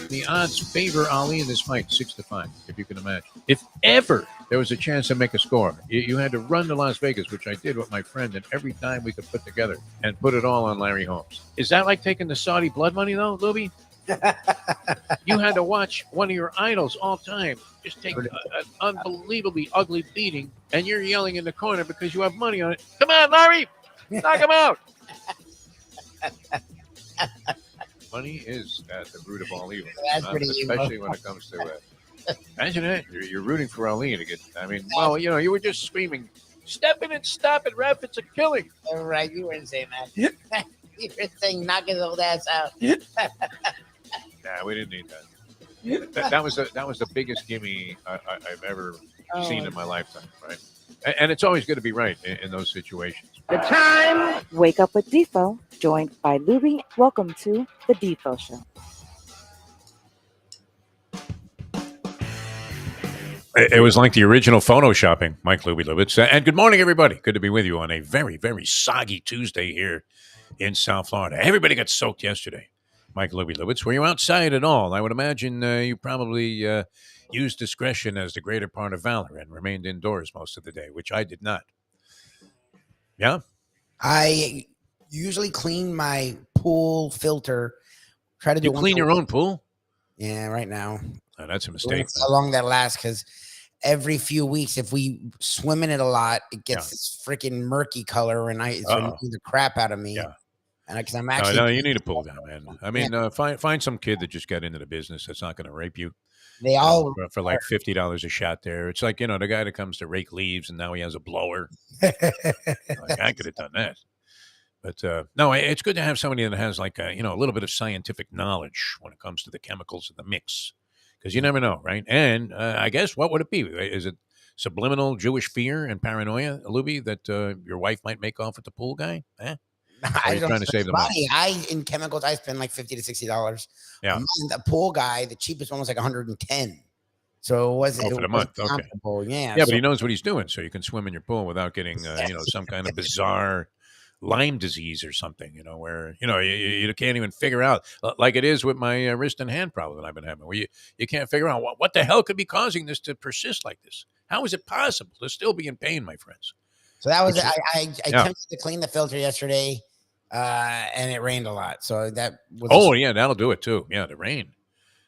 The odds favor Ali in this fight 6-5, if you can imagine. If ever there was a chance to make a score, you had to run to Las Vegas, which I did with my friend, and every time we could put together and put it all on Larry Holmes. Is that like taking the Saudi blood money, though, Lubie? You had to watch one of your idols all time just take an unbelievably ugly beating, and you're yelling in the corner because you have money on it. Come on, Larry! Knock him out! Money is at the root of all evil. Especially when it comes to imagine it. You're rooting for Ali to get. I mean, well, you were just screaming, "Step in and stop it, ref! It's a killing." Right, you weren't saying that. You were saying, "Knock his old ass out." Nah, we didn't need that. That was the biggest gimme I've ever seen in my lifetime. Right, and it's always good to be right in those situations. The time. Wake up with Defo, joined by Lubie. Welcome to the Defo Show. It was like the original photoshopping, Mike Lubie Lubitz. And good morning, everybody. Good to be with you on a very, very soggy Tuesday here in South Florida. Everybody got soaked yesterday. Mike Lubie Lubitz, were you outside at all? I would imagine you probably used discretion as the greater part of valor and remained indoors most of the day, which I did not. Yeah? I usually clean my pool filter. Try to do clean your own pool? Yeah, right now. Oh, that's a mistake. How long that lasts? Because every few weeks, if we swim in it a lot, it gets this freaking murky color, and it's annoying the crap out of me. Yeah. And because I'm actually no, you need to pull down, man. I mean, find some kid that just got into the business that's not going to rape you. They all for like $50 a shot there. It's like, the guy that comes to rake leaves and now he has a blower. Like, I could have done that. But no, it's good to have somebody that has like a little bit of scientific knowledge when it comes to the chemicals in the mix, because you never know, right? And I guess what would it be? Is it subliminal Jewish fear and paranoia, Lubie, that your wife might make off with the pool guy? I don't trying to save the money. In chemicals, I spend like $50 to $60. Yeah. The pool guy, the cheapest one was like 110. So it wasn't for the month. Okay. Yeah. Yeah, but he knows what he's doing, so you can swim in your pool without getting some kind of bizarre Lyme disease or something. Where you can't even figure out, like it is with my wrist and hand problem that I've been having, where you can't figure out what the hell could be causing this to persist like this. How is it possible to still be in pain, my friends? So that was I attempted to clean the filter yesterday, and it rained a lot. So that was that'll do it too. Yeah, the rain,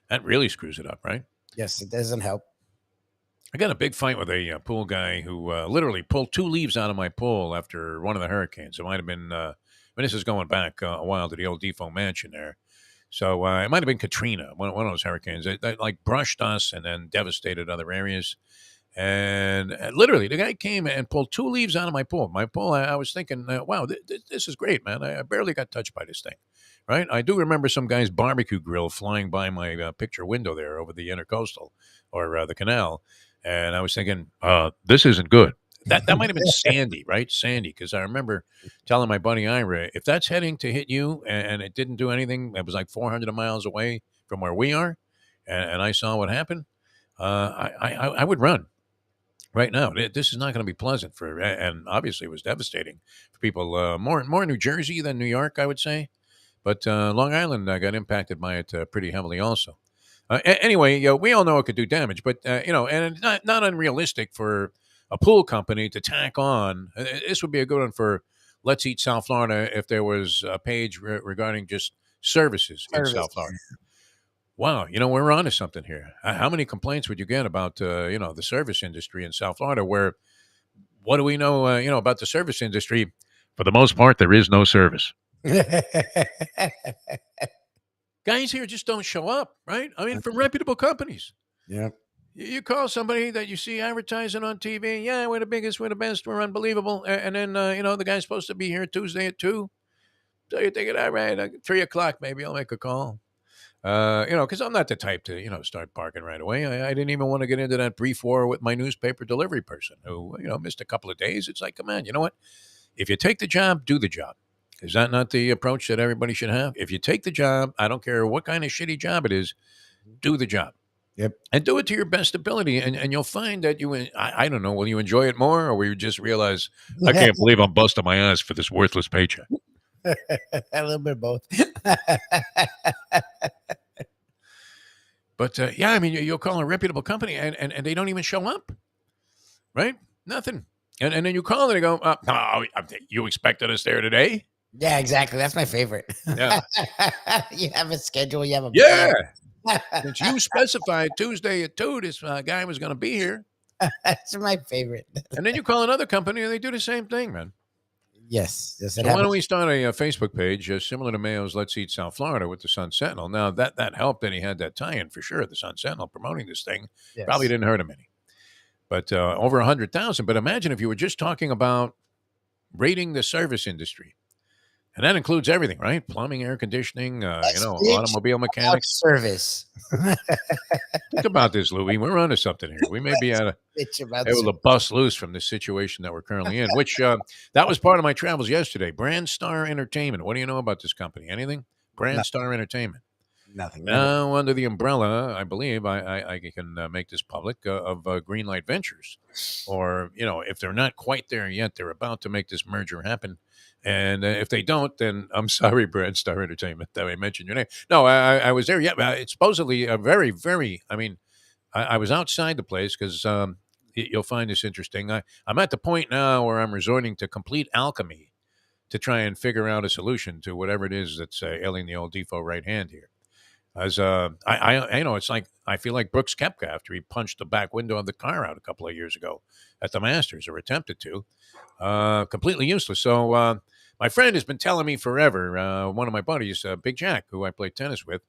that really screws it up, right? Yes, it doesn't help. I got a big fight with a pool guy who literally pulled 2 leaves out of my pool after one of the hurricanes. It might have been, this is going back a while to the old Defo mansion there. So it might have been Katrina, one of those hurricanes that like brushed us and then devastated other areas. And literally, the guy came and pulled 2 leaves out of my pool. My pool, I was thinking, wow, this is great, man. I barely got touched by this thing, right? I do remember some guy's barbecue grill flying by my picture window there over the intercoastal or the canal. And I was thinking, this isn't good. That might have been Sandy, right? Sandy, because I remember telling my buddy Ira, if that's heading to hit you and it didn't do anything, it was like 400 miles away from where we are, and I saw what happened, I would run. Right now, this is not going to be pleasant and obviously it was devastating for people more in New Jersey than New York, I would say. But Long Island got impacted by it pretty heavily also. Anyway, we all know it could do damage, but and it's not unrealistic for a pool company to tack on. This would be a good one for Let's Eat South Florida if there was a page regarding just services in South Florida. Wow, we're on to something here. How many complaints would you get about, the service industry in South Florida where, what do we know, about the service industry? For the most part, there is no service. Guys here just don't show up, right? I mean, from reputable companies. Yeah. You call somebody that you see advertising on TV, yeah, we're the biggest, we're the best, we're unbelievable. And then, the guy's supposed to be here Tuesday at 2. So you're thinking, all right, 3 o'clock, maybe I'll make a call. Because I'm not the type to, start barking right away. I didn't even want to get into that brief war with my newspaper delivery person who, missed a couple of days. It's like, come on, you know what? If you take the job, do the job. Is that not the approach that everybody should have? If you take the job, I don't care what kind of shitty job it is, do the job. Yep. And do it to your best ability, and you'll find that I don't know, will you enjoy it more, or will you just realize, I can't believe I'm busting my ass for this worthless paycheck? A little bit of both. But yeah, I mean, you'll call a reputable company, and they don't even show up, right? Nothing. And then you call and they go, no, you expected us there today? Yeah, exactly. That's my favorite. Yeah. You have a schedule. You have a Yeah. plan. Since you specified Tuesday at 2, this guy was going to be here. That's my favorite. And then you call another company and they do the same thing, man. Yes. So why don't we start a Facebook page similar to Mayo's Let's Eat South Florida with the Sun Sentinel? Now, that helped that he had that tie-in for sure. The Sun Sentinel promoting this thing probably didn't hurt him any. But over 100,000. But imagine if you were just talking about rating the service industry. And that includes everything, right? Plumbing, air conditioning, automobile mechanics. Service. Think about this, Louie. We're onto something here. We may be able to bust loose from this situation that we're currently in, which that was part of my travels yesterday. Brand Star Entertainment. What do you know about this company? Anything? Brand Star Entertainment. Nothing. Now, under the umbrella, I believe I can make this public of Greenlight Ventures. Or, if they're not quite there yet, they're about to make this merger happen. And if they don't, then I'm sorry, Brand Star Entertainment, that I mentioned your name. No, I was there. Yeah, it's supposedly a very, very, I was outside the place because you'll find this interesting. I'm at the point now where I'm resorting to complete alchemy to try and figure out a solution to whatever it is that's ailing the old Defo right hand here. As it's like I feel like Brooks Koepka after he punched the back window of the car out a couple of years ago at the Masters, or attempted to. Completely useless. So my friend has been telling me forever, one of my buddies, Big Jack, who I play tennis with,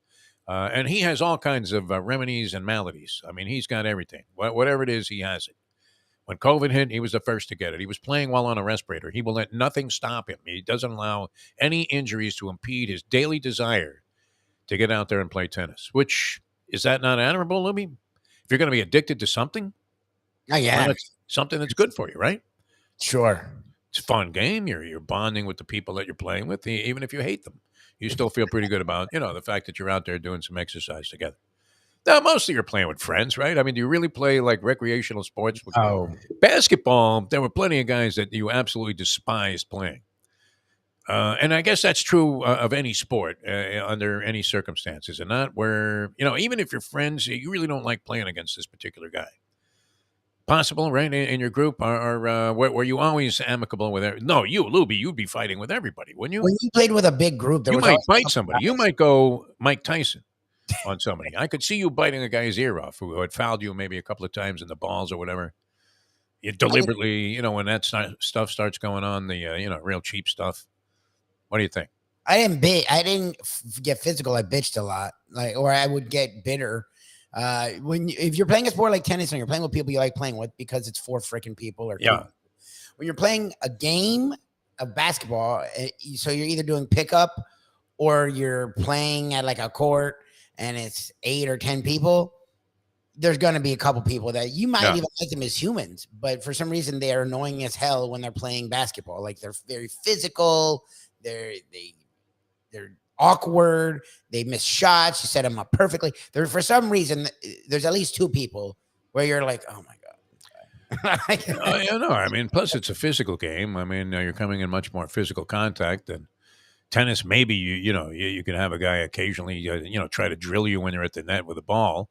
and he has all kinds of remedies and maladies. I mean, he's got everything. Whatever it is, he has it. When COVID hit, he was the first to get it. He was playing while on a respirator. He will let nothing stop him. He doesn't allow any injuries to impede his daily desire to get out there and play tennis. Which, is that not admirable, Lubie? If you're going to be addicted to something, that's something that's good for you, right? Sure. It's a fun game. You're bonding with the people that you're playing with, even if you hate them. You still feel pretty good about, the fact that you're out there doing some exercise together. Now, mostly you're playing with friends, right? I mean, do you really play like recreational sports? Basketball, there were plenty of guys that you absolutely despised playing. And I guess that's true of any sport under any circumstances, and not where, even if you're friends, you really don't like playing against this particular guy. Possible, right? In your group, were you always amicable with No, you, Lubie, you'd be fighting with everybody, wouldn't you? When you played with a big group, you might bite somebody. You might go Mike Tyson on somebody. I could see you biting a guy's ear off who had fouled you maybe a couple of times in the balls or whatever. You deliberately, when that stuff starts going on, the real cheap stuff. What do you think? I didn't get physical. I bitched a lot, or I would get bitter. If you're playing a sport like tennis and you're playing with people you like playing with because it's 4 freaking people, or yeah. When you're playing a game of basketball, so you're either doing pickup or you're playing at like a court and it's 8 or 10 people. There's going to be a couple people that you might even like them as humans, but for some reason they are annoying as hell when they're playing basketball. Like, they're very physical. They're awkward. They miss shots. You set them up perfectly. For some reason, there's at least 2 people where you're like, oh my God. I mean, plus it's a physical game. I mean, you're coming in much more physical contact than tennis. Maybe you can have a guy occasionally, try to drill you when you're at the net with a ball.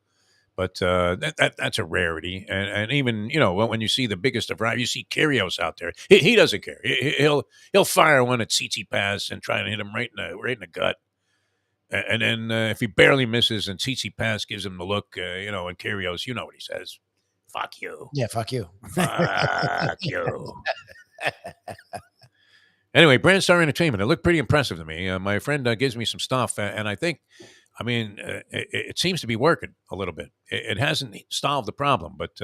But that's a rarity. And even, when you see the biggest of rivals, you see Kyrgios out there. He doesn't care. He'll fire one at Tsitsipas and try and hit him right in the gut. And then if he barely misses and Tsitsipas gives him the look, and Kyrgios, you know what he says. Fuck you. Yeah, fuck you. Fuck you. Anyway, Brand Star Entertainment. It looked pretty impressive to me. My friend gives me some stuff, and I think, it seems to be working a little bit. It hasn't solved the problem, but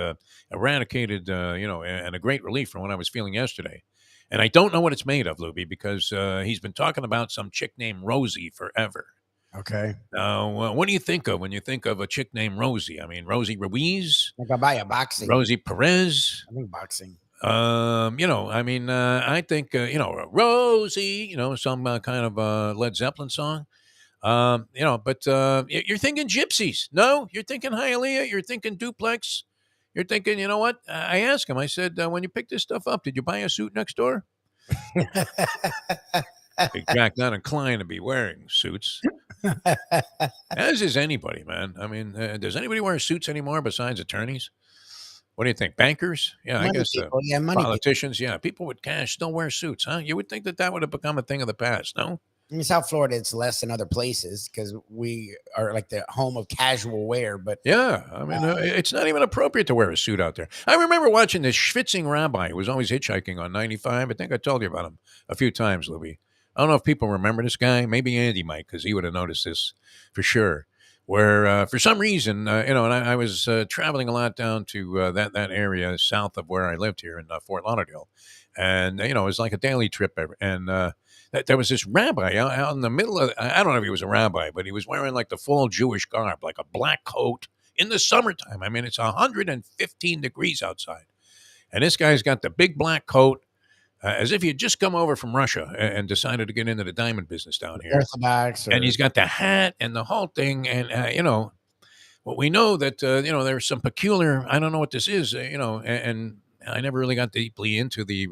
eradicated, and a great relief from what I was feeling yesterday. And I don't know what it's made of, Lubie, because he's been talking about some chick named Rosie forever. Okay. Now, what do you think of when you think of a chick named Rosie? I mean, Rosie Ruiz? Like I buy a boxing. Rosie Perez? I think boxing. I think, Rosie, some kind of Led Zeppelin song. But you're thinking gypsies. No, you're thinking Hialeah. You're thinking duplex. You're thinking, you know what? I asked him, I said, when you picked this stuff up, did you buy a suit next door? Big Jack not inclined to be wearing suits, as is anybody, man. I mean, does anybody wear suits anymore besides attorneys? What do you think? Bankers? Yeah, I Money guess people, yeah, money people. politicians. Yeah, people with cash still wear suits, huh? You would think that that would have become a thing of the past, no? In South Florida, it's less than other places because we are like the home of casual wear. But Yeah, I mean, it's not even appropriate to wear a suit out there. I remember watching this schwitzing rabbi who was always hitchhiking on 95. I think I told you about him a few times, Louis. I don't know if people remember this guy. Maybe Andy might, because he would have noticed this for sure. Where for some reason, and I was traveling a lot down to that area south of where I lived here in Fort Lauderdale, and it was like a daily trip. And there was this rabbi out in the middle of, I don't know if he was a rabbi, but he was wearing like the full Jewish garb, like a black coat in the summertime. I mean, it's 115 degrees outside. And this guy's got the big black coat, as if he had just come over from Russia and decided to get into the diamond business down here. Orthodox, And he's got the hat and the whole thing. And, well, we know that, there's some peculiar, I don't know what this is, and I never really got deeply into the,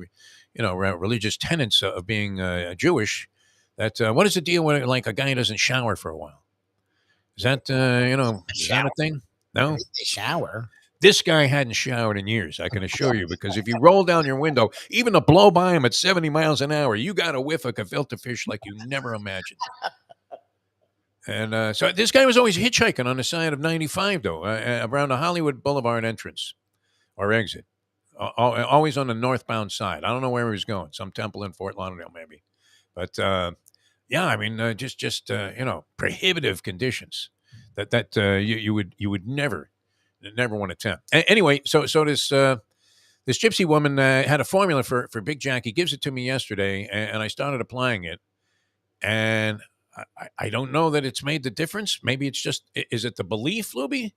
religious tenets of being Jewish. What is the deal when like a guy doesn't shower for a while? Is that, is that a thing? No. they shower. This guy hadn't showered in years, I can assure you, because if you roll down your window, even to blow by him at 70 miles an hour, you got a whiff of gefilte fish like you never imagined. And so this guy was always hitchhiking on the side of 95, though, around the Hollywood Boulevard entrance or exit, always on the northbound side. I don't know where he was going, some temple in Fort Lauderdale, maybe. But yeah, I mean, just prohibitive conditions that you would never want to tempt. Anyway, so this gypsy woman had a formula for Big Jack. He gives it to me yesterday, and I started applying it, and I don't know that it's made the difference. Maybe it's just, is it the belief, Lubie?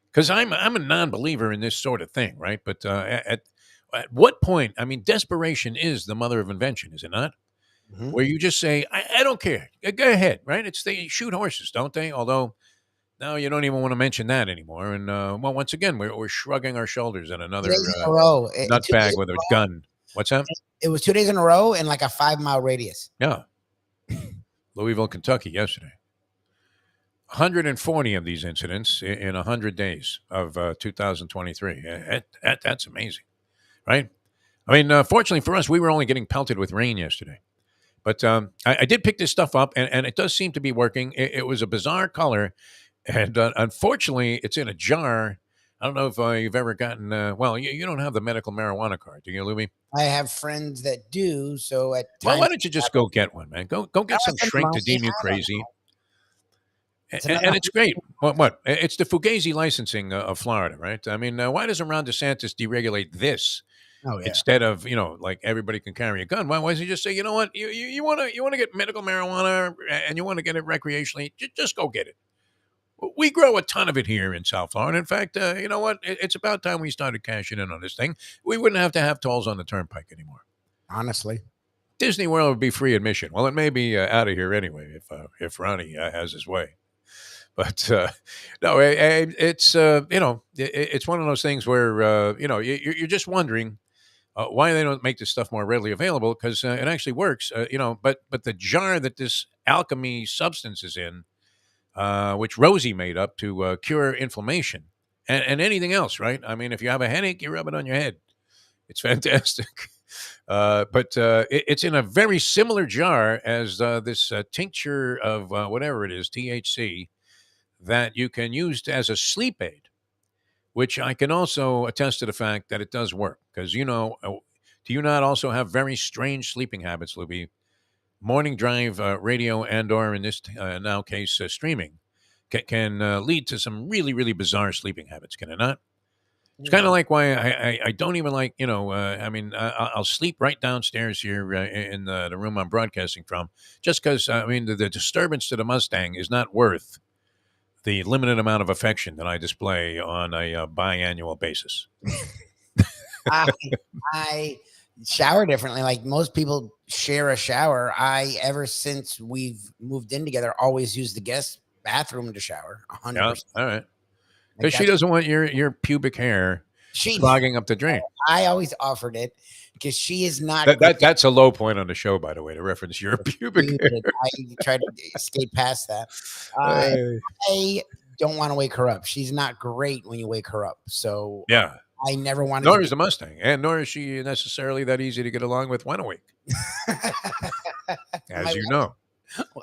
Because I'm a non-believer in this sort of thing, right? But at what point? I mean, desperation is the mother of invention, is it not? Mhm. Where you just say, I don't care, go ahead, right? They shoot horses, don't they? Although now you don't even want to mention that anymore. And well, once again, we're shrugging our shoulders at 2 another days in a row. nut bag with a gun. What's that? It was 2 days in a row in like a 5-mile radius. Yeah. Louisville, Kentucky, yesterday. 140 of these incidents in 100 days of 2023. That's amazing, right? I mean, fortunately for us, we were only getting pelted with rain yesterday. But I did pick this stuff up, and it does seem to be working. It was a bizarre color, and unfortunately, it's in a jar. I don't know if you've ever gotten, well, you don't have the medical marijuana card, do you, Louie? I have friends that do. So at Well, times, why don't you just go get one, man? Go get some shrink to deem you crazy. And it's great. What? It's the Fugazi licensing of Florida, right? I mean, why doesn't Ron DeSantis deregulate this oh yeah, instead of like everybody can carry a gun? Why doesn't he just say, you know what, you want to get medical marijuana and you want to get it recreationally? Just go get it. We grow a ton of it here in South Florida. In fact, you know what? It's about time we started cashing in on this thing. We wouldn't have to have tolls on the turnpike anymore. honestly, Disney World would be free admission. Well, it may be out of here anyway if Ronnie has his way. But no, it's it's one of those things where you're just wondering why they don't make this stuff more readily available, because it actually works. But the jar that this alchemy substance is in, which Rosie made up to cure inflammation and anything else, right? I mean, if you have a headache, you rub it on your head. It's fantastic. It's in a very similar jar as this tincture of whatever it is, THC, that you can use as a sleep aid, which I can also attest to the fact that it does work. Because, do you not also have very strange sleeping habits, Luby? Morning drive, radio, and or in this now case, streaming, can lead to some really, really bizarre sleeping habits, can it not? It's kind of like why I don't even like, I'll sleep right downstairs here in the room I'm broadcasting from, just because, the disturbance to the Mustang is not worth the limited amount of affection that I display on a biannual basis. I shower differently. Like most people share a shower. Ever since we've moved in together, always use the guest bathroom to shower. Yeah, 100%. all right. Like Because she that's doesn't want your pubic hair she. clogging up the drain. I always offered it because she is not That great. that that's a low point on the show, by the way, to reference your pubic hair. I tried to skate past that. Uh, I don't want to wake her up. She's not great when you wake her up. So yeah. I never wanted Nor to is the Mustang, and nor is she necessarily that easy to get along with when awake, My as you know.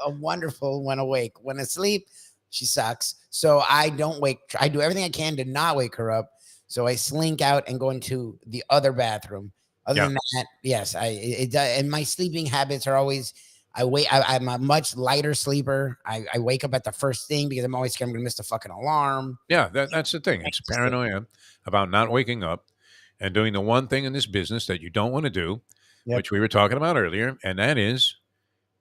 a wonderful when awake. When asleep, she sucks. So I don't wake. I do everything I can to not wake her up. So I slink out and go into the other bathroom. Other Yeah. than that, yes, and my sleeping habits are always. I'm a much lighter sleeper. I wake up at the first thing because I'm always scared I'm gonna miss the fucking alarm. Yeah, that's the thing. It's paranoia about not waking up and doing the one thing in this business that you don't want to do, Yep. which we were talking about earlier, and that is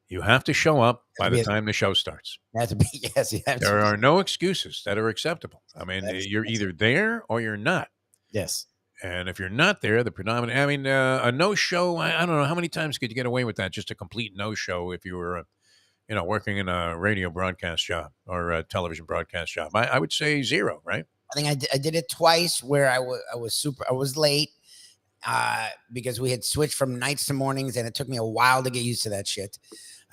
you have to show up by the Yes. time the show starts. You have to be. Yes, you have to. There are no excuses that are acceptable. I mean, you're either there or you're not. Yes. And if you're not there, the predominant, I mean, a no show, I don't know how many times could you get away with that? Just a complete no show if you were, working in a radio broadcast job or a television broadcast job. I would say zero, right? I think I did it twice where I was late because we had switched from nights to mornings and it took me a while to get used to that shit.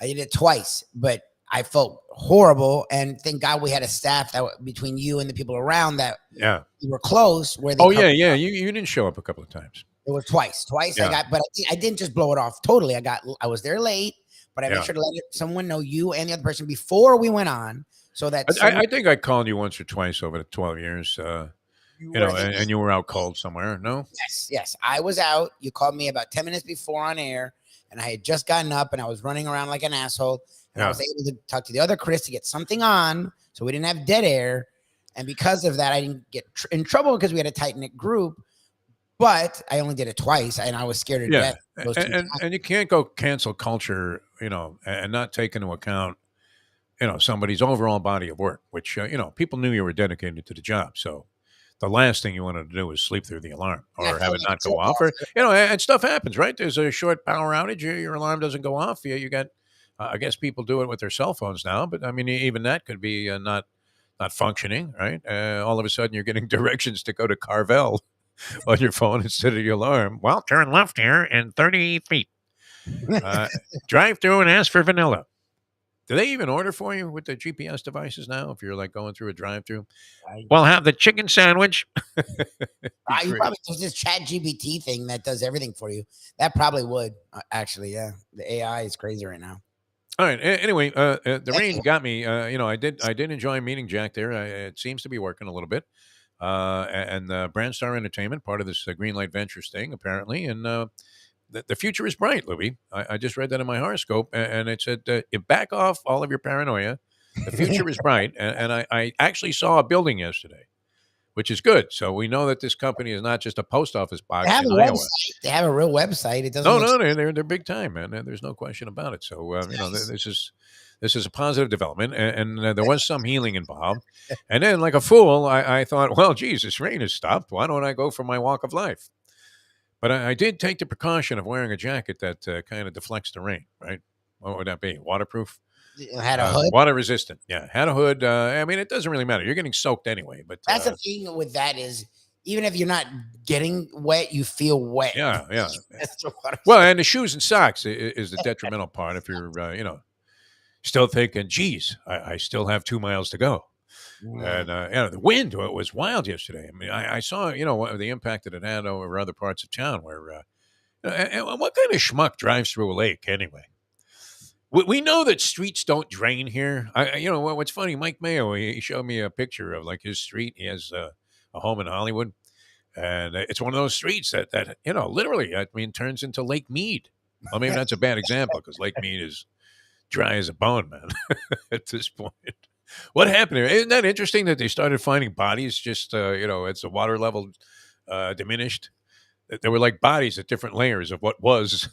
I did it twice, but I felt horrible. And thank God we had a staff that between you and the people around that Yeah. we were close where they Oh, yeah. You didn't show up a couple of times. It was twice. Yeah. But I didn't just blow it off totally. I was there late, but I made Yeah. sure to let someone know, you and the other person, before we went on, so that I think I called you once or twice over the 12 years, and you were out cold somewhere. No? Yes. I was out. You called me about 10 minutes before on air, and I had just gotten up and I was running around like an asshole. And I was able to talk to the other Chris to get something on, so we didn't have dead air. And because of that, I didn't get in trouble because we had a tight knit group. But I only did it twice, and I was scared to death. And you can't go cancel culture, and not take into account, somebody's overall body of work, which, people knew you were dedicated to the job. So the last thing you wanted to do was sleep through the alarm or have it not go off. Or, and stuff happens, right? There's a short power outage. Your alarm doesn't go off. You got, I guess people do it with their cell phones now, but I mean, even that could be not functioning, right? All of a sudden you're getting directions to go to Carvel on your phone instead of your alarm. Well, turn left here in 30 feet. Drive through and ask for vanilla. Do they even order for you with the GPS devices now? If you're like going through a drive-through, well, have the chicken sandwich. You probably there's this Chat GPT thing that does everything for you. That probably would actually, yeah. The AI is crazy right now. All right. Anyway, the rain got me. I did enjoy meeting Jack there. It seems to be working a little bit. And Brandstar Entertainment, part of this Greenlight Ventures thing, apparently, and the future is bright, Louis. I just read that in my horoscope, and it said, you back off all of your paranoia. The future is bright. And I actually saw a building yesterday, which is good. So we know that this company is not just a post office box They have in a Iowa. website. They have a real website. It doesn't. No, they're big time, man. There's no question about it. So, this is a positive development, and there was some healing involved. And then, like a fool, I thought, well, geez, this rain has stopped. Why don't I go for my walk of life? But I did take the precaution of wearing a jacket that kind of deflects the rain, right? What would that be? Waterproof? Had a hood. Water resistant. Yeah, had a hood. I mean, it doesn't really matter. You're getting soaked anyway. But that's the thing with that is, even if you're not getting wet, you feel wet. Yeah. Well, and the shoes and socks is the detrimental part. If you're, still thinking, geez, I still have 2 miles to go. And the wind was wild yesterday. I mean, I saw the impact that it had over other parts of town. Where and what kind of schmuck drives through a lake anyway? We know that streets don't drain here. What's funny? Mike Mayo, he showed me a picture of like his street. He has a home in Hollywood, and it's one of those streets that literally, I mean, turns into Lake Mead. Well, maybe that's a bad example because Lake Mead is dry as a bone, man. At this point. What happened here? Isn't that interesting that they started finding bodies just, as the water level diminished? There were like bodies at different layers of what was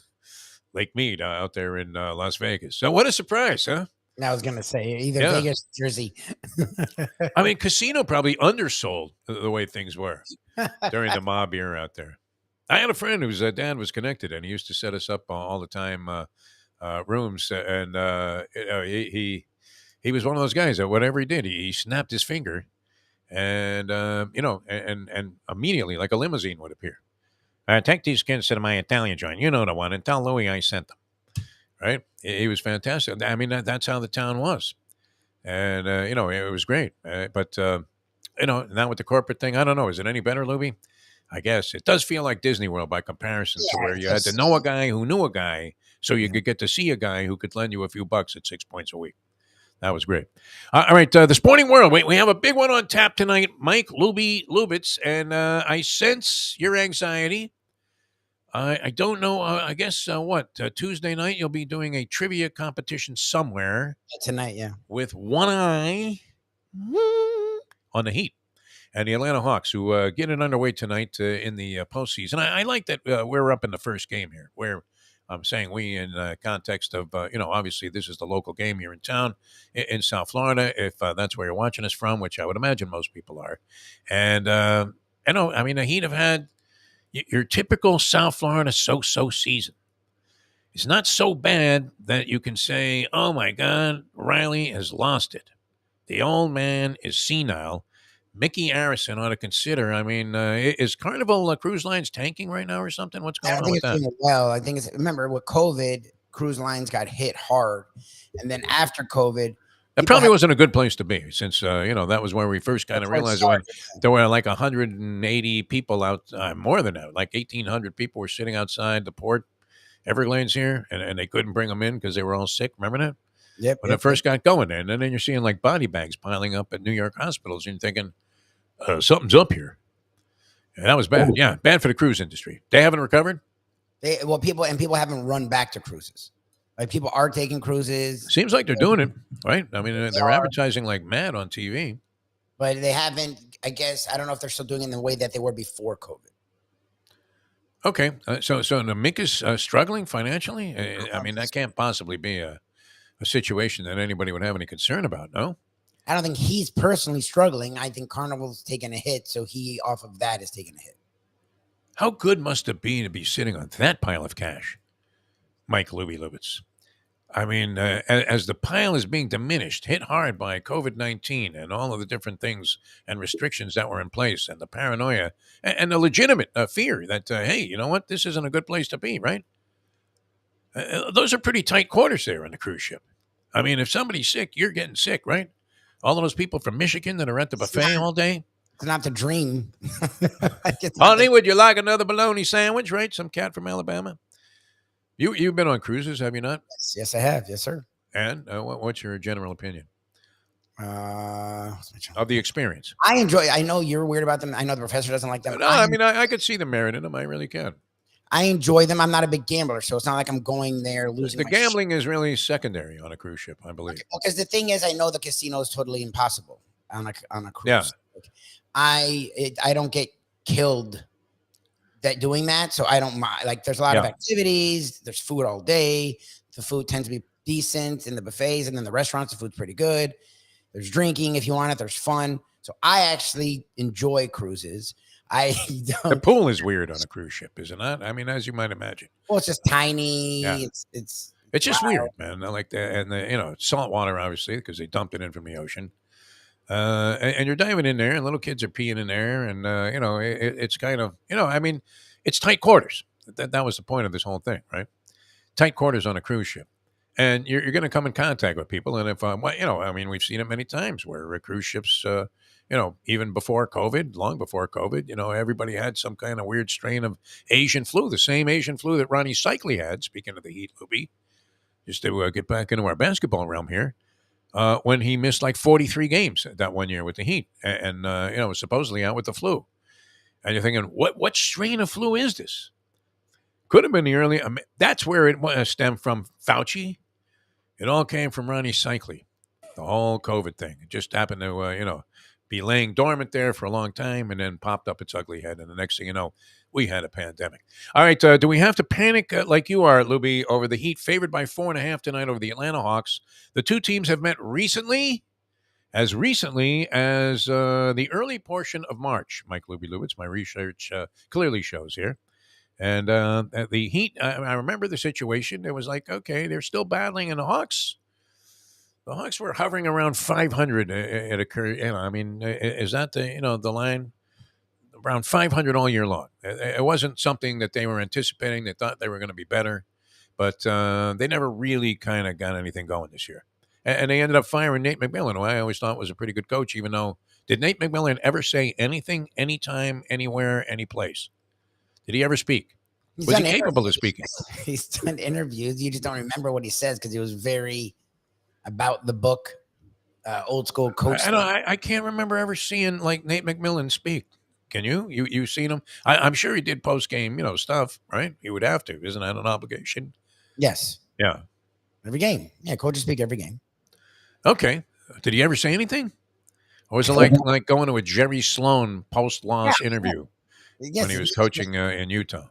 Lake Mead out there in Las Vegas. So what a surprise, huh? I was going to say either Vegas or Jersey. I mean, casino probably undersold the way things were during the mob era out there. I had a friend whose dad was connected, and he used to set us up all the time rooms, and he was one of those guys that whatever he did, he snapped his finger, and and immediately, like a limousine would appear. Take these kids to my Italian joint. You know the one, and tell Louis I sent them. Right? He was fantastic. I mean, that's how the town was, and it was great. But now with the corporate thing, I don't know. Is it any better, Luby? I guess it does feel like Disney World by comparison to Yeah, where it's you had to just know a guy who knew a guy, so you yeah. could get to see a guy who could lend you a few bucks at 6 points a week. That was great. All right, the sporting world. We have a big one on tap tonight. Mike Lubitz, and I sense your anxiety. I don't know. I guess what Tuesday night you'll be doing a trivia competition somewhere Tonight, yeah. with one eye on the Heat and the Atlanta Hawks, who get it underway tonight in the postseason. I like that we're up in the first game here, where I'm saying we in context of, obviously this is the local game here in town in South Florida, if that's where you're watching us from, which I would imagine most people are. And, I mean, the Heat have had your typical South Florida so-so season. It's not so bad that you can say, oh, my God, Riley has lost it. The old man is senile. Mickey Harrison ought to consider. I mean, is Carnival Cruise Lines tanking right now or something? What's I going don't on think with it's that? doing well. I think it's, remember, with COVID, cruise lines got hit hard. And then after COVID, That people probably had wasn't a good place to be, since that was where we first kind of that's where it realized when started. there were like 180 people out, more than that, like 1,800 people were sitting outside the port Everglades here, and they couldn't bring them in because they were all sick. Remember that? Yep, When it yep, yep. first got going there, and then you're seeing like body bags piling up at New York hospitals, and you're thinking something's up here. And that was bad. Yeah, bad for the cruise industry. They haven't recovered. People haven't run back to cruises. Like people are taking cruises, Seems like they're doing it right. I mean, they they're are, advertising like mad on TV. but they haven't. I guess I don't know if they're still doing it in the way that they were before COVID. Okay, so Namika's struggling financially. I mean, that can't possibly be a situation that anybody would have any concern about. No. I don't think he's personally struggling. I think Carnival's taking a hit, so he off of that is taking a hit. How good must it be to be sitting on that pile of cash, Mike Lubitz? I mean, as the pile is being diminished, hit hard by COVID-19 and all of the different things and restrictions that were in place, and the paranoia and the legitimate fear that, hey, you know what, this isn't a good place to be, right? Those are pretty tight quarters there on the cruise ship. I mean, if somebody's sick, you're getting sick, right? All of those people from Michigan that are at the buffet all day. It's not the dream. Honey, would you like another bologna sandwich, right? Some cat from Alabama. You've been on cruises, have you not? Yes, I have. Yes, sir. And what's your general opinion What's my channel? of the experience? I enjoy. I know you're weird about them. I know the professor doesn't like them. No, I mean, I could see the merit in them. I really can. I enjoy them. I'm not a big gambler, so it's not like I'm going there losing. The my gambling is really secondary on a cruise ship, I believe. Because the thing is, I know the casino is totally impossible on a cruise. Yeah. Like, I don't get killed that doing that, so I don't mind. Like, there's a lot of Yeah. activities. There's food all day. The food tends to be decent in the buffets, and then the restaurants, the food's pretty good. There's drinking if you want it. There's fun. So I actually enjoy cruises. I The don't. pool is weird on a cruise ship, is it not? I mean, as you might imagine. Well, it's just tiny. Yeah. It's It's just wow. weird, man. I like that. And, it's salt water, obviously, because they dumped it in from the ocean. And you're diving in there, and little kids are peeing in there. And, it's kind of, I mean, it's tight quarters. That was the point of this whole thing, right? Tight quarters on a cruise ship. And you're going to come in contact with people. And if, I mean, we've seen it many times where cruise ships, even before COVID, long before COVID, everybody had some kind of weird strain of Asian flu, the same Asian flu that Ronnie Cycli had, speaking of the Heat, Lubie, just to get back into our basketball realm here, when he missed like 43 games that one year with the Heat and was supposedly out with the flu. And you're thinking, what strain of flu is this? Could have been the early. That's where it stemmed from. Fauci. It all came from Ronnie Cycli. The whole COVID thing. It just happened to, be laying dormant there for a long time and then popped up its ugly head. And the next thing you know, we had a pandemic. All right. Do we have to panic like you are, Lubie, over the Heat favored by 4.5 tonight over the Atlanta Hawks? The two teams have met recently as the early portion of March. Mike Lubitz, my research clearly shows here. And the Heat, I remember the situation. It was like, okay, they're still battling, and the Hawks were hovering around 500 at a career. I mean, is that the line? Around 500 all year long. It wasn't something that they were anticipating. They thought they were going to be better, but they never really kind of got anything going this year. And they ended up firing Nate McMillan, who I always thought was a pretty good coach, even though, did Nate McMillan ever say anything, anytime, anywhere, any place? Did he ever speak? Was he capable of speaking? He's done interviews. You just don't remember what he says because he was very about the book, old school coach. I can't remember ever seeing like Nate McMillan speak. Can you? You seen him? I'm sure he did post game, stuff, right? He would have to. Isn't that an obligation? Yes. Yeah. Every game. Yeah, coaches speak every game. Okay. Did he ever say anything? Or was it like going to a Jerry Sloan post loss interview when he was coaching in Utah?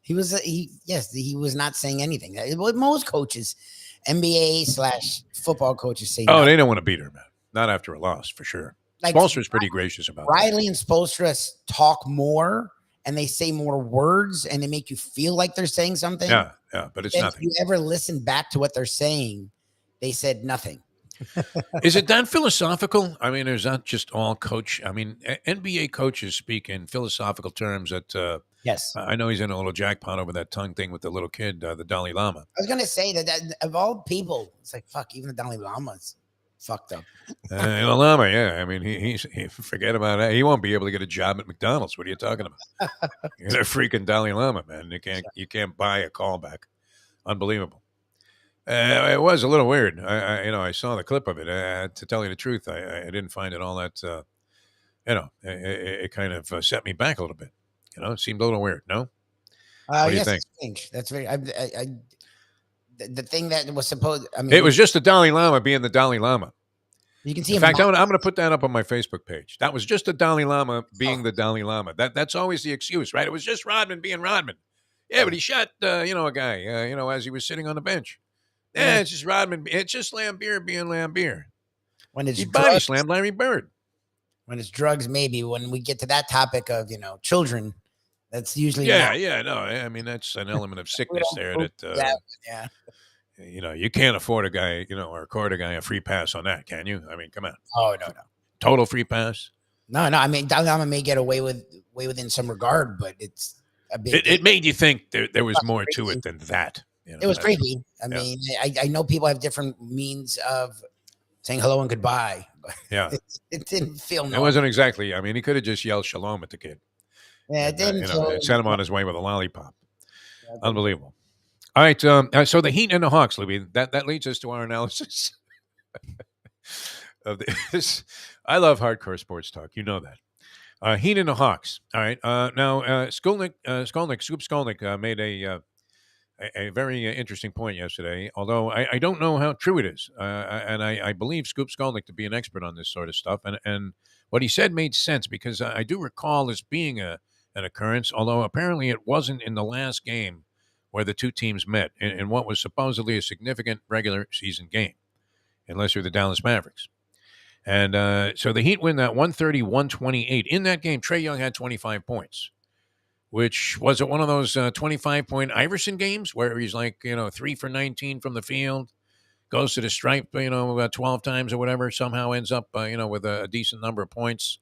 He was he was not saying anything. What most coaches, NBA/football coaches say. Oh, they don't want to beat her, man. Not after a loss, for sure. Like Spoelstra's pretty gracious about Riley and Spoelstra talk more and they say more words and they make you feel like they're saying something. Yeah, but it's nothing. If you ever listen back to what they're saying, they said nothing. Is it that philosophical? I mean, is that just all coach? I mean, NBA coaches speak in philosophical terms that yes. I know he's in a little jackpot over that tongue thing with the little kid, the Dalai Lama. I was going to say that of all people, it's like, fuck, even the Dalai Lama's fucked up. The Lama, yeah. I mean, he forget about that. He won't be able to get a job at McDonald's. What are you talking about? You're a freaking Dalai Lama, man. You can't buy a callback. Unbelievable. It was a little weird. I saw the clip of it. To tell you the truth, I didn't find it all that. It kind of set me back a little bit. It seemed a little weird. No. What do you think? Strange. That's very. The thing that was supposed. I mean, it was just the Dalai Lama being the Dalai Lama. You can see. In fact, I'm going to put that up on my Facebook page. That was just the Dalai Lama being the Dalai Lama. That's always the excuse, right? It was just Rodman being Rodman. Yeah, but he shot, a guy, as he was sitting on the bench. Yeah, it's just Rodman. It's just Lambeer being Lambeer. When it's he body slammed Larry Bird. When it's drugs, maybe. When we get to that topic of children, that's usually no. I mean, that's an element of sickness there. That you can't afford a guy, or accord a guy a free pass on that, can you? I mean, come on. Oh no. Total free pass. No. I mean, Dalai Lama may get away within some regard, but it's a big. It made you think there was more to it than that. It was creepy. I mean, I know people have different means of saying hello and goodbye. But yeah, it didn't feel. It wasn't exactly. I mean, he could have just yelled shalom at the kid. Yeah, it didn't. It sent him on his way with a lollipop. Unbelievable. All right, so the Heat and the Hawks, Lubie. That leads us to our analysis of this. I love hardcore sports talk. You know that. Heat and the Hawks. All right. Now, Scoop Skolnick made a very interesting point yesterday, although I don't know how true it is. And I believe Scoop Skolnick to be an expert on this sort of stuff. And what he said made sense because I do recall this being an occurrence, although apparently it wasn't in the last game where the two teams met in what was supposedly a significant regular season game, unless you're the Dallas Mavericks. And so the Heat win that 130-128. In that game, Trae Young had 25 points. Which was it one of those 25-point Iverson games where he's like, 3 for 19 from the field, goes to the stripe, 12 times or whatever, somehow ends up, with a decent number of points.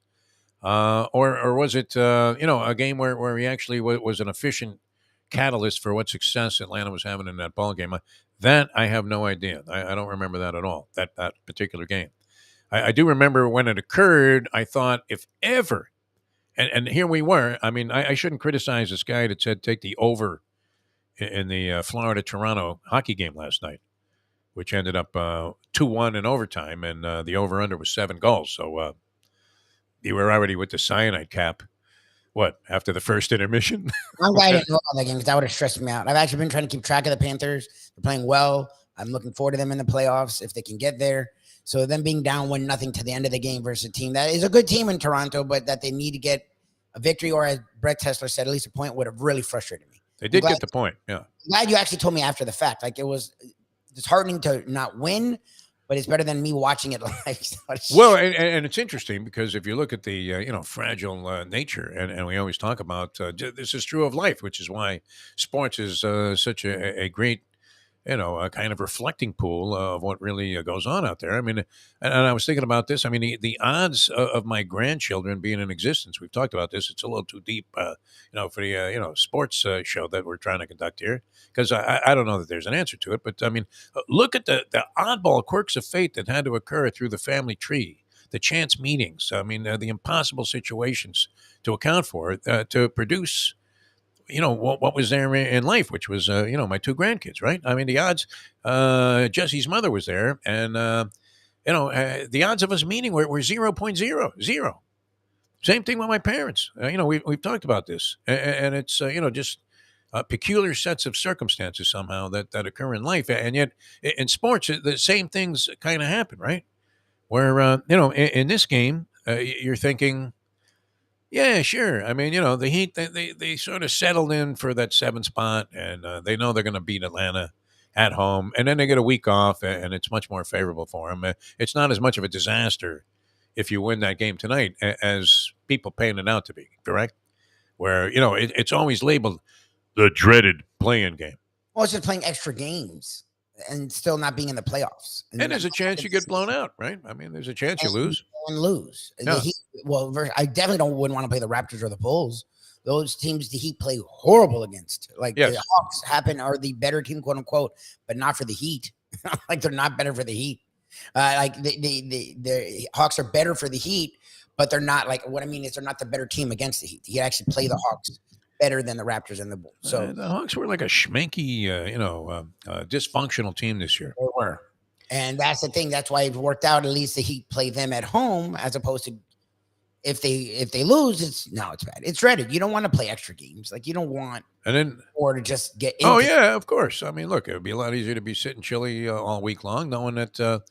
Or was it, a game where he actually was an efficient catalyst for what success Atlanta was having in that ball game? That I have no idea. I don't remember that at all, that particular game. I do remember when it occurred, I thought if ever, and here we were. I mean, I shouldn't criticize this guy that said take the over in the Florida-Toronto hockey game last night, which ended up 2-1 in overtime, and the over-under was 7 goals. So you were already with the cyanide cap, after the first intermission? I'm glad I didn't know about that game because that would have stressed me out. I've actually been trying to keep track of the Panthers. They're playing well. I'm looking forward to them in the playoffs if they can get there. So them being down 1-0 to the end of the game versus a team that is a good team in Toronto, but that they need to get a victory, or as Brett Tesler said, at least a point, would have really frustrated me. They did get the point, yeah. I'm glad you actually told me after the fact. Like, it was disheartening to not win, but it's better than me watching it live. Well, and it's interesting because if you look at the fragile nature, and we always talk about this is true of life, which is why sports is such a great a kind of reflecting pool of what really goes on out there. I mean, and I was thinking about this. I mean, the odds of my grandchildren being in existence. We've talked about this. It's a little too deep, for the sports show that we're trying to conduct here, because I don't know that there's an answer to it. But I mean, look at the oddball quirks of fate that had to occur through the family tree, the chance meetings. I mean, the impossible situations to account for it to produce what was there in life, which was my two grandkids, right? I mean, the odds. Jesse's mother was there, and the odds of us meeting were 0.00. Same thing with my parents. We've talked about this, and it's just peculiar sets of circumstances somehow that occur in life, and yet in sports the same things kind of happen, right? Where in this game you're thinking. Yeah, sure. I mean, the Heat, they sort of settled in for that 7th spot, and they know they're going to beat Atlanta at home. And then they get a week off, and it's much more favorable for them. It's not as much of a disaster if you win that game tonight as people paint it out to be, correct? Where, it's always labeled the dreaded play-in game. Well, it's just playing extra games and still not being in the playoffs. And there's a chance you get blown out, right? I mean, there's a chance you lose. And lose. Yeah. I definitely wouldn't want to play the Raptors or the Bulls. Those teams the Heat play horrible against. Like Yes. the Hawks are the better team, quote unquote, but not for the Heat. Like they're not better for the Heat. Like the Hawks are better for the Heat, but they're not like what I mean is they're not the better team against the Heat. You actually play the Hawks better than the Raptors and the Bulls. So the Hawks were like a schmanky, dysfunctional team this year. They were. And that's the thing. That's why it worked out. At least the Heat play them at home, as opposed to if they lose, it's bad. It's dreaded. You don't want to play extra games. Like you don't want or to just get. Oh yeah, of course. I mean, look, it would be a lot easier to be sitting chilly all week long, knowing that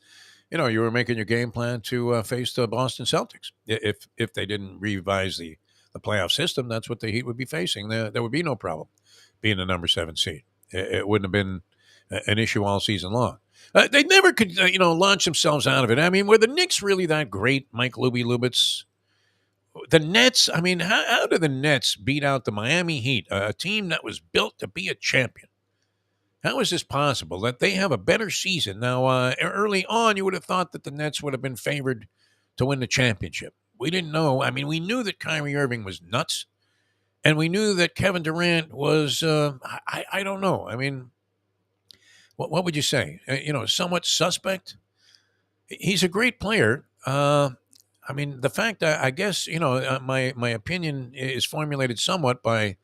you were making your game plan to face the Boston Celtics. If they didn't revise the playoff system, that's what the Heat would be facing. There would be no problem being the number 7 seed. It wouldn't have been an issue all season long. They never could, launch themselves out of it. I mean, were the Knicks really that great, Mike Lubitz? The Nets, I mean, how did the Nets beat out the Miami Heat, a team that was built to be a champion? How is this possible that they have a better season? Now, early on, you would have thought that the Nets would have been favored to win the championship. We didn't know. I mean, we knew that Kyrie Irving was nuts, and we knew that Kevin Durant was, I don't know. I mean, what would you say? Somewhat suspect. He's a great player. I mean, the fact that I guess my opinion is formulated somewhat by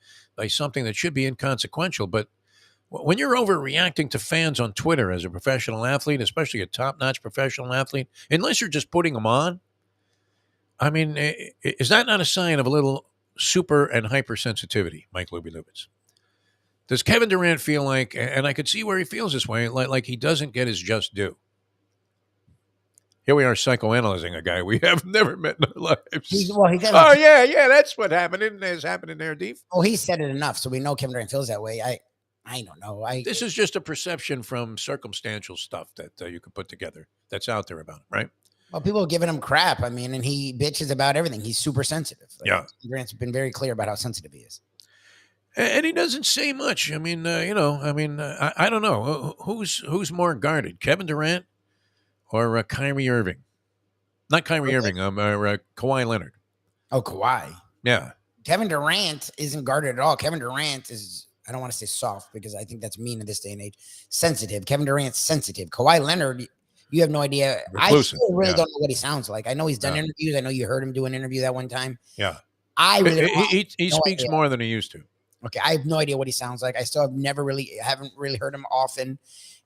something that should be inconsequential. But when you're overreacting to fans on Twitter as a professional athlete, especially a top-notch professional athlete, unless you're just putting them on, I mean, is that not a sign of a little super and hypersensitivity, Mike Lubitz? Does Kevin Durant feel like, and I could see where he feels this way, like he doesn't get his just due? Here we are psychoanalyzing a guy we have never met in our lives. Oh, yeah, that's what happened. Is happening there, Deef? Oh, he said it enough, so we know Kevin Durant feels that way. I don't know. This is just a perception from circumstantial stuff that you could put together that's out there about him, right? Well, people are giving him crap. I mean, and he bitches about everything. He's super sensitive. Yeah. Durant's been very clear about how sensitive he is. And he doesn't say much. I mean, I don't know. Who's more guarded, Kevin Durant or Kyrie Irving? Not Kyrie Irving, Kawhi Leonard. Oh, Kawhi. Yeah. Kevin Durant isn't guarded at all. Kevin Durant is, I don't want to say soft because I think that's mean in this day and age, sensitive. Kevin Durant's sensitive. Kawhi Leonard, you have no idea. Reclusive. I still really don't know what he sounds like. I know he's done interviews. I know you heard him do an interview that one time. Yeah. I really he speaks more than he used to. Okay, I have no idea what he sounds like. I still haven't really heard him often,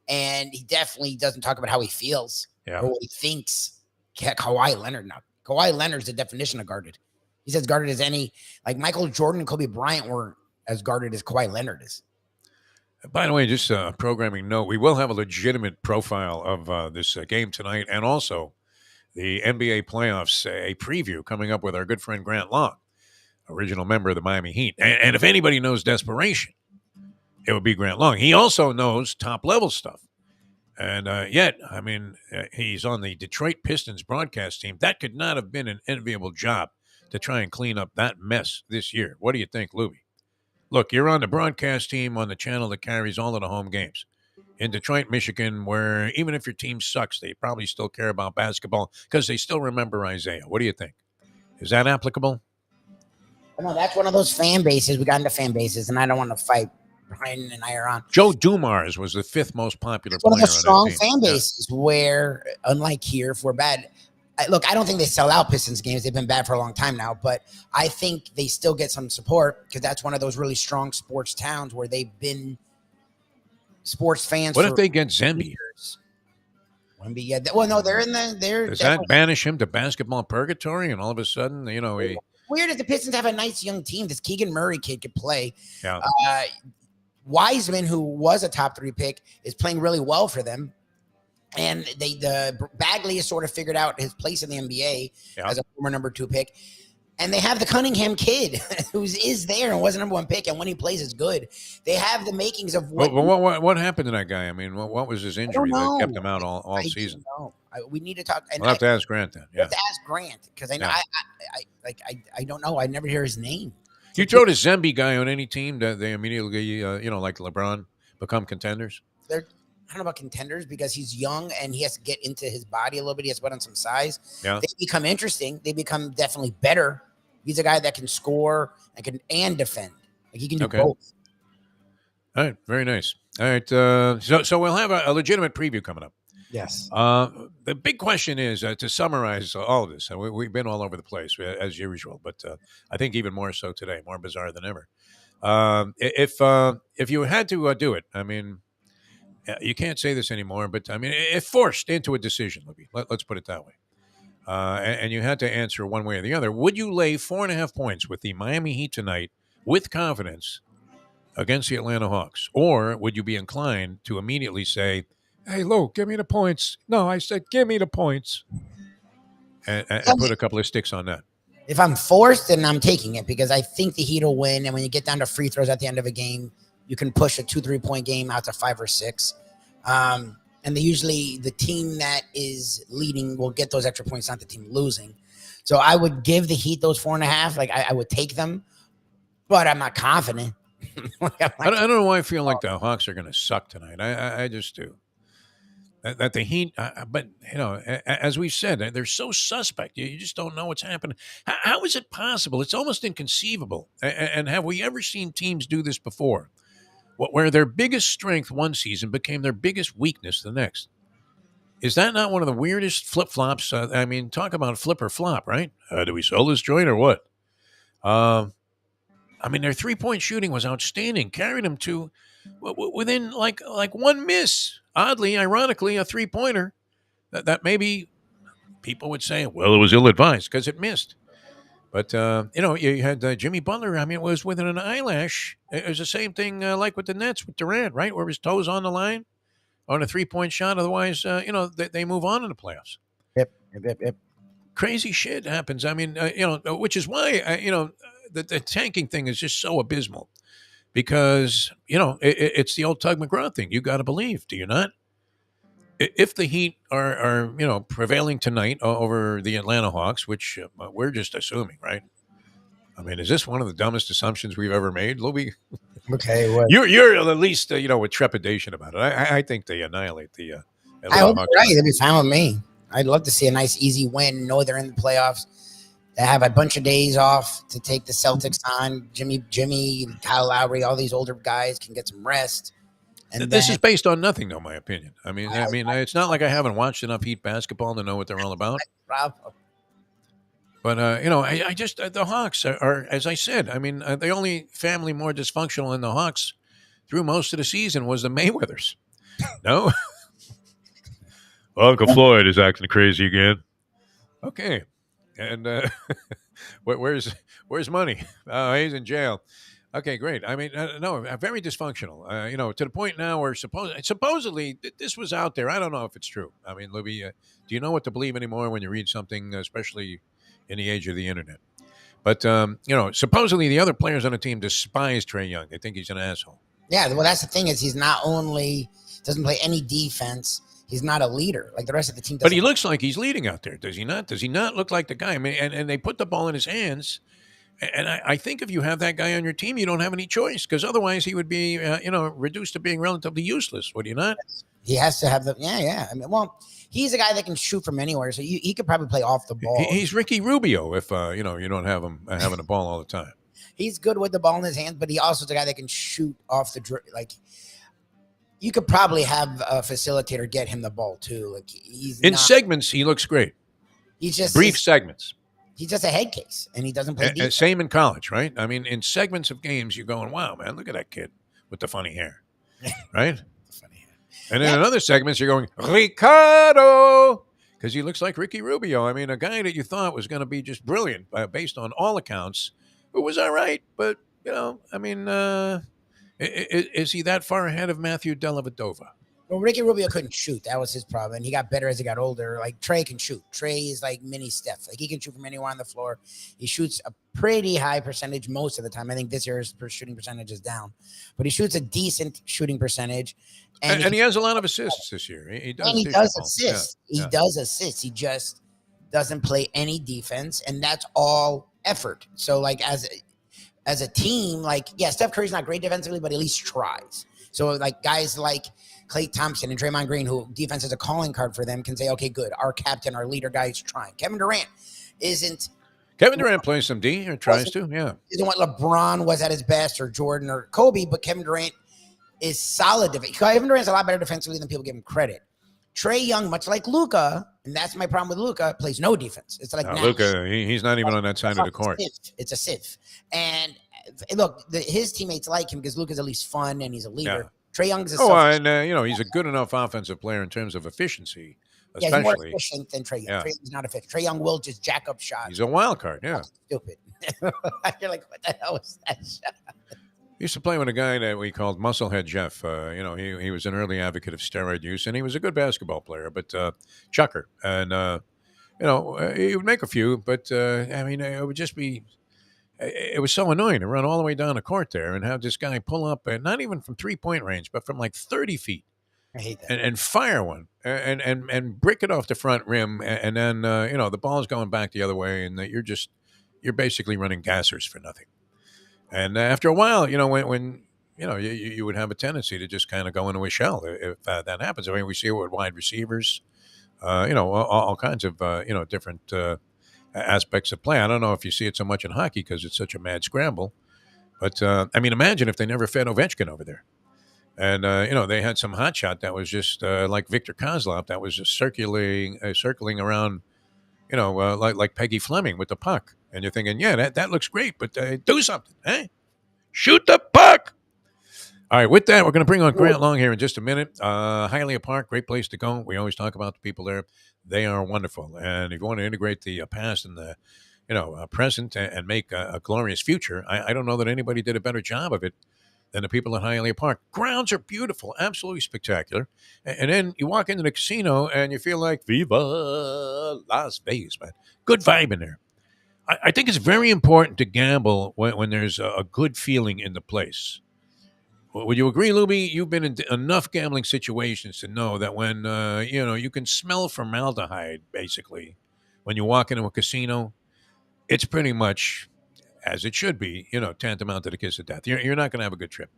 and he definitely doesn't talk about how he feels or what he thinks. Kawhi Leonard, now Kawhi Leonard's the definition of guarded. He's as guarded as any. Like Michael Jordan and Kobe Bryant weren't as guarded as Kawhi Leonard is. By the way, just a programming note: we will have a legitimate profile of this game tonight, and also the NBA playoffs, a preview coming up with our good friend Grant Long, original member of the Miami Heat. And if anybody knows desperation, it would be Grant Long. He also knows top-level stuff. And yet, I mean, he's on the Detroit Pistons broadcast team. That could not have been an enviable job to try and clean up that mess this year. What do you think, Lubie? Look, you're on the broadcast team on the channel that carries all of the home games in Detroit, Michigan, where even if your team sucks, they probably still care about basketball because they still remember Isaiah. What do you think? Is that applicable? No, that's one of those fan bases. We got into fan bases, and I don't want to fight Brian and I are on. Joe Dumars was the fifth most popular It's one of player the on strong that team. fan bases where, unlike here, if we're bad, look, I don't think they sell out Pistons games. They've been bad for a long time now, but I think they still get some support because that's one of those really strong sports towns where they've been sports fans. What if they get Zemby? Years. Wemby, yeah. Well, no, they're in the. Does that banish him to basketball purgatory? And all of a sudden, you know, he. Weird if the Pistons have a nice young team. This Keegan Murray kid could play. Yeah. Wiseman, who was a top 3 pick, is playing really well for them. And the Bagley has sort of figured out his place in the NBA as a former number 2 pick. And they have the Cunningham kid who is there and was a number 1 pick. And when he plays, it's good. They have the makings of what happened to that guy? I mean, what was his injury that kept him out all season? We need to talk. And we'll have to ask Grant then. Yeah. Have to ask Grant because I know I don't know. I never hear his name. You throw the Zemby guy on any team that they immediately, like LeBron, become contenders? I don't know about contenders because he's young and he has to get into his body a little bit. He has to put on some size. Yeah. They become interesting. They become definitely better. He's a guy that can score and defend. Like he can do both. All right. Very nice. All right. So we'll have a legitimate preview coming up. Yes. The big question is to summarize all of this. We've been all over the place as usual, but I think even more so today, more bizarre than ever. If you had to do it, I mean, you can't say this anymore, but I mean, if forced into a decision, let's put it that way, and you had to answer one way or the other, would you lay 4.5 points with the Miami Heat tonight with confidence against the Atlanta Hawks, or would you be inclined to immediately say, "Hey, Lou, give me the points"? No, I said, give me the points. And put a couple of sticks on that. If I'm forced, then I'm taking it because I think the Heat will win. And when you get down to free throws at the end of a game, you can push a 2-3 point game out to 5 or 6. And usually the team that is leading will get those extra points, not the team losing. So I would give the Heat those 4.5. Like I would take them, but I'm not confident. I don't know why I feel like the Hawks are going to suck tonight. I just do. That the Heat, but as we've said, they're so suspect. You just don't know what's happening. How is it possible? It's almost inconceivable. And have we ever seen teams do this before, where their biggest strength one season became their biggest weakness the next? Is that not one of the weirdest flip flops? I mean, talk about flip or flop, right? Do we sell this joint or what? I mean, their 3-point shooting was outstanding, carried them to within like one miss. Oddly, ironically, a 3-pointer that maybe people would say, well, it was ill-advised because it missed. But, you had Jimmy Butler. I mean, it was within an eyelash. It was the same thing like with the Nets with Durant, right? Where his toes on the line on a 3-point shot. Otherwise, they move on in the playoffs. Yep. Crazy shit happens. I mean, which is why, the tanking thing is just so abysmal. Because, it's the old Tug McGraw thing. You got to believe, do you not? If the Heat are prevailing tonight over the Atlanta Hawks, which we're just assuming, right? I mean, is this one of the dumbest assumptions we've ever made, Lubie? Okay. Well, you're at least, with trepidation about it. I think they annihilate the Atlanta I hope Hawks. you're right. They'd be fine with me. I'd love to see a nice, easy win. Know they're in the playoffs. They have a bunch of days off to take the Celtics on. Jimmy, Kyle Lowry, all these older guys can get some rest. And this is based on nothing, though, my opinion. I mean, it's not like I haven't watched enough Heat basketball to know what they're all about. But I just the Hawks are, as I said, I mean, the only family more dysfunctional than the Hawks through most of the season was the Mayweathers. No, Uncle Floyd is acting crazy again. Okay. And where's money? Oh, he's in jail. Okay, great. I mean, no, very dysfunctional. To the point now where supposedly this was out there. I don't know if it's true. I mean, Lubie, do you know what to believe anymore when you read something, especially in the age of the internet? But supposedly the other players on the team despise Trae Young. They think he's an asshole. Yeah, well, that's the thing is he's not only doesn't play any defense, he's not a leader. Like the rest of the team But he doesn't. looks like he's leading out there, does he not? Does he not look like the guy? I mean, and they put the ball in his hands. And I think if you have that guy on your team, you don't have any choice because otherwise he would be, reduced to being relatively useless. Would you not? He has to have the yeah. I mean, well, he's a guy that can shoot from anywhere, so he could probably play off the ball. He's Ricky Rubio if you don't have him having the ball all the time. He's good with the ball in his hands, but he also is a guy that can shoot off the like. You could probably have a facilitator get him the ball too. Like he's In not, segments, he looks great. he's just Brief segments. he's just a head case, and he doesn't play defense. Same in college, right? I mean, in segments of games, you're going, "Wow, man, look at that kid with the funny hair," right? Funny. And in another segments, you're going, "Ricardo," because he looks like Ricky Rubio. I mean, a guy that you thought was going to be just brilliant based on all accounts, who was all right, but I mean, is he that far ahead of Matthew Dellavedova? Well, Ricky Rubio couldn't shoot. That was his problem. And he got better as he got older. Like Trey can shoot. Trey is like mini Steph. Like he can shoot from anywhere on the floor. He shoots a pretty high percentage most of the time. I think this year's shooting percentage is down, but he shoots a decent shooting percentage. And he has a lot of assists this year. He does. And he does assist. He does assist. He just doesn't play any defense, and that's all effort. So, like as a team, like Steph Curry's not great defensively, but at least tries. So, like guys like Klay Thompson and Draymond Green, who defense is a calling card for them, can say, okay, good. Our captain, our leader guy is trying. Kevin Durant isn't. Kevin Durant plays some D or tries to, yeah. Isn't what LeBron was at his best or Jordan or Kobe, but Kevin Durant is solid. Kevin Durant's a lot better defensively than people give him credit. Trey Young, much like Luka, and that's my problem with Luka, plays no defense. It's like Luka, he's not even on that side of the court. It's a sieve. And look, his teammates like him because Luka's at least fun and he's a leader. Yeah. Trey Young's he's a good enough offensive player in terms of efficiency, especially. Yeah, he's more efficient than Trey Young. Yeah. Trey Young's not efficient. Trey Young will just jack up shots. He's a wild card, yeah. Stupid. You're like, what the hell was that shot? He used to play with a guy that we called Musclehead Jeff. He was an early advocate of steroid use, and he was a good basketball player, but chucker. And, he would make a few, but, it would just be – it was so annoying to run all the way down the court there and have this guy pull up, not even from three-point range, but from like 30 feet. I hate that. And fire one and brick it off the front rim. And then, the ball's going back the other way, and you're basically running gassers for nothing. And after a while, when you would have a tendency to just kind of go into a shell if that happens. I mean, we see it with wide receivers, all kinds of, different aspects of play. I don't know if you see it so much in hockey because it's such a mad scramble. But, imagine if they never fed Ovechkin over there. And, they had some hotshot that was just like Victor Kozlov that was just circling around, like Peggy Fleming with the puck. And you're thinking, yeah, that looks great, but do something, eh? Shoot the puck. All right, with that, we're going to bring on Grant Long here in just a minute. Hialeah Park, great place to go. We always talk about the people there. They are wonderful. And if you want to integrate the past and the present and make a glorious future, I don't know that anybody did a better job of it than the people at Hialeah Park. Grounds are beautiful, absolutely spectacular. And then you walk into the casino and you feel like, Viva Las Vegas, man. Good vibe in there. I think it's very important to gamble when there's a good feeling in the place. Would you agree, Lubie? You've been in enough gambling situations to know that when, you can smell formaldehyde, basically, when you walk into a casino, it's pretty much, as it should be, tantamount to the kiss of death. You're not going to have a good trip.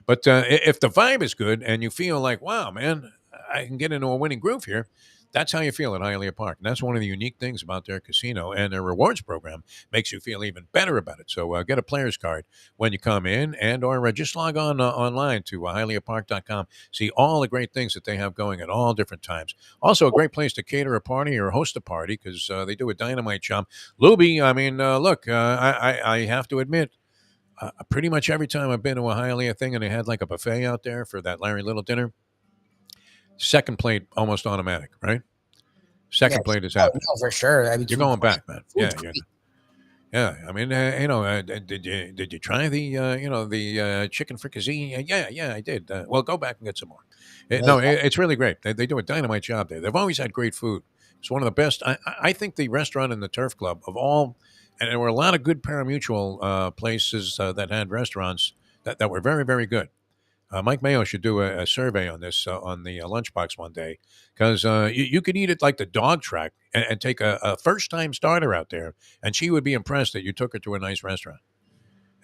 But if the vibe is good and you feel like, wow, man, I can get into a winning groove here, that's how you feel at Hialeah Park. And that's one of the unique things about their casino, and their rewards program makes you feel even better about it. So get a player's card when you come in, and or just log on online to hialeahpark.com. See all the great things that they have going at all different times. Also, a great place to cater a party or host a party because they do a dynamite job. Lubie, look, I have to admit, pretty much every time I've been to a Hialeah thing and they had like a buffet out there for that Larry Little dinner, second plate almost automatic, right? Second plate is happening. No, for sure. I mean, you're going back, man. Yeah. I mean, did you try the chicken fricassee? Yeah, I did. Well, go back and get some more. It's really great. They do a dynamite job there. They've always had great food. It's one of the best. I think the restaurant and the Turf Club of all, and there were a lot of good parimutuel places that had restaurants that were very, very good. Mike Mayo should do a survey on this on the lunchbox one day because you could eat it like the dog track and take a first time starter out there, and she would be impressed that you took her to a nice restaurant.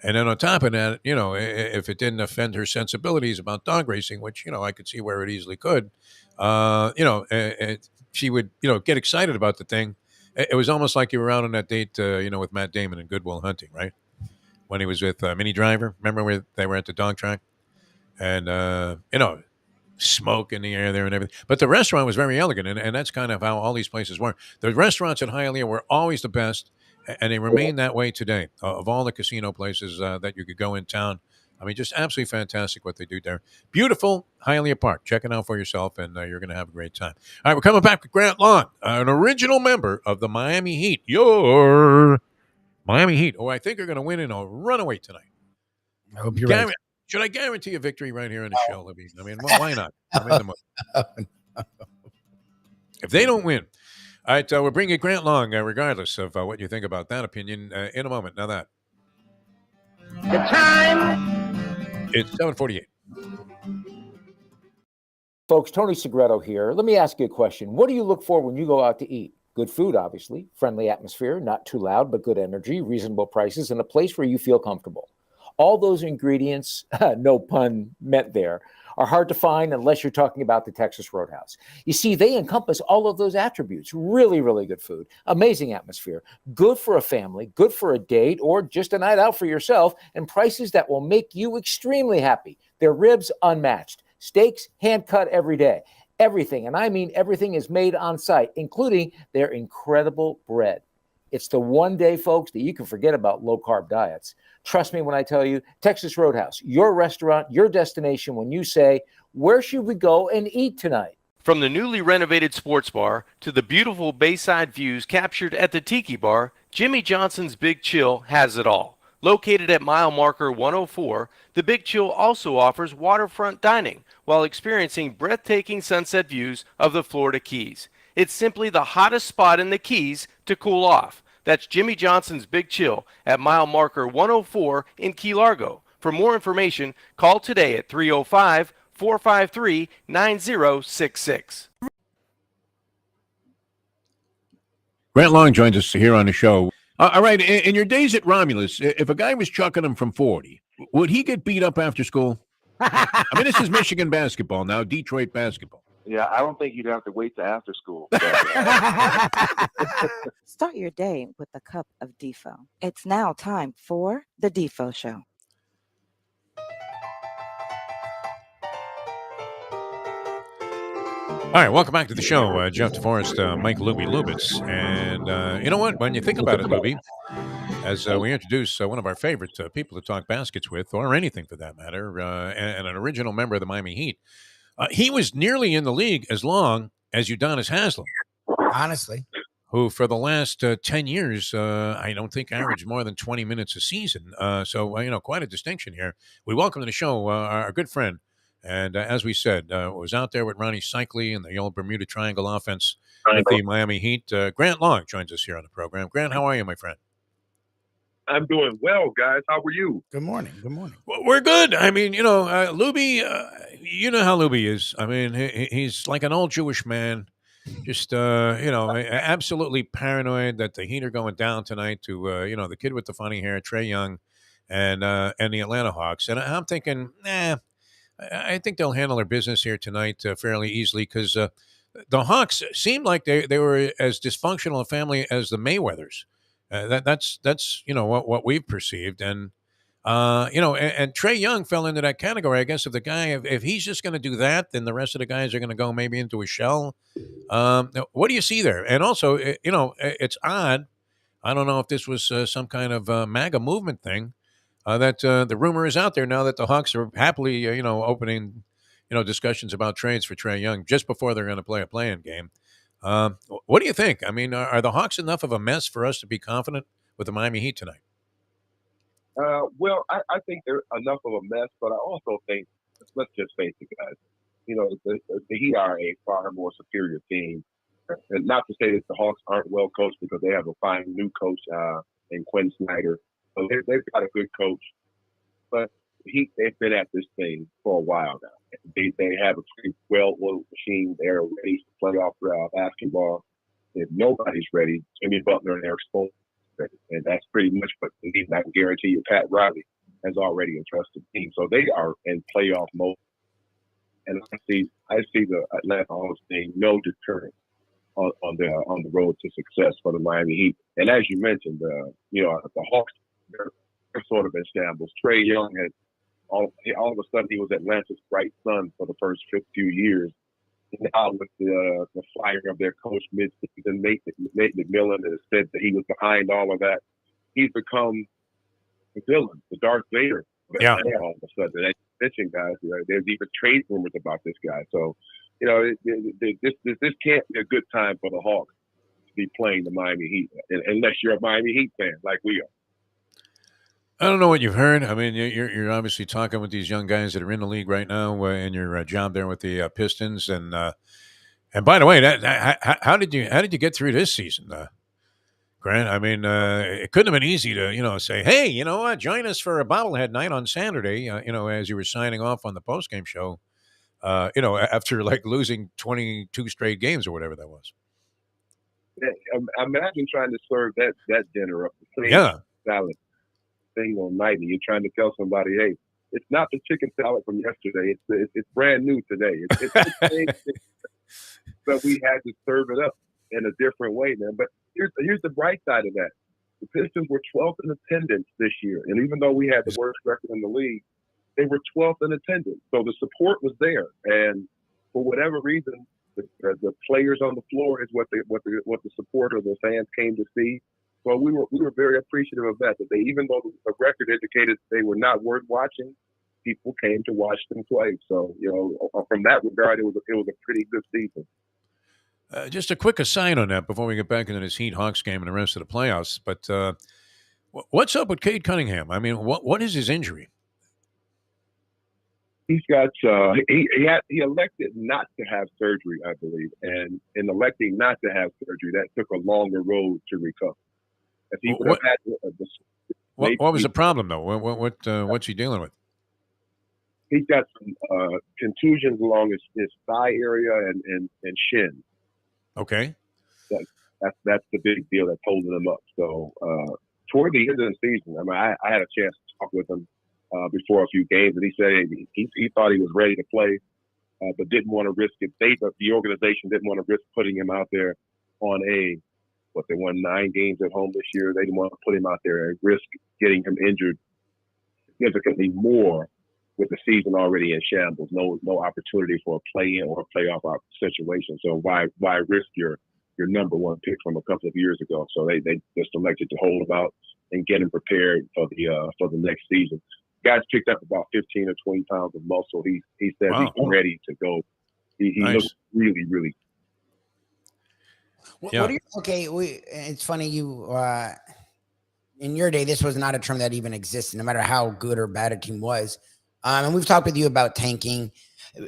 And then on top of that, if it didn't offend her sensibilities about dog racing, which I could see where it easily could, she would get excited about the thing. It was almost like you were out on that date, with Matt Damon in Good Will Hunting, right? When he was with Minnie Driver. Remember where they were at the dog track? And smoke in the air there and everything. But the restaurant was very elegant, and that's kind of how all these places were. The restaurants in Hialeah were always the best, and they remain that way today. Of all the casino places that you could go in town, I mean, just absolutely fantastic what they do there. Beautiful Hialeah Park. Check it out for yourself, and you're going to have a great time. All right, we're coming back with Grant Long, an original member of the Miami Heat. Your Miami Heat. Oh, I think they're going to win in a runaway tonight. I hope you're right. Should I guarantee a victory right here in the show, Libby? I mean, why not? I'm in the mood. If they don't win. All right, we'll bring you Grant Long, regardless of what you think about that opinion, in a moment. Now that. The time. It's 7:48. Folks, Tony Segreto here. Let me ask you a question. What do you look for when you go out to eat? Good food, obviously. Friendly atmosphere, not too loud, but good energy, reasonable prices, and a place where you feel comfortable. All those ingredients, no pun meant there, are hard to find unless you're talking about the Texas Roadhouse. You see, they encompass all of those attributes. Really, really good food, amazing atmosphere, good for a family, good for a date, or just a night out for yourself, and prices that will make you extremely happy. Their ribs, unmatched. Steaks, hand-cut every day. Everything, and I mean everything, is made on site, including their incredible bread. It's the one day, folks, that you can forget about low-carb diets. Trust me when I tell you, Texas Roadhouse, your restaurant, your destination when you say, where should we go and eat tonight? From the newly renovated sports bar to the beautiful bayside views captured at the Tiki Bar, Jimmy Johnson's Big Chill has it all. Located at mile marker 104, the Big Chill also offers waterfront dining while experiencing breathtaking sunset views of the Florida Keys. It's simply the hottest spot in the Keys to cool off. That's Jimmy Johnson's Big Chill at mile marker 104 in Key Largo. For more information, call today at 305-453-9066. Grant Long joins us here on the show. All right, in your days at Romulus, if a guy was chucking him from 40, would he get beat up after school? I mean, this is Michigan basketball now, Detroit basketball. Yeah, I don't think you'd have to wait till after school. Start your day with a cup of Defo. It's now time for the Defo Show. All right, welcome back to the show. Jeff DeForest, Mike Lubie Lubitz. And you know what? When you think about it, Lubie, as we introduce one of our favorite people to talk baskets with, or anything for that matter, and an original member of the Miami Heat, he was nearly in the league as long as Udonis Haslem. Honestly. Who for the last 10 years, I don't think averaged more than 20 minutes a season. So, quite a distinction here. We welcome to the show our good friend. And as we said, was out there with Ronnie Cycli and the old Bermuda Triangle offense with the Miami Heat. Grant Long joins us here on the program. Grant, how are you, my friend? I'm doing well, guys. How are you? Good morning. Good morning. Well, we're good. I mean, Lubie, you know how Lubie is. I mean, he's like an old Jewish man. Just, absolutely paranoid that the Heat are going down tonight to, the kid with the funny hair, Trae Young, and the Atlanta Hawks. And I'm thinking, I think they'll handle their business here tonight fairly easily because the Hawks seemed like they were as dysfunctional a family as the Mayweathers. That's what we've perceived. And, and Trae Young fell into that category. I guess if the guy, if he's just going to do that, then the rest of the guys are going to go maybe into a shell. What do you see there? And also, it's odd. I don't know if this was some kind of MAGA movement thing that the rumor is out there now that the Hawks are happily, opening, discussions about trades for Trae Young just before they're going to play a play-in game. What do you think? I mean, are the Hawks enough of a mess for us to be confident with the Miami Heat tonight? Well, I think they're enough of a mess, but I also think, let's just face it, guys, the Heat are a far more superior team. And not to say that the Hawks aren't well coached because they have a fine new coach in Quinn Snyder. So they've got a good coach. But they've been at this thing for a while now. They have a pretty well-oiled machine. They're ready for playoff basketball. If nobody's ready, Jimmy Butler and Eric Spoelstra are ready. And that's pretty much what they need. I can guarantee you Pat Riley has already entrusted the team. So they are in playoff mode. And I see the Atlanta Hawks being no deterrent on the road to success for the Miami Heat. And as you mentioned, the Hawks, they're sort of in shambles. Trae Young had all of a sudden he was Atlanta's bright sun for the first few years. Now with the firing of their coach mid-season, Nate McMillan has said that he was behind all of that. He's become the villain, the Darth Vader. Yeah. All of a sudden, and pitching guys, there's even trade rumors about this guy. So, this can't be a good time for the Hawks to be playing the Miami Heat, unless you're a Miami Heat fan like we are. I don't know what you've heard. I mean, you're obviously talking with these young guys that are in the league right now in your job there with the Pistons. And by the way, how did you get through this season, Grant? I mean, it couldn't have been easy to say, hey, you know what, join us for a bobblehead night on Saturday. As you were signing off on the postgame show. After like losing 22 straight games or whatever that was. Imagine trying to serve that dinner up the same salad single night, and you're trying to tell somebody, hey, it's not the chicken salad from yesterday. It's brand new today. It's the same thing, but we had to serve it up in a different way, man. But here's the bright side of that. The Pistons were 12th in attendance this year, and even though we had the worst record in the league, they were 12th in attendance. So the support was there, and for whatever reason, the players on the floor is what the support of the fans came to see. So we were very appreciative of that. That they, even though the record indicated they were not worth watching, people came to watch them play. So from that regard, it was a pretty good season. Just a quick aside on that before we get back into this Heat Hawks game and the rest of the playoffs. But what's up with Cade Cunningham? I mean, what is his injury? He's got he elected not to have surgery, I believe, and in electing not to have surgery, that took a longer road to recover. If he would have had what was the problem though? What's he dealing with? He's got some contusions along his thigh area and shin. Okay, that's the big deal that's holding him up. So toward the end of the season, I mean, I had a chance to talk with him before a few games, and he said he thought he was ready to play, but didn't want to risk it. The organization didn't want to risk putting him out there on they won 9 games at home this year. They didn't want to put him out there and risk getting him injured significantly more with the season already in shambles. No opportunity for a play-in or a playoff situation. So why risk your number one pick from a couple of years ago? So they just elected to hold him out and get him prepared for the next season. Guy's picked up about 15 or 20 pounds of muscle. He said he's ready to go. He nice. looks really, really. Yeah. What do you, it's funny in your day, this was not a term that even existed, no matter how good or bad a team was. And we've talked with you about tanking.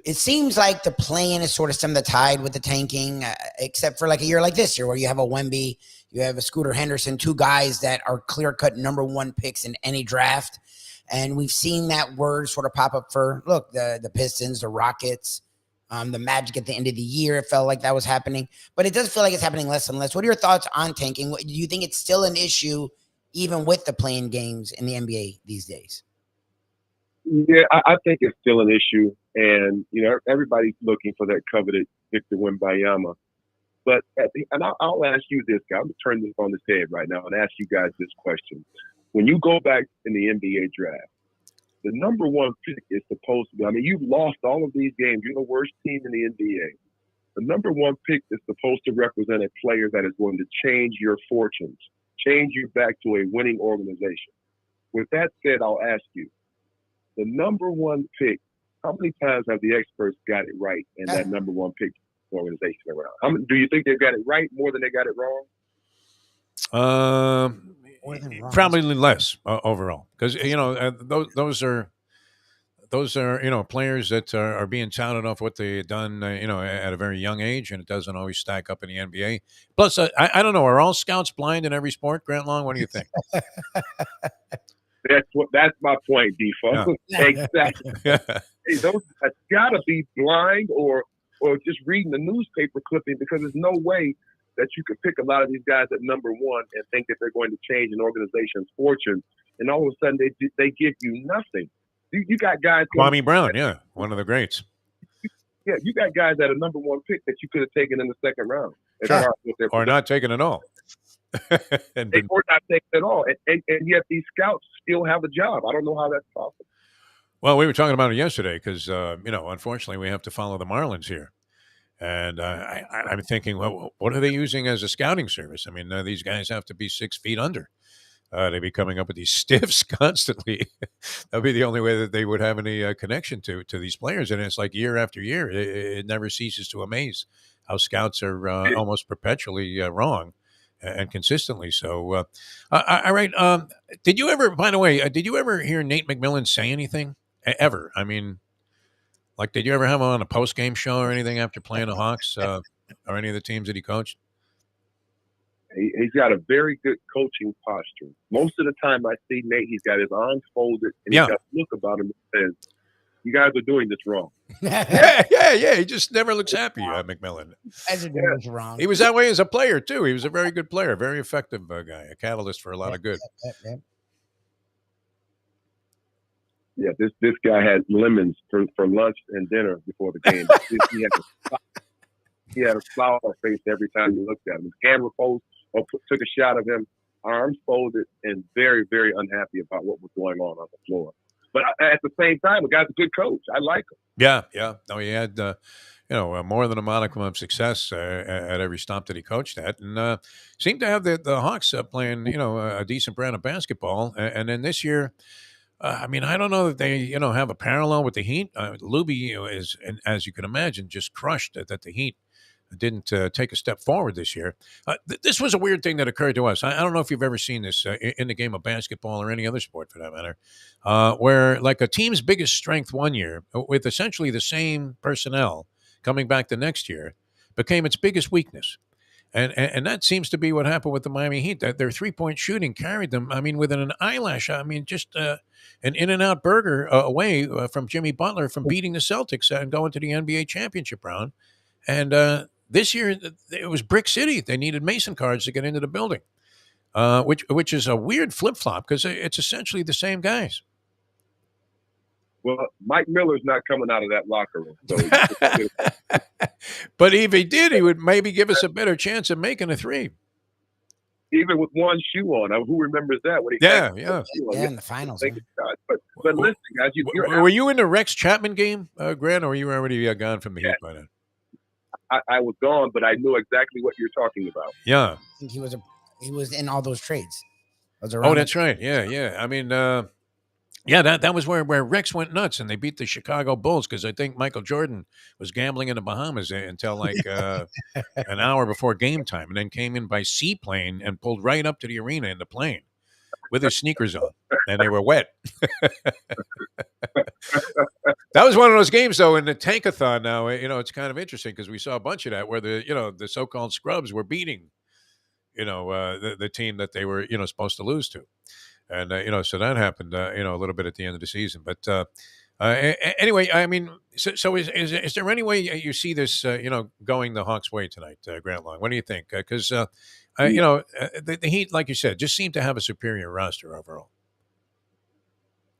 It seems like the play-in is sort of stemmed the tide with the tanking, except for like a year like this year where you have a Wemby, you have a Scooter Henderson, 2 guys that are clear-cut number 1 picks in any draft. And we've seen that word sort of pop up for, the Pistons, the Rockets, the Magic at the end of the year. It felt like that was happening. But it does feel like it's happening less and less. What are your thoughts on tanking? Do you think it's still an issue even with the play-in games in the NBA these days? Yeah, I think it's still an issue. And, everybody's looking for that coveted Victor Wembanyama. But I'll ask you this, guy. I'm going to turn this on its head right now and ask you guys this question. When you go back in the NBA draft, the number 1 pick is supposed to be, I mean, you've lost all of these games. You're the worst team in the NBA. The number 1 pick is supposed to represent a player that is going to change your fortunes, change you back to a winning organization. With that said, I'll ask you, the number 1 pick, how many times have the experts got it right in that number 1 pick organization around? Do you think they've got it right more than they got it wrong? Probably less overall, because those are players that are being touted off what they've done at a very young age, and it doesn't always stack up in the NBA. Plus, I don't know, are all scouts blind in every sport? Grant Long, what do you think? That's my point, Defo. Exactly. Hey, those that's gotta be blind or just reading the newspaper clipping, because there's no way that you could pick a lot of these guys at number one and think that they're going to change an organization's fortune, and all of a sudden they give you nothing. You got guys. Kwame Brown, yeah, one of the greats. Yeah, you got guys at a number one pick that you could have taken in the second round, Sure. Or not taken at all. Or not taken at all, and yet these scouts still have a job. I don't know how that's possible. Well, we were talking about it yesterday because, unfortunately, we have to follow the Marlins here. And I'm thinking, well, what are they using as a scouting service? I mean, these guys have to be 6 feet under. They'd be coming up with these stiffs constantly. That'd be the only way that they would have any connection to these players. And it's like year after year, it never ceases to amaze how scouts are almost perpetually wrong and consistently so. All right. Did you ever, by the way, did you ever hear Nate McMillan say anything? Ever? I mean, like, did you ever have him on a post-game show or anything after playing the Hawks or any of the teams that he coached? He's got a very good coaching posture. Most of the time I see Nate, he's got his arms folded, and he's got a look about him that says, you guys are doing this wrong. Yeah. He just never looks happy, McMillan. Guys are doing this wrong. He was that way as a player, too. He was a very good player, very effective guy, a catalyst for a lot of good. Yeah, this guy had lemons for lunch and dinner before the game. He had a smile on his face every time you looked at him. His camera posed or took a shot of him, arms folded, and very, very unhappy about what was going on the floor. But at the same time, the guy's a good coach. I like him. Yeah. No, he had, more than a modicum of success at every stop that he coached at, and seemed to have the Hawks playing, a decent brand of basketball. And then this year, I mean, I don't know that they, have a parallel with the Heat. Lubie is, as you can imagine, just crushed that the Heat didn't take a step forward this year. This was a weird thing that occurred to us. I don't know if you've ever seen this in the game of basketball or any other sport for that matter, where like a team's biggest strength one year with essentially the same personnel coming back the next year became its biggest weakness. And that seems to be what happened with the Miami Heat. That their 3-point shooting carried them, I mean, within an eyelash. I mean, just an in-and-out burger away from Jimmy Butler from beating the Celtics and going to the NBA championship round. And this year, it was Brick City. They needed Mason cards to get into the building, which is a weird flip-flop because it's essentially the same guys. Well, Mike Miller's not coming out of that locker room. So but if he did, he would maybe give us a better chance of making a three. Even with one shoe on. Who remembers that? When he in the finals. But listen, guys, were you in the Rex Chapman game, Grant, or were you already gone from the Heat by then? I was gone, but I knew exactly what you're talking about. Yeah. I think he was in all those trades. That's right. Yeah. I mean, that was where Rex went nuts, and they beat the Chicago Bulls because I think Michael Jordan was gambling in the Bahamas until like an hour before game time, and then came in by seaplane and pulled right up to the arena in the plane with his sneakers on, and they were wet. That was one of those games, though, in the Tankathon. Now, it's kind of interesting because we saw a bunch of that where the so-called scrubs were beating, the team that they were, supposed to lose to. And, so that happened, a little bit at the end of the season. But anyway, I mean, so is there any way you see this, going the Hawks' way tonight, Grant Long? What do you think? Because, the Heat, like you said, just seem to have a superior roster overall.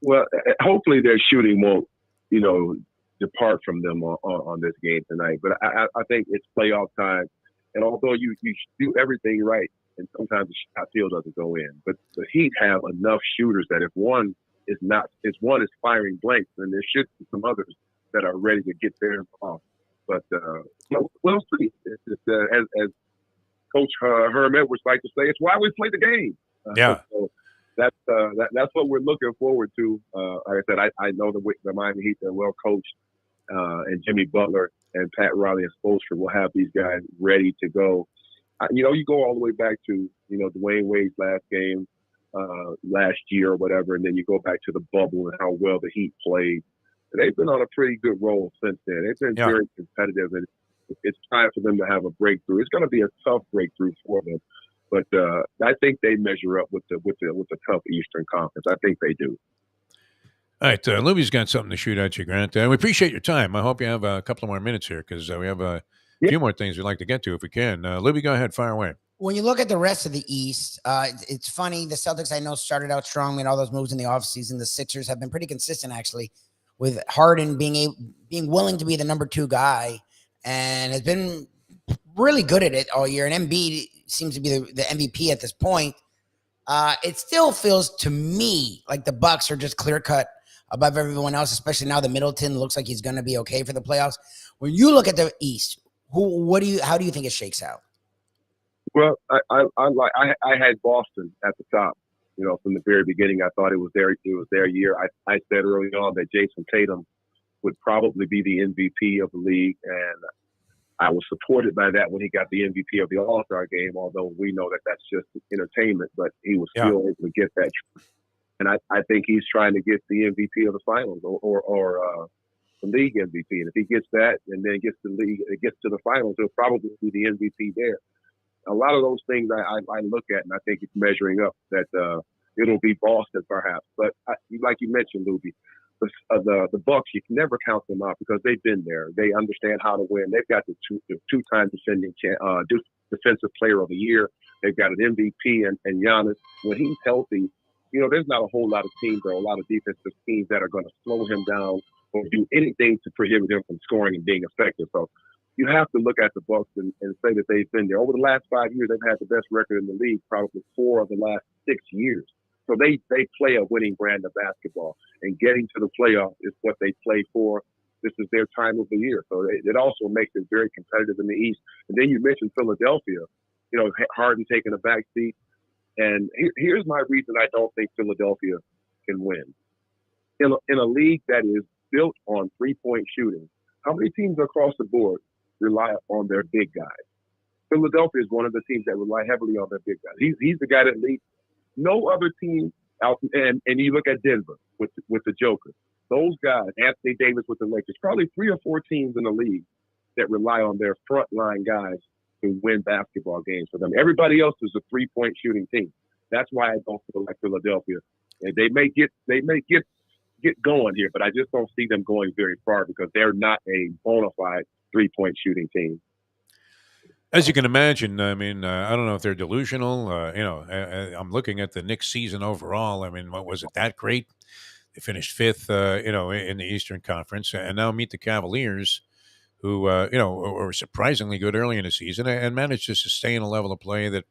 Well, hopefully their shooting won't, depart from them on this game tonight. But I think it's playoff time. And although you do everything right, and sometimes the shot still doesn't go in, but the Heat have enough shooters that if one is firing blanks, then there should be some others that are ready to get there off. But we'll see. As Coach Herm Edwards likes to say, it's why we play the game. So that's what we're looking forward to. Like I said, I know the Miami Heat are well coached, and Jimmy Butler and Pat Riley and Spoelstra will have these guys ready to go. You go all the way back to, Dwayne Wade's last game last year or whatever, and then you go back to the bubble and how well the Heat played. They've been on a pretty good roll since then. They've been very competitive, and it's time for them to have a breakthrough. It's going to be a tough breakthrough for them. But I think they measure up with the tough Eastern Conference. I think they do. All right, Lubie's got something to shoot at you, Grant. We appreciate your time. I hope you have a couple of more minutes here because we have a few more things we'd like to get to if we can. Lubie, go ahead, fire away. When you look at the rest of the East, it's funny. The Celtics, I know, started out strong, made all those moves in the offseason. The Sixers have been pretty consistent, actually, with Harden being willing to be the number 2 guy and has been really good at it all year. And Embiid seems to be the MVP at this point. It still feels to me like the Bucks are just clear-cut above everyone else, especially now that Middleton looks like he's going to be okay for the playoffs. When you look at the East, how do you think it shakes out? Well, I had Boston at the top. You know, from the very beginning, I thought it was their year. I said early on that Jason Tatum would probably be the MVP of the league, and I was supported by that when he got the MVP of the All-Star game. Although we know that that's just entertainment, but he was still able to get that. And I think he's trying to get the MVP of the finals or the league MVP. And if he gets that and then gets to the finals, he'll probably be the MVP there. A lot of those things I look at, and I think it's measuring up that it'll be Boston perhaps. But like you mentioned, Lubie, the Bucks, you can never count them out because they've been there. They understand how to win. They've got the two-time defending defensive player of the year. They've got an MVP and Giannis. When he's healthy, you know, there's not a whole lot of teams or a lot of defensive teams that are going to slow him down or do anything to prohibit him from scoring and being effective. So you have to look at the Bucks and say that they've been there. Over the last 5 years, they've had the best record in the league, probably 4 of the last 6 years. So they play a winning brand of basketball, and getting to the playoffs is what they play for. This is their time of the year. So it also makes it very competitive in the East. And then you mentioned Philadelphia, you know, Harden taking a back seat. And here's my reason I don't think Philadelphia can win. In a league that is built on three-point shooting, how many teams across the board rely on their big guys? Philadelphia is one of the teams that rely heavily on their big guys. He's the guy that leads. No other team out, and you look at Denver with the Joker. Those guys, Anthony Davis with the Lakers, probably 3 or 4 teams in the league that rely on their frontline guys to win basketball games for them. Everybody else is a three-point shooting team. That's why I don't feel like Philadelphia. And they may get going here, but I just don't see them going very far because they're not a bona fide three-point shooting team. As you can imagine, I mean, I don't know if they're delusional. You know, I'm looking at the Knicks season overall. I mean, what was it that great? They finished 5th, you know, in the Eastern Conference, and now meet the Cavaliers, who, you know, were surprisingly good early in the season and managed to sustain a level of play that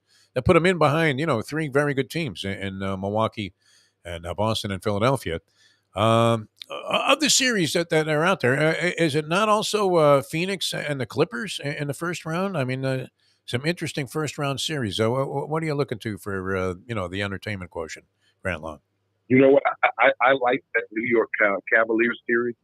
put them in behind, you know, 3 very good teams in Milwaukee and Boston and Philadelphia. Of the series that are out there, is it not also Phoenix and the Clippers in the first round? I mean, some interesting first round series. So, what are you looking to for you know, the entertainment quotient, Grant Long? You know what? I like that New York Cavaliers series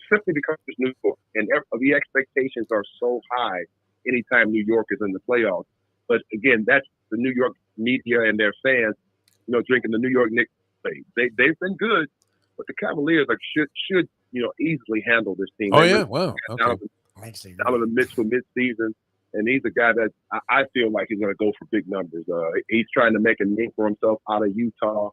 simply because it's New York, and the expectations are so high anytime New York is in the playoffs. But again, that's the New York media and their fans, you know, drinking the New York Knicks. They've been good. But the Cavaliers should you know, easily handle this team. Oh, yeah? Wow. Okay. Donovan Mitchell mid-season, and he's a guy that I feel like he's going to go for big numbers. He's trying to make a name for himself out of Utah,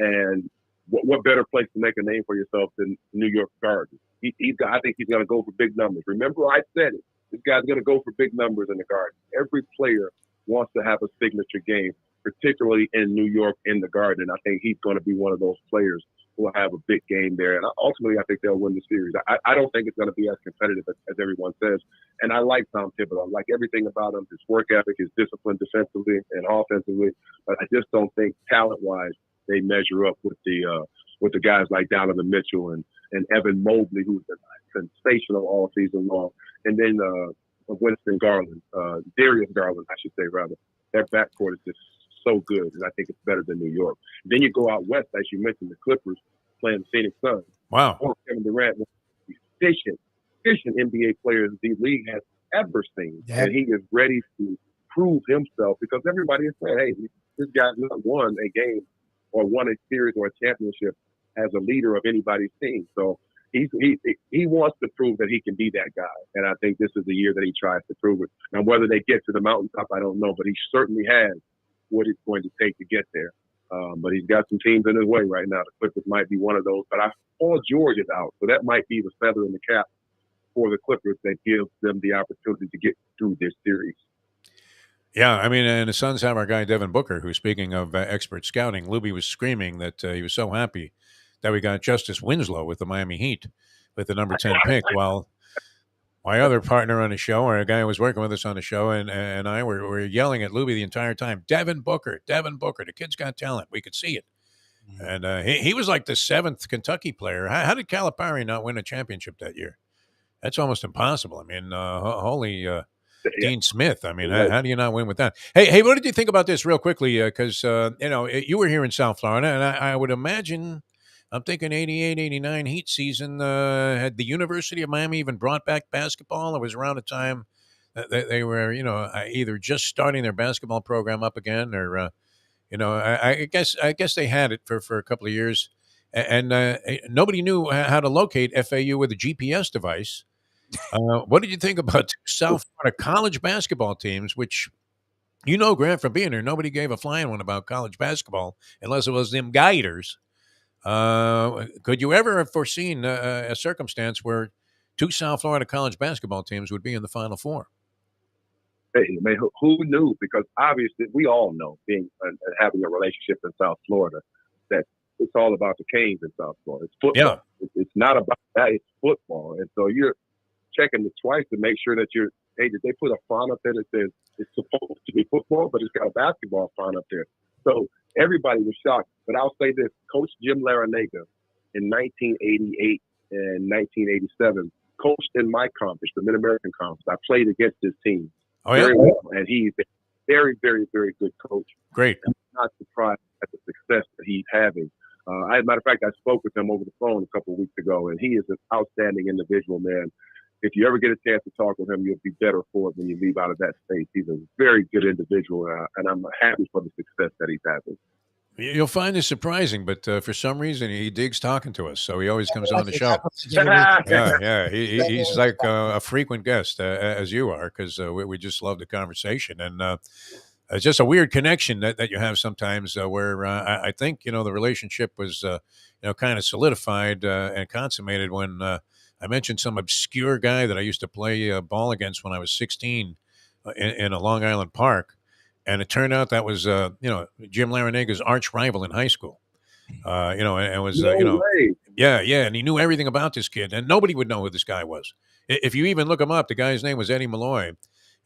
and what better place to make a name for yourself than New York Garden? I think he's going to go for big numbers. Remember, I said it. This guy's going to go for big numbers in the Garden. Every player wants to have a signature game, particularly in New York in the Garden. I think he's going to be one of those players who will have a big game there. And ultimately, I think they'll win the series. I don't think it's going to be as competitive as everyone says. And I like Tom Thibodeau. I like everything about him, his work ethic, his discipline defensively and offensively. But I just don't think talent-wise they measure up with the guys like Donovan Mitchell and Evan Mobley, who's been sensational all season long. And then Winston Garland, Darius Garland, I should say, rather. Their backcourt is just so good, and I think it's better than New York. Then you go out west, as you mentioned, the Clippers playing the Phoenix Suns. Wow. Kevin Durant, one of the efficient NBA players the league has ever seen. Yeah. And he is ready to prove himself because everybody is saying, hey, this guy's not won a game or won a series or a championship as a leader of anybody's team. So he wants to prove that he can be that guy. And I think this is the year that he tries to prove it. Now, whether they get to the mountaintop, I don't know, but he certainly has what it's going to take to get there. But he's got some teams in his way right now. The Clippers might be one of those. But Paul George is out, so that might be the feather in the cap for the Clippers that gives them the opportunity to get through this series. Yeah, I mean, and the Suns have our guy Devin Booker, who, speaking of expert scouting, Lubie was screaming that he was so happy that we got Justice Winslow with the Miami Heat with the number 10 pick. While my other partner on the show, or a guy who was working with us on the show, and I were yelling at Lubie the entire time, Devin Booker, the kid's got talent. We could see it. And he was like the 7th Kentucky player. How did Calipari not win a championship that year? That's almost impossible. I mean, holy Dean Smith. I mean, how do you not win with that? Hey, what did you think about this real quickly? Because, you were here in South Florida, and I would imagine, I'm thinking 88, 89 Heat season, had the University of Miami even brought back basketball? It was around the time that they were, either just starting their basketball program up again or, I guess they had it for a couple of years. And nobody knew how to locate FAU with a GPS device. What did you think about South Florida college basketball teams, which, Grant, from being here, nobody gave a flying one about college basketball unless it was them guiders. Could you ever have foreseen a circumstance where 2 South Florida college basketball teams would be in the Final Four? Hey, man, who knew? Because obviously we all know, being and having a relationship in South Florida, that it's all about the Canes in South Florida. It's football. Yeah. It's not about that. It's football. And so you're checking it twice to make sure that did they put a font up there that says it's supposed to be football, but it's got a basketball font up there. So everybody was shocked. But I'll say this, Coach Jim Larinaga in 1988 and 1987 coached in my conference, the Mid-American Conference. I played against his team very well, and he's a very, very, very good coach. Great. I'm not surprised at the success that he's having. As a matter of fact, I spoke with him over the phone a couple of weeks ago, and he is an outstanding individual, man. If you ever get a chance to talk with him, you'll be better for it when you leave out of that space. He's a very good individual, and I'm happy for the success that he's having. You'll find this surprising, but for some reason he digs talking to us, so he always comes on the show. He's like a frequent guest, as you are, because we just love the conversation, and it's just a weird connection that you have sometimes, where I think the relationship was kind of solidified and consummated when I mentioned some obscure guy that I used to play ball against when I was 16 in a Long Island park. And it turned out that was, Jim Larinaga's arch rival in high school. And was, and he knew everything about this kid, and nobody would know who this guy was. If you even look him up, the guy's name was Eddie Malloy.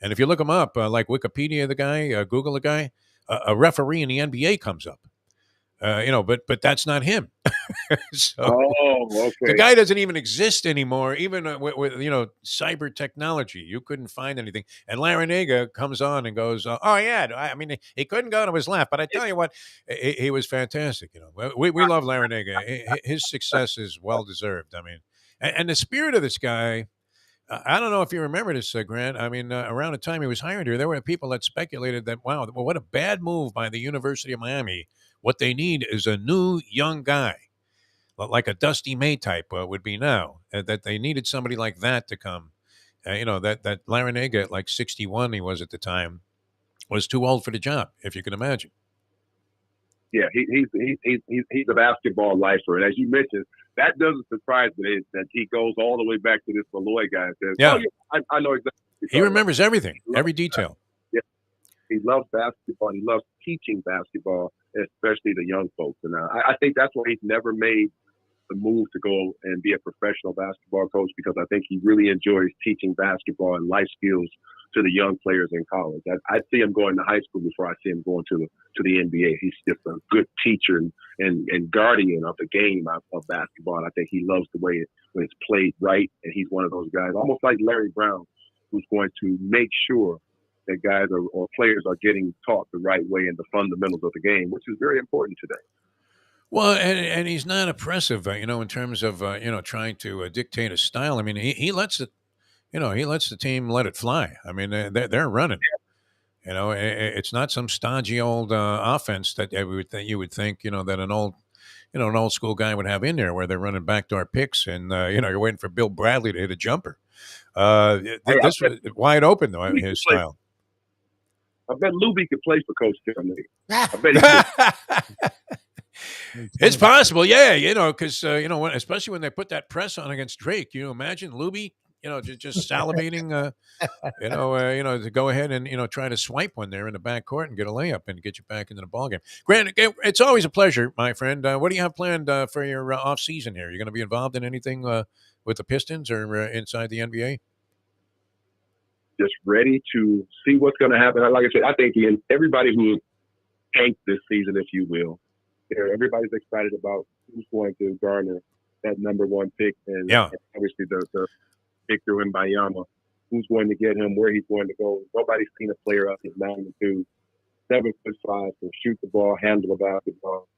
And if you look him up, like Wikipedia, the guy, Google the guy, a referee in the NBA comes up. But that's not him. The guy doesn't even exist anymore, even with cyber technology. You couldn't find anything. And Larinaga comes on and goes, he couldn't go to his left, but I tell you what, he was fantastic. We love Larinaga. His success is well deserved. I mean, and the spirit of this guy. I don't know if you remember this, Grant. I mean, around the time he was hired here, there were people that speculated that, wow, well, what a bad move by the University of Miami. What they need is a new young guy, like a Dusty May type would be now, that they needed somebody like that to come. That Larinaga, at like 61 he was at the time, was too old for the job, if you can imagine. Yeah, he's a basketball lifer. And as you mentioned, that doesn't surprise me that he goes all the way back to this Malloy guy and says, I know exactly. He remembers everything, every detail. Yeah, he loves basketball. He loves teaching basketball, especially the young folks. And I think that's why he's never made the move to go and be a professional basketball coach, because I think he really enjoys teaching basketball and life skills to the young players in college. I see him going to high school before I see him going to the NBA. He's just a good teacher and guardian of the game of basketball. And I think he loves the way when it's played right. And he's one of those guys, almost like Larry Brown, who's going to make sure that guys or players are getting taught the right way and the fundamentals of the game, which is very important today. Well, and he's not oppressive, in terms of, trying to dictate a style. I mean, he lets it, he lets the team let it fly. I mean, they're running. It's not some stodgy old offense that you would think, that an old school guy would have in there, where they're running backdoor picks and you're waiting for Bill Bradley to hit a jumper. This was wide open though, his style. I bet Lubie could play for Coach Tim. Ah, I bet he could. It's possible, yeah. Because especially when they put that press on against Drake. Imagine Lubie, just salivating, to go ahead and try to swipe one there in the back court and get a layup and get you back into the ballgame. Grant, it's always a pleasure, my friend. What do you have planned for your off season here? You're going to be involved in anything with the Pistons or inside the NBA? Just ready to see what's going to happen. Like I said, I think everybody who tanked this season, if you will, everybody's excited about who's going to garner that number one pick, and obviously the Victor Wembanyama, who's going to get him, where he's going to go. Nobody's seen a player up at 9'2", 7'5", can shoot the ball, handle the basketball,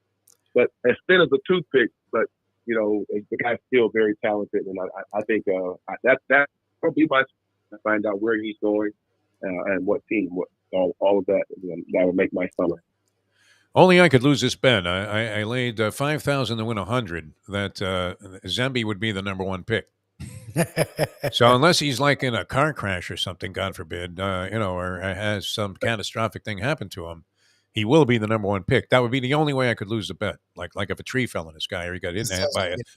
but as thin as a toothpick. But the guy's still very talented, and I think that's will be my to find out where he's going and what team, all of that. That would make my summer. Only I could lose this bet. I laid 5,000 to win 100 that Zemby would be the number one pick. So unless he's like in a car crash or something, God forbid, or has some catastrophic thing happen to him, he will be the number one pick. That would be the only way I could lose the bet. Like if a tree fell on this guy or he got hit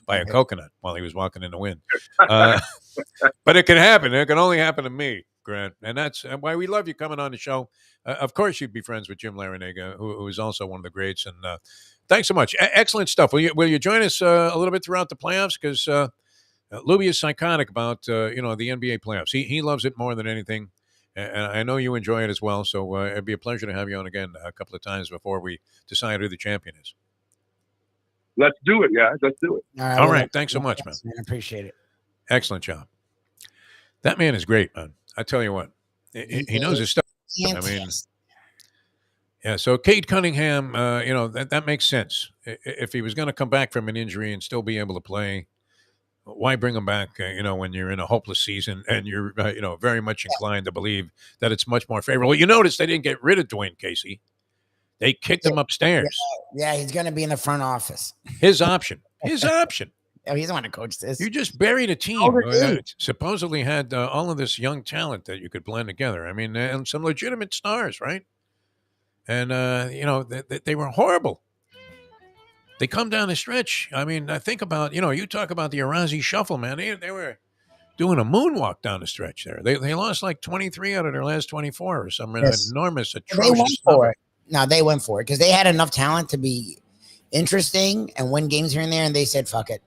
by a coconut while he was walking in the wind. But it can happen. It can only happen to me, Grant. And that's why we love you coming on the show. Of course, you'd be friends with Jim Larinaga, who is also one of the greats. And thanks so much. Excellent stuff. Will you join us a little bit throughout the playoffs? Because Lubie is psychotic about the NBA playoffs. He loves it more than anything. And I know you enjoy it as well. So it'd be a pleasure to have you on again a couple of times before we decide who the champion is. Let's do it, guys. Let's do it. All right. Thanks so much, man. I appreciate it. Excellent job. That man is great, man. I tell you what, he knows his stuff. I mean, yeah. So Cade Cunningham, that makes sense. If he was going to come back from an injury and still be able to play, why bring him back? When you're in a hopeless season and you're, very much inclined to believe that it's much more favorable. You notice they didn't get rid of Dwayne Casey; they kicked him upstairs. Yeah, he's going to be in the front office. His option. His option. Oh, he doesn't want to coach this. You just buried a team that supposedly had all of this young talent that you could blend together. I mean, and some legitimate stars, right? And, they were horrible. They come down the stretch. I mean, I think about, you talk about the Arazi Shuffle, man. They were doing a moonwalk down the stretch there. They lost like 23 out of their last 24 or some enormous, atrocious They went for it. No, they went for it because they had enough talent to be interesting and win games here and there, and they said, fuck it.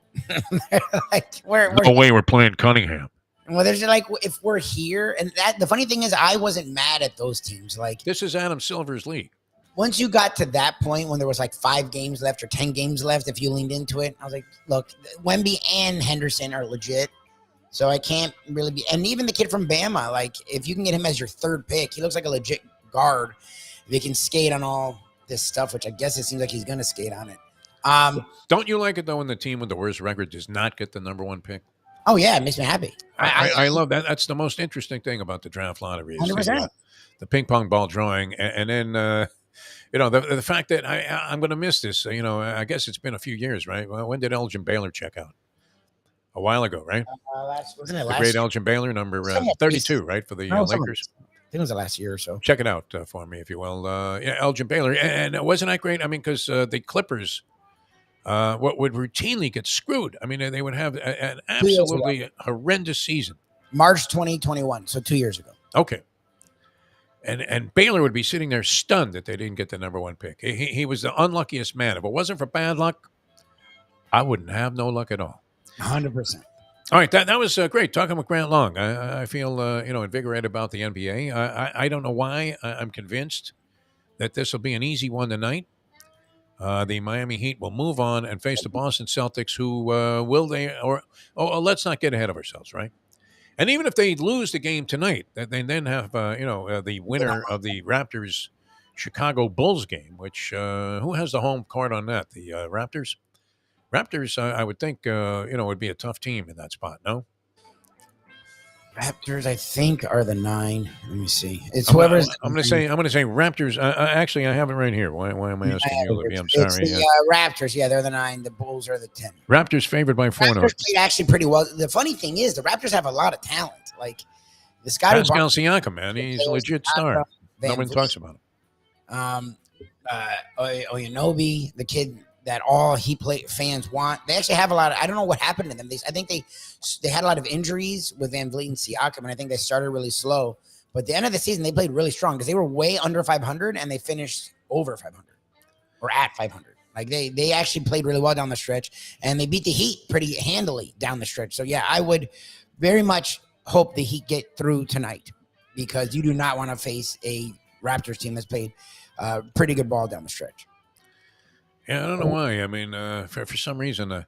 we're no way we're playing Cunningham. Well, there's like, if we're here, and that the funny thing is, I wasn't mad at those teams. Like, this is Adam Silver's league. Once you got to that point when there was like 5 games left or 10 games left, if you leaned into it, I was like, look, Wemby and Henderson are legit. So I can't really be, and even the kid from Bama, like if you can get him as your 3rd pick, he looks like a legit guard. They can skate on all this stuff, which I guess it seems like he's going to skate on it. Don't you like it though when the team with the worst record does not get the number 1 pick? Oh yeah, it makes me happy. I love that. That's the most interesting thing about the draft lottery. 100%. The ping pong ball drawing, and then the fact that I'm going to miss this. I guess it's been a few years, right? Well, when did Elgin Baylor check out? A while ago, right? Wasn't it the great Elgin Baylor, number 32, right, for the Lakers. I think it was the last year or so. Check it out for me, if you will. Elgin Baylor, and wasn't that great? I mean, because the Clippers. What would routinely get screwed. I mean, they would have an absolutely horrendous season. March 2021, so 2 years ago. Okay. And Baylor would be sitting there stunned that they didn't get the number 1 pick. He was the unluckiest man. If it wasn't for bad luck, I wouldn't have no luck at all. 100%. All right, that was great talking with Grant Long. I feel invigorated about the NBA. I don't know why. I'm convinced that this will be an easy one tonight. The Miami Heat will move on and face the Boston Celtics, who will they or let's not get ahead of ourselves, right? And even if they lose the game tonight, they then have the winner of the Raptors Chicago Bulls game, which who has the home court on that? The Raptors. Raptors, I would think would be a tough team in that spot. No. Raptors, I think, are the 9. Let me see. It's I'm whoever's. going to say Raptors. Actually, I have it right here. Why am I asking you, Olivia? I'm sorry. It's the Raptors. Yeah, they're the 9. The Bulls are the 10. Raptors favored by 4. Raptors played actually pretty well. The funny thing is, the Raptors have a lot of talent. Like this guy, Pascal Siakam, man, he's a legit star. Van Nobody Vliet, talks about him. Oyenobi, the kid that all he play fans want. They actually have a lot of, I don't know what happened to them. I think they had a lot of injuries with Van Vliet and Siakam, and I think they started really slow. But at the end of the season, they played really strong because they were way under 500 and they finished over 500 or at 500. Like they actually played really well down the stretch, and they beat the Heat pretty handily down the stretch. So yeah, I would very much hope the Heat get through tonight, because you do not want to face a Raptors team that's played pretty good ball down the stretch. Yeah, I don't know why. I mean, for some reason,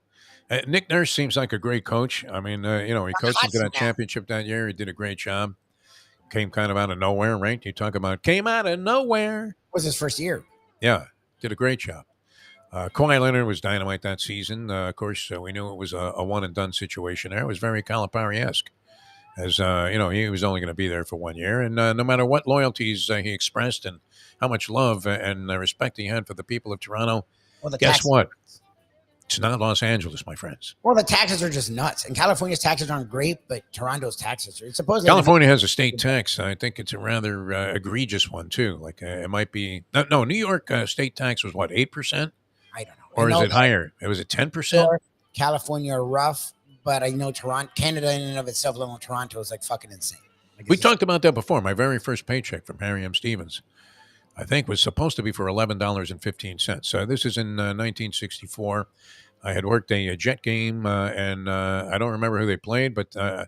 Nick Nurse seems like a great coach. I mean, he coached them to that championship that year. He did a great job. Came kind of out of nowhere, right? You talk about came out of nowhere. It was his first year. Yeah, did a great job. Kawhi Leonard was dynamite that season. Of course, we knew it was a one-and-done situation there. It was very Calipari-esque. As he was only going to be there for 1 year, and no matter what loyalties he expressed and how much love and respect he had for the people of Toronto, guess what? It's not Los Angeles, my friends. Well, the taxes are just nuts, and California's taxes aren't great, but Toronto's taxes are supposedly. California has a state tax. I think it's a rather egregious one too. Like it might be no. New York state tax was what, 8%? I don't know. Or is it higher? It was 10%. California are rough. But I know Toronto, Canada in and of itself, alone Toronto is like fucking insane. Like, we talked about that before. My very first paycheck from Harry M. Stevens, I think, was supposed to be for $11.15. So this is in 1964. I had worked a Jet game, and I don't remember who they played, but I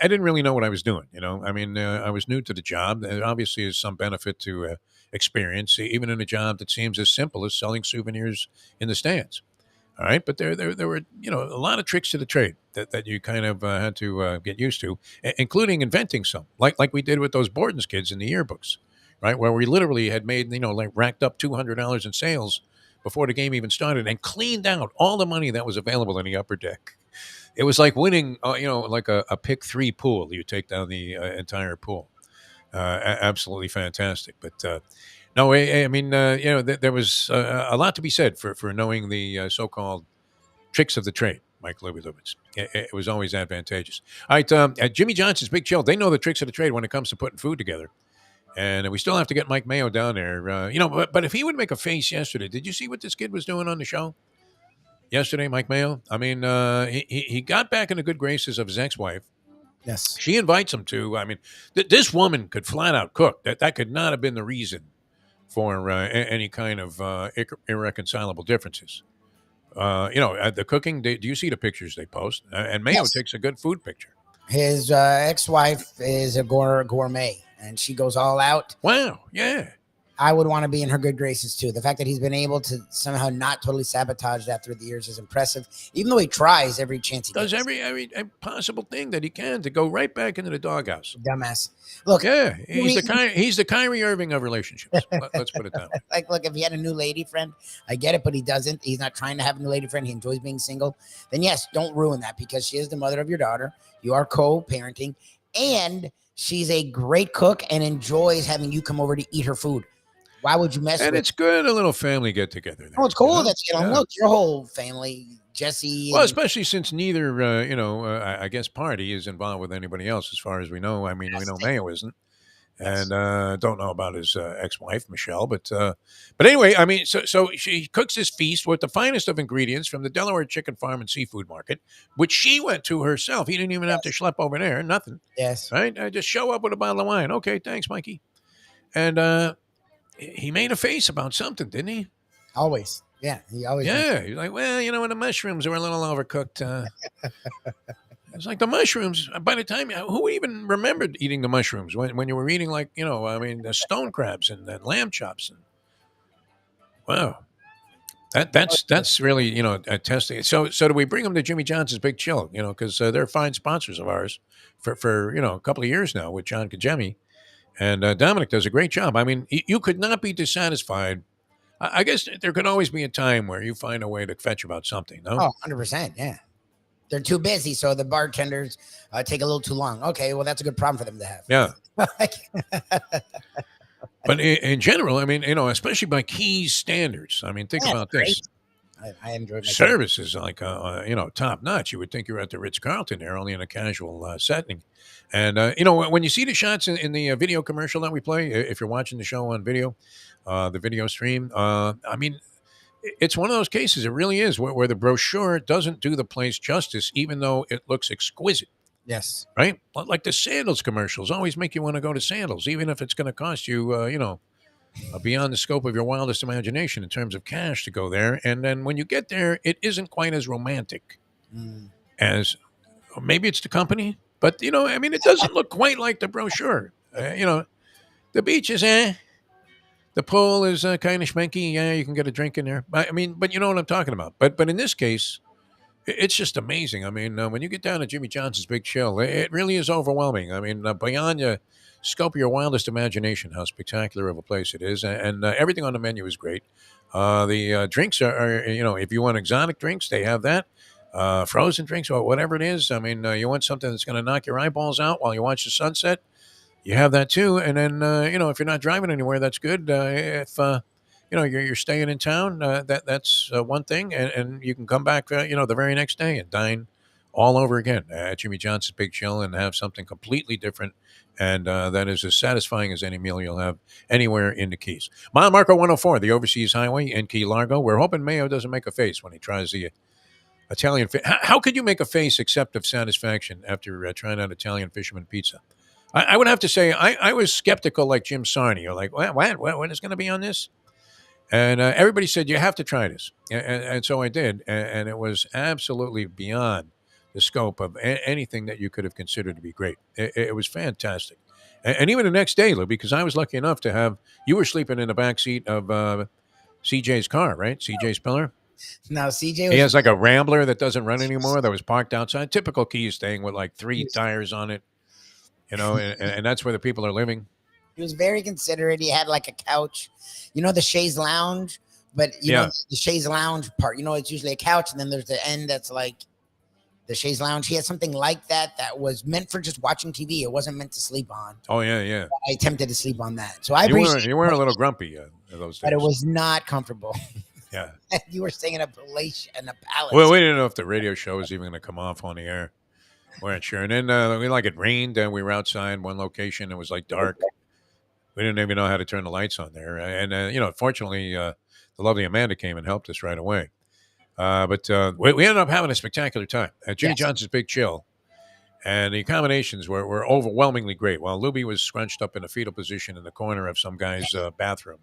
didn't really know what I was doing. I mean, I was new to the job. There obviously is some benefit to experience, even in a job that seems as simple as selling souvenirs in the stands. All right, but there were a lot of tricks to the trade that you kind of had to get used to, including inventing some, like we did with those Borden's kids in the yearbooks, right? Where we literally had made like racked up $200 in sales before the game even started and cleaned out all the money that was available in the upper deck. It was like winning, like a pick 3 pool. You take down the entire pool. Absolutely fantastic, but. No, I mean, there was a lot to be said for knowing the so-called tricks of the trade, Mike Lubie. It was always advantageous. All right, at Jimmy Johnson's Big Chill, they know the tricks of the trade when it comes to putting food together. And we still have to get Mike Mayo down there. But if he would make a face yesterday, did you see what this kid was doing on the show yesterday, Mike Mayo? I mean, he got back in the good graces of his ex-wife. Yes. She invites him to, I mean, this woman could flat out cook. That could not have been the reason for any kind of irreconcilable differences. The cooking, do you see the pictures they post? And Mayo takes a good food picture. His ex-wife is a gourmet, and she goes all out. Wow, yeah. I would want to be in her good graces too. The fact that he's been able to somehow not totally sabotage that through the years is impressive. Even though he tries every chance he does, gets. every possible thing that he can to go right back into the doghouse. Dumbass. Look, yeah, he's the Kyrie Irving of relationships. Let's put it that way. Like, look, if he had a new lady friend, I get it, but he doesn't. He's not trying to have a new lady friend. He enjoys being single. Then yes, don't ruin that, because she is the mother of your daughter. You are co-parenting, and she's a great cook and enjoys having you come over to eat her food. Why would you mess with it? And it's good, a little family get together. Oh, it's cool that look, your whole family, Jesse. Well, especially since neither, I guess, party is involved with anybody else, as far as we know. I mean, we know Mayo isn't, and don't know about his ex-wife Michelle. But anyway, I mean, so she cooks this feast with the finest of ingredients from the Delaware Chicken Farm and Seafood Market, which she went to herself. He didn't even have to schlep over there, nothing. Yes, right. Just show up with a bottle of wine. Okay, thanks, Mikey. And he made a face about something, didn't he? Always. Yeah, he always. Yeah, he's like, well, when the mushrooms were a little overcooked. It's like the mushrooms. By the time, who even remembered eating the mushrooms when you were eating, like, the stone crabs and lamb chops? And wow, that's really testing. So do we bring them to Jimmy Johnson's Big Chill? Because they're fine sponsors of ours for a couple of years now with John Kajemi. And Dominic does a great job. I mean, you could not be dissatisfied. I guess there could always be a time where you find a way to fetch about something, no? Oh, 100%, yeah. They're too busy, so the bartenders take a little too long. Okay, well, that's a good problem for them to have. Yeah. But in general, I mean, especially by Keys standards. I mean, think about this. I enjoyed my Service is like top notch. You would think you're at the Ritz Carlton there, only in a casual setting. And when you see the shots in the video commercial that we play, if you're watching the show on video, the video stream, I mean, it's one of those cases. It really is where the brochure doesn't do the place justice, even though it looks exquisite. Yes. Right? Like the sandals commercials always make you want to go to sandals, even if it's going to cost you, beyond the scope of your wildest imagination in terms of cash to go there. And then when you get there, it isn't quite as romantic as maybe it's the company, but it doesn't look quite like the brochure. The beach is the pool is kind of schmanky. Yeah, you can get a drink in there. But you know what I'm talking about. But in this case, it's just amazing. I mean, when you get down to Jimmy Johnson's Big Chill, it really is overwhelming. I mean, beyond your scope of your wildest imagination, how spectacular of a place it is, and everything on the menu is great. The drinks are, if you want exotic drinks, they have that. Frozen drinks or whatever it is. I mean, you want something that's going to knock your eyeballs out while you watch the sunset, you have that too. And then, if you're not driving anywhere, that's good. If you're staying in town, that's one thing, and you can come back, the very next day and dine all over again at Jimmy Johnson's Big Chill and have something completely different, and that is as satisfying as any meal you'll have anywhere in the Keys. Mile marker 104, the Overseas Highway in Key Largo. We're hoping Mayo doesn't make a face when he tries the Italian. How could you make a face except of satisfaction after trying out Italian fisherman pizza? I would have to say I was skeptical, like Jim Sarney. You're like, what is going to be on this? And everybody said, you have to try this. And so I did. And it was absolutely beyond the scope of anything that you could have considered to be great. It was fantastic. And even the next day, Lou, because I was lucky enough to have, you were sleeping in the back seat of CJ's car, right? CJ Spiller. Now, CJ He has like a Rambler that doesn't run anymore that was parked outside. Typical Keys thing with like 3 tires on it, and that's where the people are living. He was very considerate. He had like a couch, the chaise lounge, but the chaise lounge part, it's usually a couch, and then there's the end that's like the chaise lounge. He had something like that was meant for just watching TV. It wasn't meant to sleep on. Oh yeah. I attempted to sleep on that, so I appreciate. You were a little grumpy those days, but it was not comfortable. Yeah, you were staying in a palace. Well, we didn't know if the radio show was even going to come off on the air. We weren't sure, and then it rained, and we were outside one location. It was like dark. We didn't even know how to turn the lights on there. And, fortunately, the lovely Amanda came and helped us right away. But we ended up having a spectacular time at Jimmy Johnson's Big Chill. And the accommodations were overwhelmingly great. While Lubie was scrunched up in a fetal position in the corner of some guy's bathroom,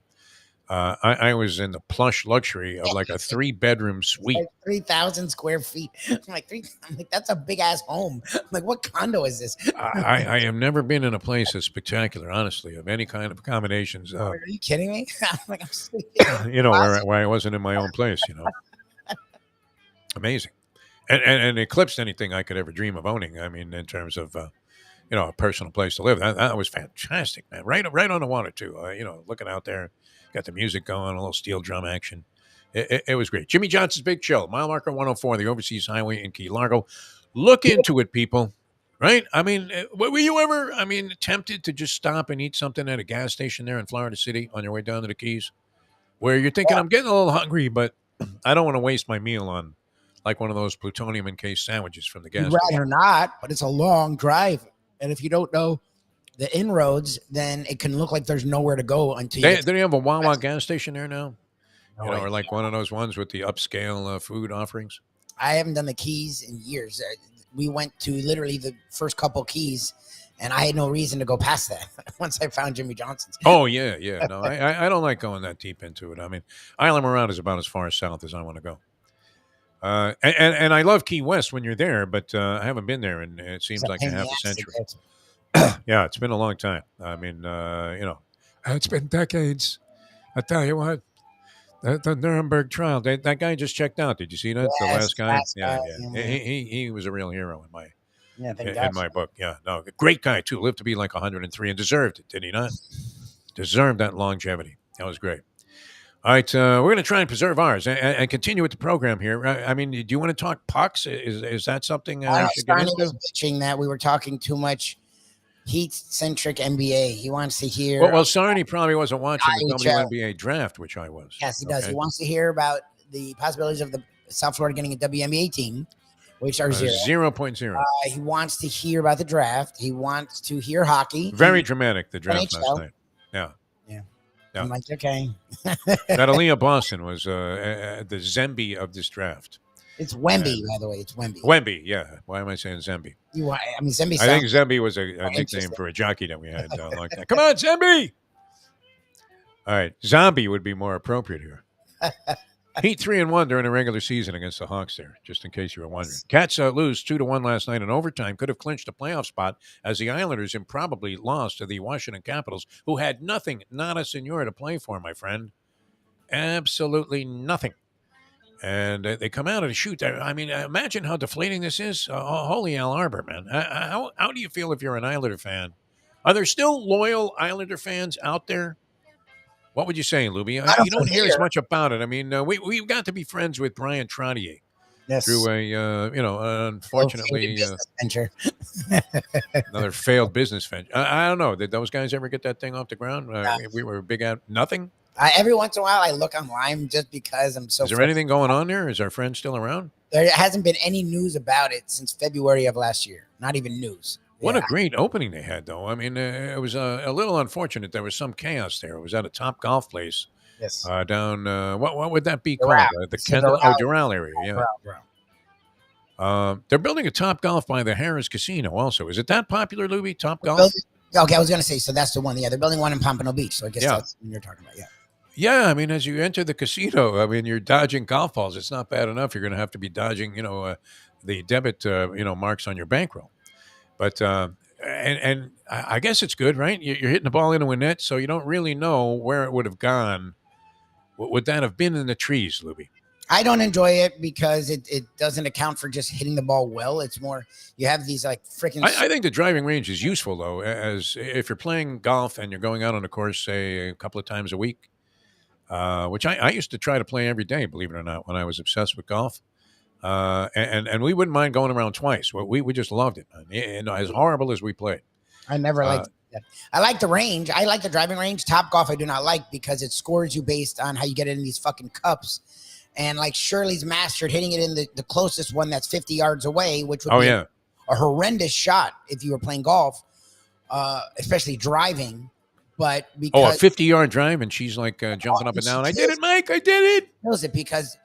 I was in the plush luxury of like a 3-bedroom suite. Like 3,000 square feet. I'm like, that's a big ass home. I'm like, what condo is this? I have never been in a place as spectacular, honestly, of any kind of accommodations. Are you kidding me? I'm like, I'm sleeping. Where I wasn't in my own place, Amazing. And eclipsed anything I could ever dream of owning. I mean, in terms of, a personal place to live. That was fantastic, man. Right on the water, too. Looking out there. Got the music going, a little steel drum action. It was great. Jimmy Johnson's Big Chill, mile marker 104, the Overseas Highway in Key Largo. Look into it, people. Right? I mean, were you ever, tempted to just stop and eat something at a gas station there in Florida City on your way down to the Keys? Where you're thinking, I'm getting a little hungry, but I don't want to waste my meal on like one of those plutonium encased sandwiches from the gas station. You'd rather not, but it's a long drive. And if you don't know the inroads, then it can look like there's nowhere to go until do they have a Wawa gas station there now? No, or like one of those ones with the upscale food offerings? I haven't done the Keys in years. We went to literally the first couple Keys, and I had no reason to go past that once I found Jimmy Johnson's. Oh, yeah. No, I don't like going that deep into it. I mean, Isla Morada is about as far south as I want to go. And I love Key West when you're there, but I haven't been there, and it seems like a half a century. Yeah, it's been a long time. I mean, it's been decades. I tell you what, the Nuremberg trial, that guy just checked out. Did you see that? The last guy? Yeah. He was a real hero in my book. Yeah, no, great guy too. Lived to be like 103 and deserved it, did he not? Deserved that longevity. That was great. All right, we're going to try and preserve ours and continue with the program here. I mean, do you want to talk pucks? Is that something I should get into? Was bitching that we were talking too much Heat-centric NBA. He wants to hear. Well, Sarney probably wasn't watching the WNBA draft, which I was. Yes, he does. He wants to hear about the possibilities of the South Florida getting a WNBA team, which are 0.0. He wants to hear about the draft. He wants to hear hockey. Very dramatic, the draft last NHL. night. Yeah. I'm like, okay. That Aaliyah Boston was the Zemby of this draft. It's Wemby, by the way. It's Wemby. Wemby, yeah. Why am I saying Zemby? Zemby. I think Zemby was a nickname for a jockey that we had like that. Come on, Zemby! All right, Zombie would be more appropriate here. Heat 3-1 during the regular season against the Hawks there, just in case you were wondering. Cats lose 2-1 last night in overtime. Could have clinched a playoff spot as the Islanders improbably lost to the Washington Capitals, who had nothing, nada senor, to play for, my friend. Absolutely nothing. And they come out and shoot. I mean, imagine how deflating this is. Holy Al Arbor, man. How do you feel if you're an Islander fan? Are there still loyal Islander fans out there? What would you say, Lubie? You don't hear as much about it. I mean, we've got to be friends with Brian Trottier. Yes. Through unfortunately, venture. Another failed business venture. I don't know. Did those guys ever get that thing off the ground? We were big at nothing. Every once in a while, I look online just because I'm so. Is there anything going on there? Is our friend still around? There hasn't been any news about it since February of last year. Not even news. What a great opening they had, though. I mean, it was a little unfortunate. There was some chaos there. It was at a Top Golf place. Yes. Down, what would that be Doral. called? The Kendall, Doral area, yeah. Doral. They're building a Top Golf by the Harrah's Casino also. Is it that popular, Lubie, Top Golf? Okay, I was going to say, so that's the one. Yeah, they're building one in Pompano Beach. So I guess that's what you're talking about, yeah. Yeah, I mean, as you enter the casino, I mean, you're dodging golf balls. It's not bad enough. You're going to have to be dodging, the debit, marks on your bankroll. But and I guess it's good, right? You're hitting the ball into a net, so you don't really know where it would have gone. Would that have been in the trees, Lubie? I don't enjoy it because it doesn't account for just hitting the ball well. It's more you have these like freaking. I think the driving range is useful though, as if you're playing golf and you're going out on a course, say a couple of times a week, which I used to try to play every day, believe it or not, when I was obsessed with golf. And we wouldn't mind going around twice. We just loved it, and as horrible as we played. I never liked that. I like the range. I like the driving range. Top Golf I do not like because it scores you based on how you get it in these fucking cups. And like Shirley's mastered hitting it in the closest one that's 50 yards away, which would be a horrendous shot if you were playing golf, especially driving. But because a 50-yard drive, and she's like jumping up and down. I did it, Mike. I did it. Knows it because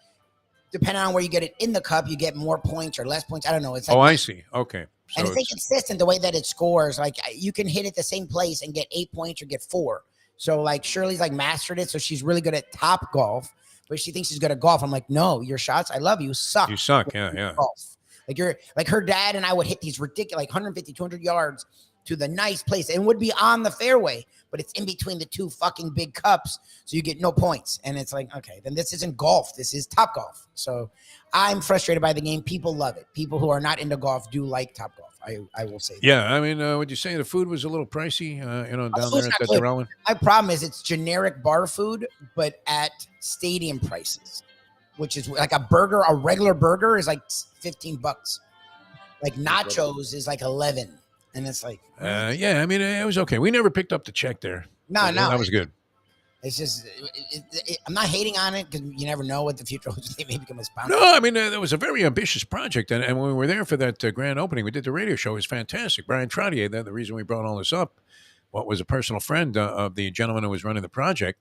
depending on where you get it in the cup, you get more points or less points. I don't know. It's like, I see. Okay. So and it's inconsistent the way that it scores. Like you can hit it the same place and get 8 points or get 4. So like Shirley's like mastered it, so she's really good at Top Golf, but she thinks she's good at golf. I'm like, no, your shots, I love you, suck. You suck, yeah. Golf. Like you're like her dad and I would hit these ridiculous, like 150, 200 yards to the nice place and would be on the fairway, but it's in between the two fucking big cups, so you get no points. And it's like, okay, then this isn't golf. This is Top Golf. So I'm frustrated by the game. People love it. People who are not into golf do like Top Golf. I will say that. Yeah, I mean, would you say the food was a little pricey, down there at the Doral? My problem is it's generic bar food, but at stadium prices, which is like a burger. A regular burger is like $15. Like nachos is like 11. And it's like, yeah, I mean, it was okay. We never picked up the check there. No, that was good. It's just, I'm not hating on it because you never know what the future holds. They may become a sponsor. No, I mean, that was a very ambitious project. And when we were there for that grand opening, we did the radio show. It was fantastic. Brian Trottier, the reason we brought all this up, was a personal friend of the gentleman who was running the project.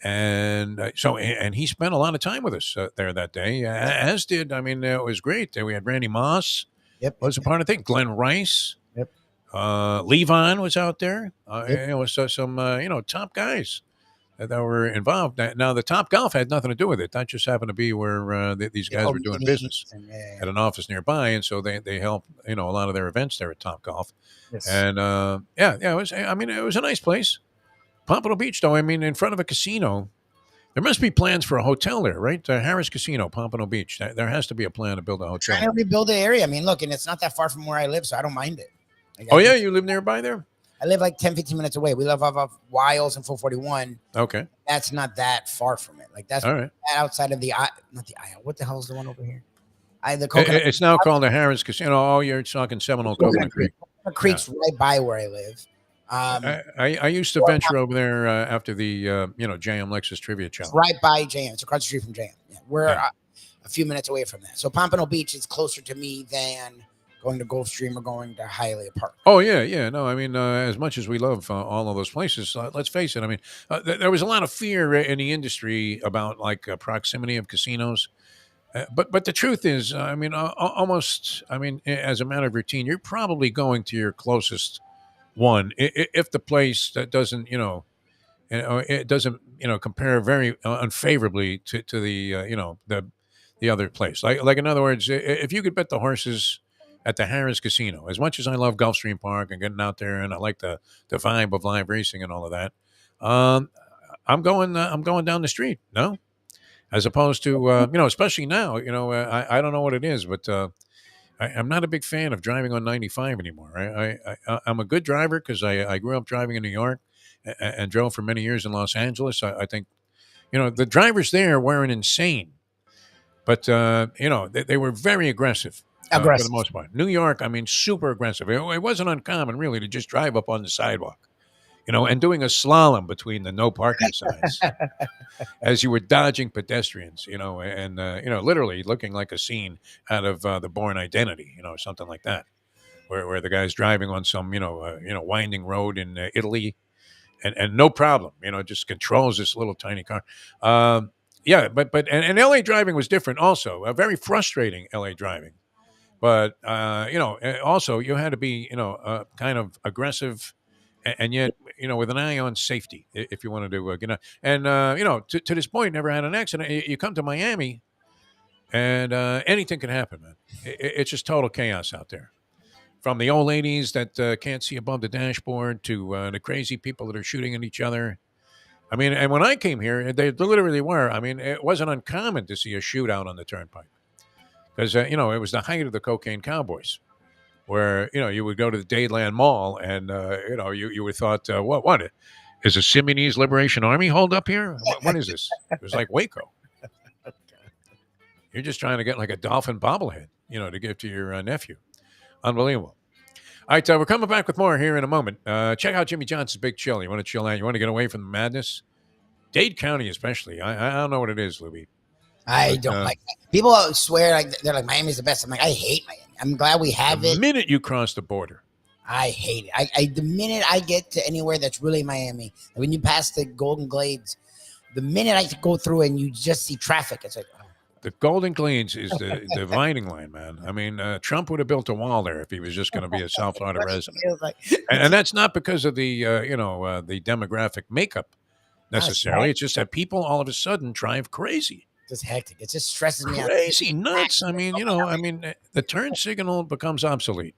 And and he spent a lot of time with us there that day, as did, I mean, it was great. We had Randy Moss. Yep. Was a part of the thing. Glenn Rice. Yep. Levon was out there. So some, top guys that were involved. Now, the Top Golf had nothing to do with it. That just happened to be where these guys were doing business at an office nearby. And so they helped, a lot of their events there at Top Golf. Yes. And, it was, it was a nice place. Pompano Beach, though, I mean, in front of a casino. There must be plans for a hotel there, right? Harrah's Casino, Pompano Beach. There has to be a plan to build a hotel. Trying to rebuild the area. I mean, look, and it's not that far from where I live, so I don't mind it. Like, you live nearby there? I live like 10, 15 minutes away. We live off of Wiles and 441. Okay. That's not that far from it. Like that's all right. Outside of not the aisle. What the hell is the one over here? The Coconut. It's now called the Harrah's Casino. Oh, you're talking Seminole Coconut Creek. Coconut Creek's right by where I live. I used to venture over there after the JM Lexus Trivia Challenge. Right by JM. It's across the street from JM. Yeah. We're Yeah. a few minutes away from that. So Pompano Beach is closer to me than going to Gulfstream or going to Hialeah Park. Oh yeah, yeah. No, I mean, as much as we love all of those places, let's face it. I mean, there was a lot of fear in the industry about like proximity of casinos. But the truth is, I mean, almost. I mean, as a matter of routine, you're probably going to your closest one if the place that doesn't, it doesn't, compare very unfavorably to the, the other place. Like in other words, if you could bet the horses at the Harris Casino, as much as I love Gulfstream Park and getting out there, and I like the vibe of live racing and all of that, um, I'm going down the street. No, as opposed to especially now, I don't know what it is, but I'm not a big fan of driving on 95 anymore. I'm a good driver because I grew up driving in New York and drove for many years in Los Angeles. I think the drivers there weren't insane, but they were very aggressive. For the Aggressive. most part, New York, I mean, super aggressive. It wasn't uncommon, really, to just drive up on the sidewalk, and doing a slalom between the no parking signs as you were dodging pedestrians, and literally looking like a scene out of the Bourne Identity, something like that, where the guy's driving on some winding road in Italy, and no problem, just controls this little tiny car. Yeah, but L.A. driving was different, also very frustrating L.A. driving. But also you had to be kind of aggressive, and yet with an eye on safety if you want to do and to this point never had an accident. You come to Miami and anything can happen, man. It's just total chaos out there, from the old ladies that can't see above the dashboard to the crazy people that are shooting at each other. I mean, and when I came here, they literally were. I mean, it wasn't uncommon to see a shootout on the turnpike because it was the height of the cocaine cowboys, where you would go to the Dayland Mall and you would thought, what is a Simonese Liberation Army hold up here? What is this? It was like Waco. You're just trying to get like a dolphin bobblehead, to give to your nephew. Unbelievable. All right, we're coming back with more here in a moment. Check out Jimmy Johnson's Big Chill. You want to chill out? You want to get away from the madness? Dade County, especially. I don't know what it is, Lubie. I don't like that. People swear like they're like Miami's the best. I'm like, I hate Miami. I'm glad we have it. The minute you cross the border, I hate it. The minute I get to anywhere that's really Miami, when you pass the Golden Glades, the minute I go through and you just see traffic, it's like, oh. The Golden Glades is the dividing line, man. I mean, Trump would have built a wall there if he was just going to be a South Florida resident, and that's not because of the the demographic makeup necessarily. It's just that people all of a sudden drive crazy. Just hectic. It just stresses me out. Crazy nuts. I mean, the turn signal becomes obsolete.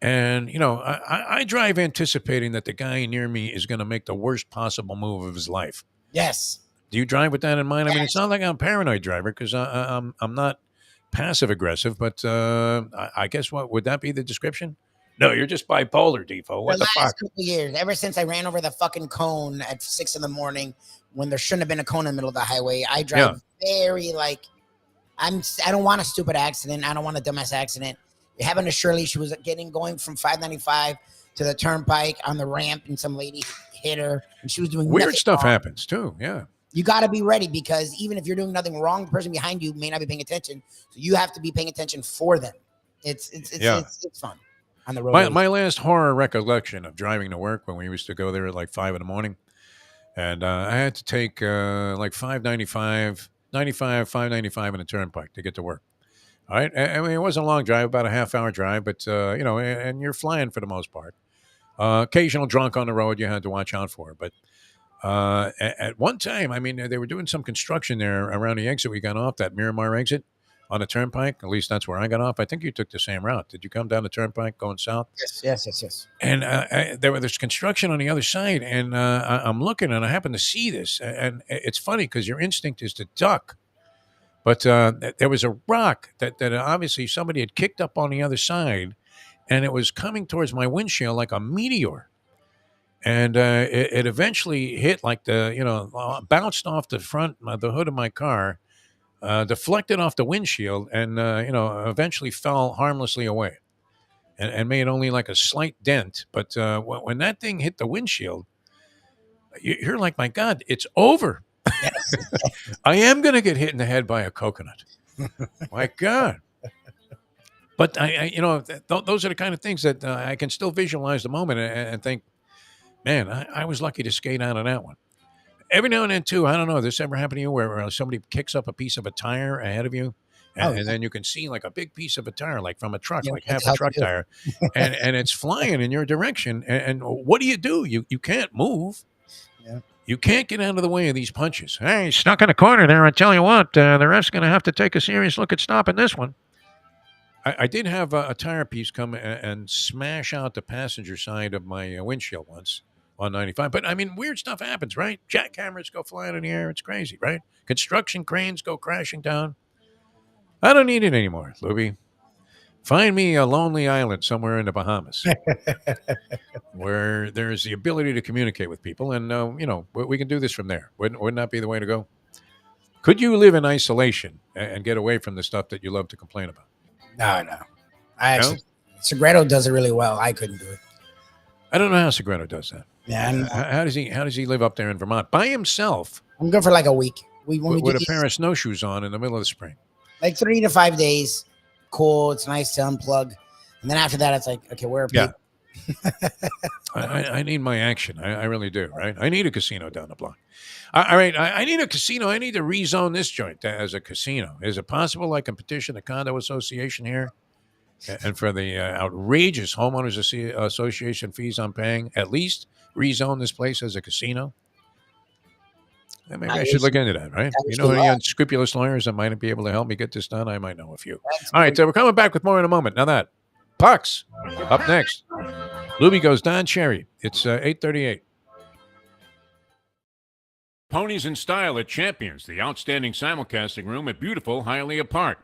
And, I drive anticipating that the guy near me is going to make the worst possible move of his life. Yes. Do you drive with that in mind? I mean, it's not like I'm a paranoid driver because I'm not passive aggressive, but I guess what would that be the description? No, you're just bipolar, Defo. What the fuck? Last couple years, ever since I ran over the fucking cone at 6 a.m. when there shouldn't have been a cone in the middle of the highway, I drive very I don't want a stupid accident. I don't want a dumbass accident. It happened to Shirley. She was going from 595 to the turnpike on the ramp, and some lady hit her, and she was doing weird stuff wrong. Happens too. Yeah. You got to be ready because even if you're doing nothing wrong, the person behind you may not be paying attention. So you have to be paying attention for them. It's fun on the road. My last horror recollection of driving to work when we used to go there at like 5 a.m. And I had to take like 595 in a turnpike to get to work. All right. I mean, it wasn't a long drive, about a half-hour drive, but, and you're flying for the most part. Occasional drunk on the road you had to watch out for. But at one time, I mean, they were doing some construction there around the exit we got off, that Miramar exit on the turnpike. At least that's where I got off. I think you took the same route. Did you come down the turnpike going south? Yes. And there's construction on the other side, and I'm looking, and I happen to see this. And it's funny because your instinct is to duck. But there was a rock that obviously somebody had kicked up on the other side, and it was coming towards my windshield like a meteor. And it eventually hit like bounced off the front, the hood of my car, deflected off the windshield, and, eventually fell harmlessly away and made only like a slight dent. But when that thing hit the windshield, you're like, my God, it's over. I am going to get hit in the head by a coconut. My God. But those are the kind of things that I can still visualize the moment and think, man, I was lucky to skate out of that one. Every now and then, too, I don't know, this ever happened to you where somebody kicks up a piece of a tire ahead of you, and then you can see like a big piece of a tire, like from a truck, like half a truck tire, and it's flying in your direction. And what do? You can't move. Yeah. You can't get out of the way of these punches. Hey, stuck in a corner there. I tell you what, the ref's going to have to take a serious look at stopping this one. I did have a tire piece come and smash out the passenger side of my windshield once on 95. But I mean, weird stuff happens, right? Jackhammers go flying in the air. It's crazy, right? Construction cranes go crashing down. I don't need it anymore, Lubie. Find me a lonely island somewhere in the Bahamas where there's the ability to communicate with people. And, we can do this from there. Wouldn't that be the way to go? Could you live in isolation and get away from the stuff that you love to complain about? No. Segredo does it really well. I couldn't do it. I don't know how Segredo does that. Yeah. How does he live up there in Vermont by himself? I'm good for like a week. With a pair of snowshoes on in the middle of the spring. Like 3 to 5 days. Cool. It's nice to unplug. And then after that, it's like, okay, where are people? Yeah. I need my action. I really do, right? I need a casino down the block. All right. I need a casino. I need to rezone this joint as a casino. Is it possible I can petition the condo association here? And for the outrageous homeowners association fees I'm paying, at least rezone this place as a casino. Maybe I should look into that, right? You know any unscrupulous lawyers that might be able to help me get this done? I might know a few. All right, so we're coming back with more in a moment. Now that Pucks up next. Lubie goes Don Cherry. It's 8:38. Ponies in Style at Champions, the outstanding simulcasting room at beautiful Hialeah Park.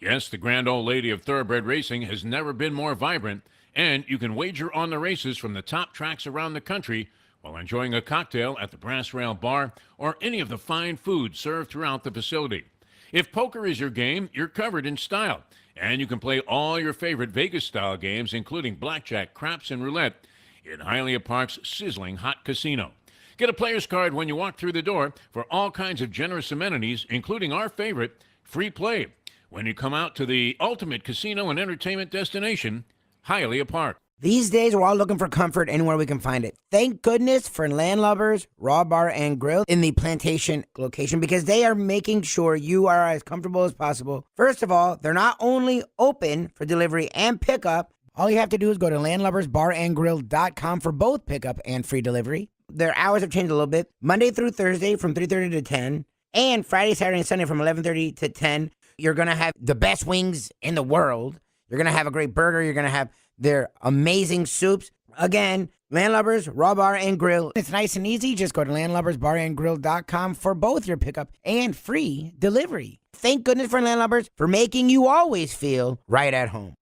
Yes, the grand old lady of thoroughbred racing has never been more vibrant, and you can wager on the races from the top tracks around the country while enjoying a cocktail at the Brass Rail Bar or any of the fine food served throughout the facility. If poker is your game, you're covered in Style, and you can play all your favorite Vegas-style games, including blackjack, craps, and roulette, in Hialeah Park's sizzling hot casino. Get a player's card when you walk through the door for all kinds of generous amenities, including our favorite, free play, when you come out to the ultimate casino and entertainment destination, Hialeah Park. These days, we're all looking for comfort anywhere we can find it. Thank goodness for Landlubbers Raw Bar and Grill in the Plantation location, because they are making sure you are as comfortable as possible. First of all, they're not only open for delivery and pickup. All you have to do is go to landlubbersbarandgrill.com for both pickup and free delivery. Their hours have changed a little bit. Monday through Thursday from 3:30 to 10, and Friday, Saturday, and Sunday from 11:30 to 10. You're going to have the best wings in the world. You're going to have a great burger. You're going to have their amazing soups. Again, Landlubbers, Raw Bar, and Grill. It's nice and easy. Just go to landlubbersbarandgrill.com for both your pickup and free delivery. Thank goodness for Landlubbers for making you always feel right at home.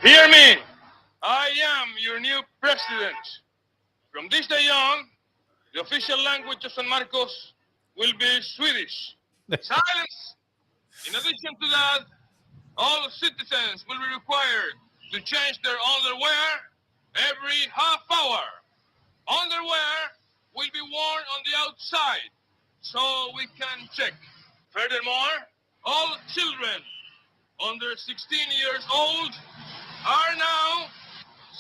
Hear me. I am your new president. From this day on, the official language of San Marcos will be Swedish. Silence. In addition to that, all citizens will be required to change their underwear every half hour. Underwear will be worn on the outside so we can check. Furthermore, all children under 16 years old are now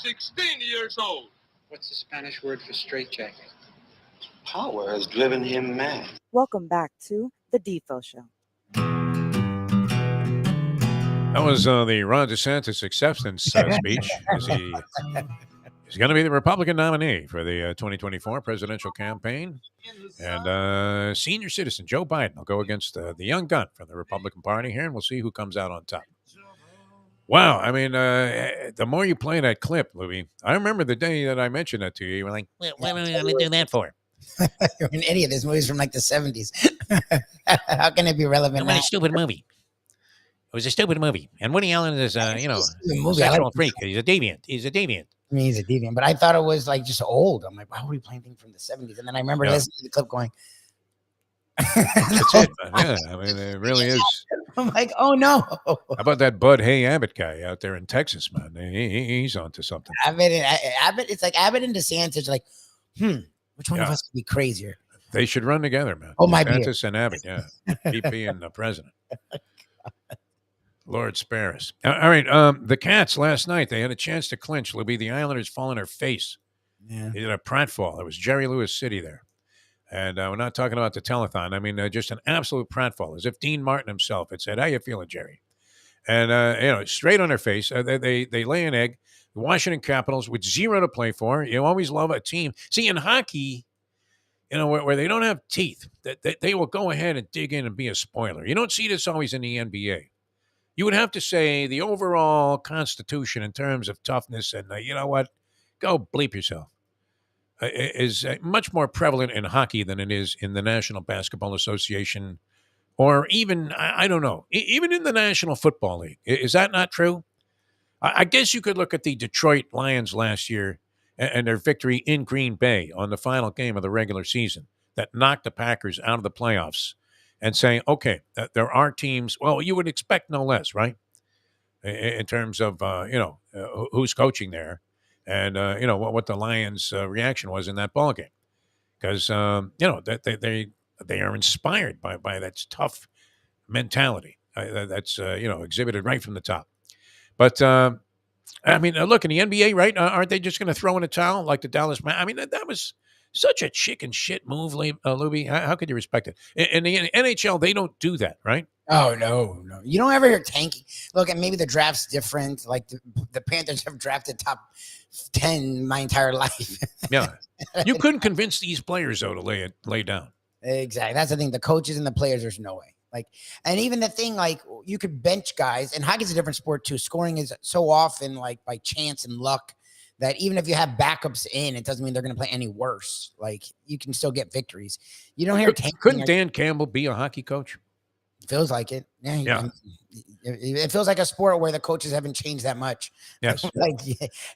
16 years old. What's the Spanish word for straitjacket? Power has driven him mad. Welcome back to the Defo Show. That was the Ron DeSantis acceptance speech. He's going to be the Republican nominee for the 2024 presidential campaign. And senior citizen Joe Biden will go against the young gun from the Republican Party here, and we'll see who comes out on top. Wow. I mean, the more you play that clip, Louie, I remember the day that I mentioned that to you. You were like, what are we going to do that for? You're an idiot. This movie's from like the 70s. How can it be relevant now? A stupid movie. It was a stupid movie. And Woody Allen is, a movie. sexual freak. He's a deviant. He's a deviant. I mean, he's a deviant, but I thought it was like just old. I'm like, why were we playing things from the 70s? And then I remember listening to the clip going, that's it. Yeah, I mean, it really is. I'm like, oh no. How about that Bud Hay Abbott guy out there in Texas, man? He's onto something. Abbott, it's like Abbott and DeSantis, like, which one of us could be crazier? They should run together, man. Oh, my beer. DeSantis and Abbott, yeah. VP and the president. Lord spare us. All right, the Cats last night, they had a chance to clinch. Lubie, the Islanders fall on their face. Yeah. They did a pratfall. It was Jerry Lewis City there. And we're not talking about the telethon. I mean, just an absolute pratfall, as if Dean Martin himself had said, "How you feeling, Jerry?" And, straight on their face, they lay an egg. The Washington Capitals with 0 to play for. You always love a team. See, in hockey, where they don't have teeth, that they will go ahead and dig in and be a spoiler. You don't see this always in the NBA. You would have to say the overall constitution in terms of toughness and, you know what, go bleep yourself, is much more prevalent in hockey than it is in the National Basketball Association or even, I don't know, even in the National Football League. Is that not true? I guess you could look at the Detroit Lions last year and their victory in Green Bay on the final game of the regular season that knocked the Packers out of the playoffs and saying, okay, there are teams, well, you would expect no less, right? In terms of, who's coaching there and, what the Lions' reaction was in that ballgame. Because, that they are inspired by that tough mentality that's, exhibited right from the top. But, I mean, look, in the NBA, right, aren't they just going to throw in a towel like the Dallas Man? I mean, that was such a chicken shit move, Lubie. How could you respect it? In the NHL, they don't do that, right? Oh, no. You don't ever hear tanking. Look, and maybe the draft's different. Like the Panthers have drafted top 10 my entire life. Yeah. You couldn't convince these players, though, to lay down. Exactly. That's the thing. The coaches and the players, there's no way. Like, and even the thing, like, you could bench guys, and hockey's a different sport too. Scoring is so often like by chance and luck that even if you have backups in, it doesn't mean they're going to play any worse. Like, you can still get victories. You don't hear tanking. Couldn't Dan Campbell be a hockey coach? Feels like it. Yeah. It feels like a sport where the coaches haven't changed that much. Yes. Like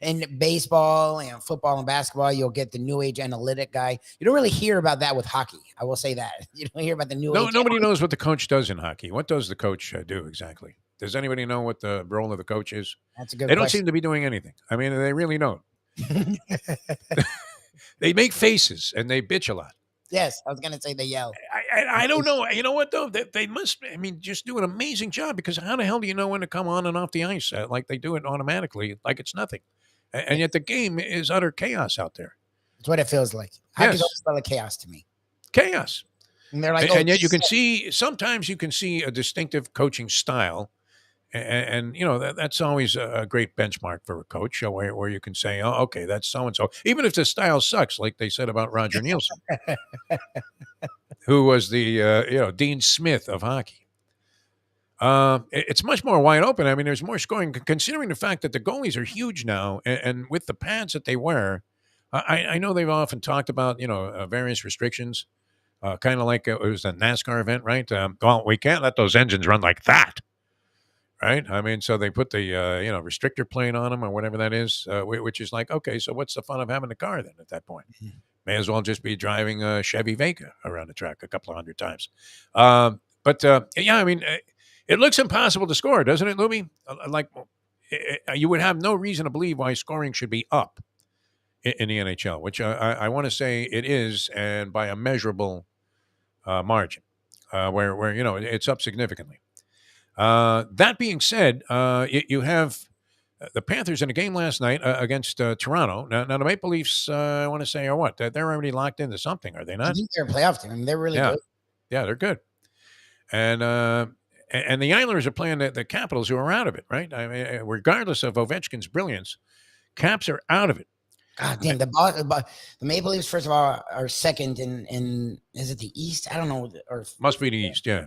in baseball and football and basketball, you'll get the new age analytic guy. You don't really hear about that with hockey. I will say that. You don't hear about the new age. Nobody knows what the coach does in hockey. What does the coach do exactly? Does anybody know what the role of the coach is? That's a good They question. don't seem to be doing anything. I mean, they really don't. They make faces and they bitch a lot. Yes, I was going to say they yell. I don't know. You know what, though? They must, just do an amazing job because how the hell do you know when to come on and off the ice? Like they do it automatically, like it's nothing. And yet the game is utter chaos out there. That's what it feels like. Hockey's always felt like chaos to me. Chaos. And they're like, and yet you can see, sometimes you can see a distinctive coaching style. And that's always a great benchmark for a coach where you can say, oh, okay, that's so-and-so. Even if the style sucks, like they said about Roger Nielsen, who was the, Dean Smith of hockey. It's much more wide open. I mean, there's more scoring, considering the fact that the goalies are huge now. And with the pads that they wear, I know they've often talked about, various restrictions, kind of like it was a NASCAR event, right? Well, we can't let those engines run like that. Right. I mean, so they put the, restrictor plate on them or whatever that is, which is like, okay, so what's the fun of having a car then at that point? May as well just be driving a Chevy Vega around the track a couple of hundred times. It looks impossible to score, doesn't it, Lubie? You would have no reason to believe why scoring should be up in the NHL, which I want to say it is, and by a measurable margin, where it's up significantly. That being said, you have the Panthers in a game last night against Toronto. Now the Maple Leafs, I want to say, are what? They're already locked into something, are they not? I think they're a playoff team. I mean, they're really good. Yeah, they're good. And the Islanders are playing the Capitals, who are out of it, right? I mean, regardless of Ovechkin's brilliance, Caps are out of it. God damn, the Maple Leafs, first of all, are second in is it the East? I don't know. Or must be the East, yeah.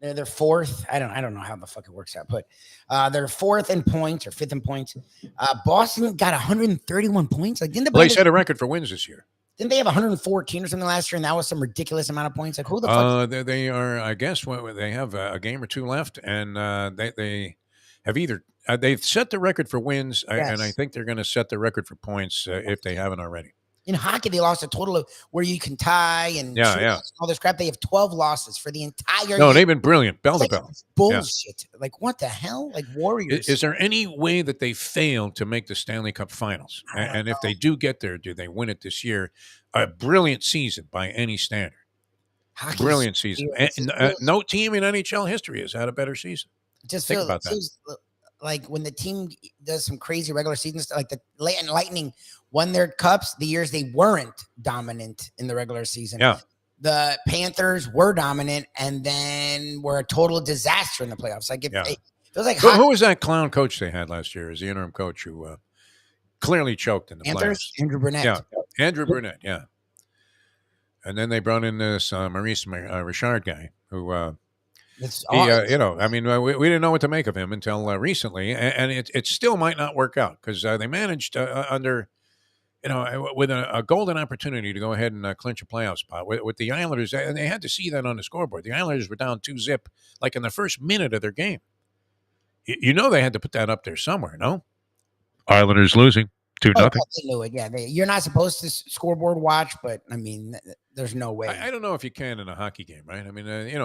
They're fourth. I don't know how the fuck it works out, but they're fourth in points or fifth in points. Boston got 131 points. Like, they set a record for wins this year. Didn't they have 114 or something last year? And that was some ridiculous amount of points. Like, who the fuck? They are, I guess, they have a game or two left, and they have either they've set the record for wins, and I think they're going to set the record for points if they haven't already. In hockey, they lost a total of where you can tie and all this crap. They have 12 losses for the entire year. No, they've been brilliant. Bell to bell. Bullshit. Yeah. Like, what the hell? Like, Warriors. Is there any way that they failed to make the Stanley Cup Finals? And if they do get there, do they win it this year? A brilliant season by any standard. Hockey's Brilliant season. weird. It And, just feels, no team in NHL history has had a better season. Think it about that. seems like when the team does some crazy regular season stuff, like the Lightning won their cups the years they weren't dominant in the regular season. Yeah. The Panthers were dominant and then were a total disaster in the playoffs. Like it feels like Who was that clown coach they had last year as the interim coach who clearly choked in the Panthers, playoffs? Andrew Burnett. Yeah, Andrew Burnett, yeah. And then they brought in this Maurice Richard guy who, I mean, we didn't know what to make of him until recently. And it still might not work out because they managed under, with a golden opportunity to go ahead and clinch a playoff spot with the Islanders. And they had to see that on the scoreboard. The Islanders were down 2-0 like in the first minute of their game. You know they had to put that up there somewhere, no? Islanders losing 2-0. They knew it. Yeah, you're not supposed to scoreboard watch, but I mean, there's no way. I don't know if you can in a hockey game, right? I mean, you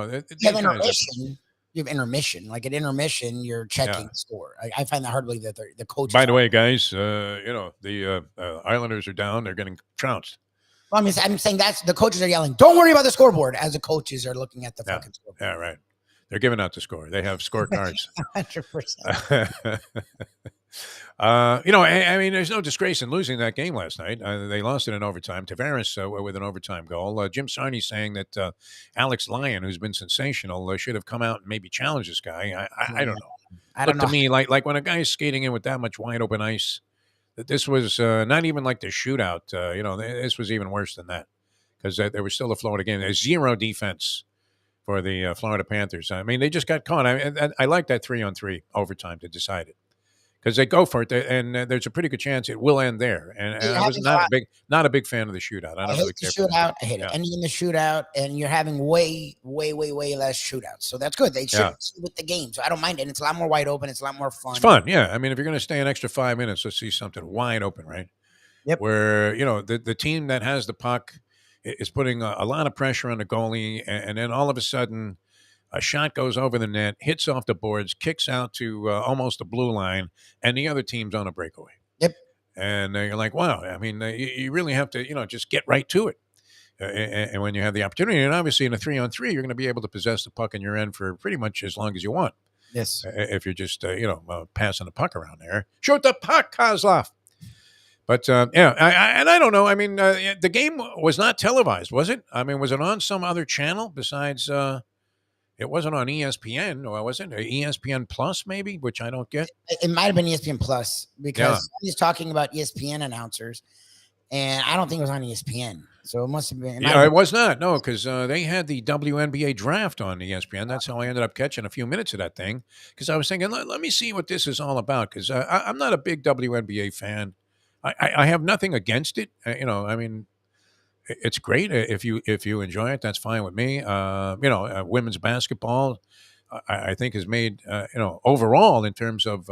have intermission. You have intermission. Like at intermission, you're checking the score. I find that hard to believe that the coach. By the way, guys, the Islanders are down. They're getting trounced. Well, I mean, I'm saying that's the coaches are yelling, "Don't worry about the scoreboard," as the coaches are looking at the fucking scoreboard. Yeah, right. They're giving out the score. They have scorecards. 100%. I mean, there's no disgrace in losing that game last night. They lost it in overtime. Tavares with an overtime goal. Jim Sarney saying that Alex Lyon, who's been sensational, should have come out and maybe challenged this guy. I don't know. I don't know. To me, like when a guy's skating in with that much wide open ice, that this was not even like the shootout. This was even worse than that because there was still a Florida game. There's zero defense for the Florida Panthers. I mean, they just got caught. I like that 3-on-3 overtime to decide it. Because they go for it, and there's a pretty good chance it will end there. And I was not a big fan of the shootout. I hate the shootout. I hate it. Ending the shootout, and you're having way less shootouts. So that's good. They should with the game. So I don't mind it. It's a lot more wide open. It's a lot more fun. It's fun, yeah. I mean, if you're going to stay an extra 5 minutes, let's see something wide open, right? Yep. Where the team that has the puck is putting a lot of pressure on the goalie, and then all of a sudden, a shot goes over the net, hits off the boards, kicks out to almost the blue line, and the other team's on a breakaway. Yep. And you're like, wow. I mean, you really have to, just get right to it. And when you have the opportunity, and obviously in a 3-on-3, you're going to be able to possess the puck in your end for pretty much as long as you want. Yes. If you're just, passing the puck around there. Shoot the puck, Kozlov. But, I don't know. I mean, the game was not televised, was it? I mean, was it on some other channel besides it wasn't on ESPN, or was it? ESPN Plus, maybe, which I don't get. It might have been ESPN Plus because he's talking about ESPN announcers, and I don't think it was on ESPN. So it must have been. It was not. No, because they had the WNBA draft on ESPN. That's how I ended up catching a few minutes of that thing because I was thinking, let me see what this is all about because I'm not a big WNBA fan. I have nothing against it. I mean, it's great if you enjoy it. That's fine with me. Women's basketball, I think, has made overall in terms of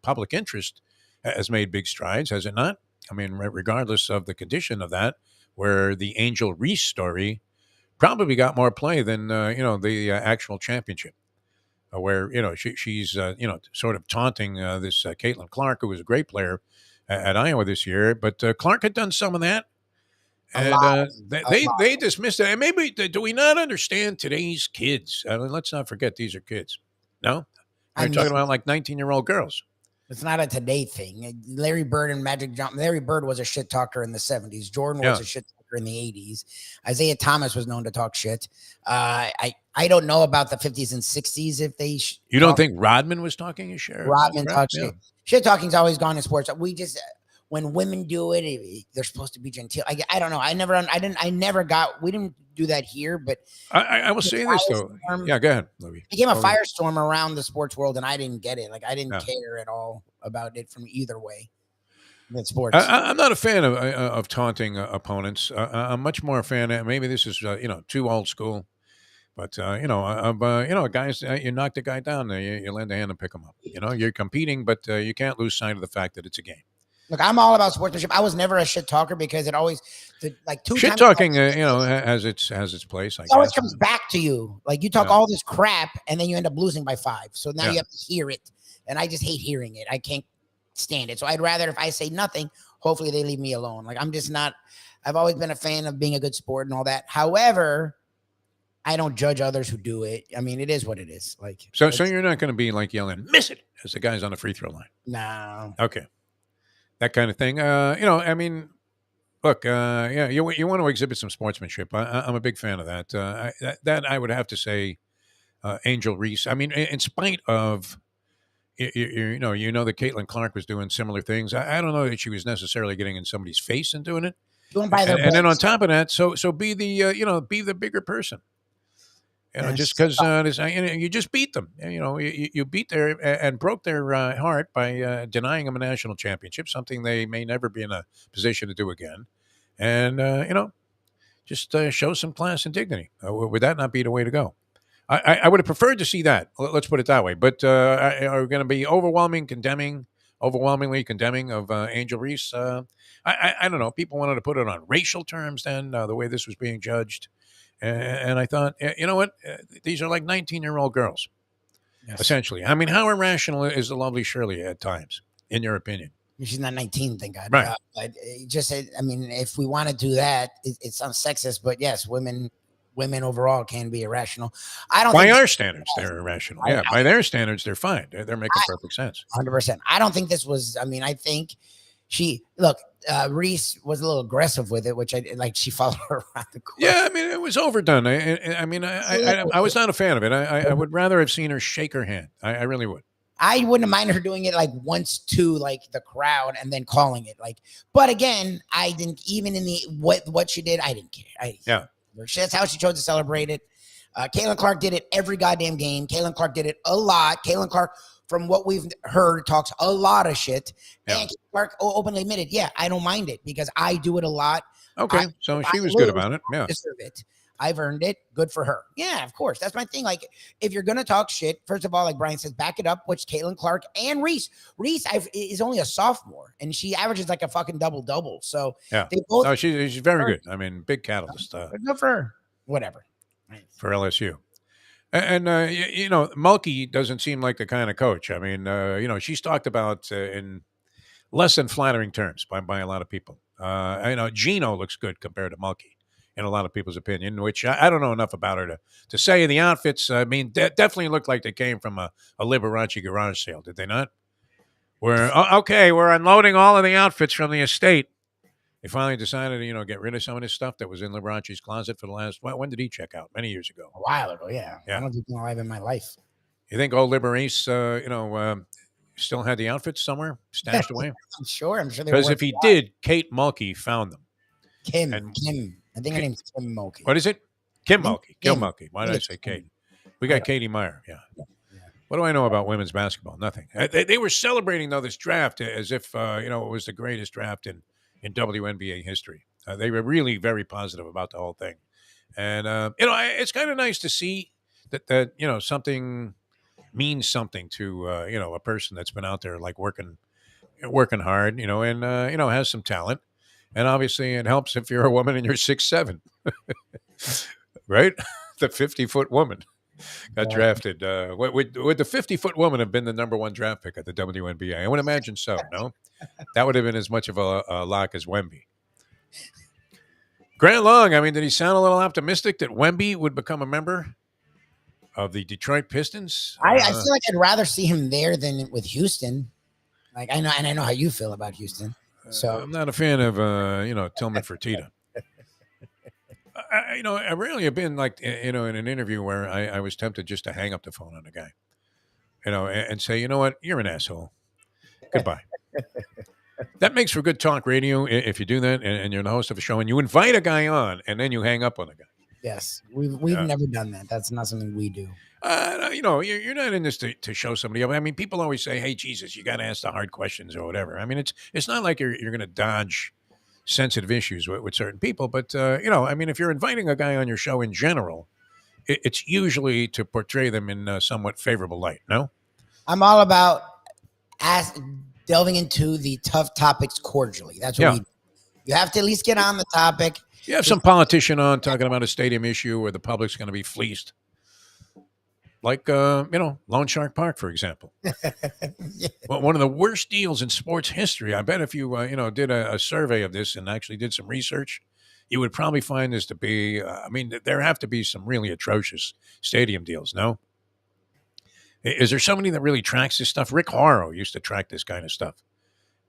public interest, has made big strides, has it not? I mean, regardless of the condition of that, where the Angel Reese story probably got more play than the actual championship, where she's sort of taunting this Caitlin Clark, who was a great player at Iowa this year, but Clark had done some of that. And they dismissed it. And maybe do we not understand today's kids? I mean, let's not forget these are kids. No, we're talking about like 19-year-old girls. It's not a today thing. Larry Bird and Magic Johnson. Larry Bird was a shit talker in the 70s. Jordan was a shit talker in the 80s. Isaiah Thomas was known to talk shit. I don't know about the 50s and 60s if they. You don't think Rodman was talking his share? Rodman talks shit. Shit talking's always gone in sports. We just. When women do it, they're supposed to be genteel. I don't know. We didn't do that here, but I will say this though. Yeah, go ahead, Lubie. It became a firestorm around the sports world, and I didn't get it. Like I didn't care at all about it from either way. In sports, I'm not a fan of taunting opponents. I'm much more a fan. Maybe this is too old school, but guys, you knock the guy down, you lend a hand and pick him up. You're competing, but you can't lose sight of the fact that it's a game. Look, I'm all about sportsmanship. I was never a shit talker because it always shit talking, has its place. It always comes back to you. Like you talk all this crap and then you end up losing by 5. So now you have to hear it, and I just hate hearing it. I can't stand it. So I'd rather if I say nothing, hopefully they leave me alone. Like I'm just not. I've always been a fan of being a good sport and all that. However, I don't judge others who do it. I mean, it is what it is. Like, So you're not going to be like yelling, miss it, as the guy's on the free throw line. no. Okay. That kind of thing. I mean, look, yeah, you want to exhibit some sportsmanship. I'm a big fan of that. That I would have to say, Angel Reese. I mean, in spite of, you know that Caitlin Clark was doing similar things. I don't know that she was necessarily getting in somebody's face and doing it. Doing by their And then on books. top of that, so be the be the bigger person. Just because you just beat them. You beat and broke their heart by denying them a national championship, something they may never be in a position to do again. And just show some class and dignity. Would that not be the way to go? I would have preferred to see that. Let's put it that way. But are we going to be overwhelmingly condemning of Angel Reese? I don't know. People wanted to put it on racial terms then, the way this was being judged. And I thought, you know what? These are like 19-year-old girls, essentially. I mean, how irrational is the lovely Shirley at times, in your opinion? She's not 19, thank God. Right. But I mean, if we want to do that, it sounds sexist, but yes, women overall can be irrational. I don't. By think our standards, they're irrational. Yeah, by their standards, they're fine. They're making perfect sense. 100%. I don't think this was. I mean, I think Reese was a little aggressive with it, which I like. She followed her around the court. Yeah, I mean, it was overdone. I mean, I was not a fan of it. I would rather have seen her shake her hand. I really would. I wouldn't mind her doing it like once to like the crowd and then calling it like. But again, I didn't even in the what she did. I didn't care. Yeah, that's how she chose to celebrate it. Caitlin Clark did it every goddamn game. Caitlin Clark did it a lot. Caitlin Clark, from what we've heard, talks a lot of shit. Yeah. And Caitlin Clark openly admitted, yeah, I don't mind it because I do it a lot. Okay, so she was good about it. Yeah. Deserve it. I've earned it. Good for her. Yeah, of course. That's my thing. Like, if you're going to talk shit, first of all, like Brian says, back it up, which Caitlin Clark and Reese. Reese is only a sophomore, and she averages like a fucking double-double. So, yeah. they both. No, she's very good. I mean, big catalyst. Good for her. Whatever. For LSU. And Mulkey doesn't seem like the kind of coach. I mean, she's talked about in less than flattering terms by a lot of people. Gino looks good compared to Mulkey in a lot of people's opinion, which I don't know enough about her to say. The outfits, I mean, definitely look like they came from a Liberace garage sale, did they not? We're unloading all of the outfits from the estate. They finally decided to, get rid of some of this stuff that was in Liberace's closet for the last. When did he check out? Many years ago. A while ago, yeah. I don't think he's alive in my life. You think old Liberace, still had the outfits somewhere stashed away? I'm sure. Because if he did, Kate Mulkey found them. Kim. I think her name's Kim Mulkey. What is it? Kim Mulkey. Kim Mulkey. Why did I say Kate? We got Katie Meyer. Yeah. What do I know about women's basketball? Nothing. They were celebrating, though, this draft as if, it was the greatest draft in WNBA history. They were really very positive about the whole thing. And, it's kind of nice to see that something means something to, a person that's been out there like working hard, and, has some talent. And obviously it helps if you're a woman and you're 6'7", right? The 50-foot woman got drafted. Would the 50-foot woman have been the number one draft pick at the WNBA? I would imagine so, no? That would have been as much of a lock as Wemby. Grant Long, I mean, did he sound a little optimistic that Wemby would become a member of the Detroit Pistons? I feel like I'd rather see him there than with Houston. Like, I know how you feel about Houston. So I'm not a fan of Tillman Fertitta. I really have been like in an interview where I was tempted just to hang up the phone on a guy, and say, you know what, you're an asshole. Goodbye. That makes for good talk radio if you do that, and you're the host of a show and you invite a guy on and then you hang up on the guy. Yes, we've never done that. That's not something we do. You're not in this to show somebody up. I mean, people always say, "Hey, Jesus, you got to ask the hard questions or whatever." I mean, it's not like you're going to dodge sensitive issues with certain people, but I mean, if you're inviting a guy on your show in general, it's usually to portray them in a somewhat favorable light. No, I'm all about delving into the tough topics cordially. That's what we do. You have to at least get on the topic. You have some politician on talking about a stadium issue where the public's going to be fleeced. Like, Lone Shark Park, for example. Well, one of the worst deals in sports history. I bet if you, did a survey of this and actually did some research you would probably find this to be, I mean, there have to be some really atrocious stadium deals, no? Is there somebody that really tracks this stuff? Rick Horrow used to track this kind of stuff.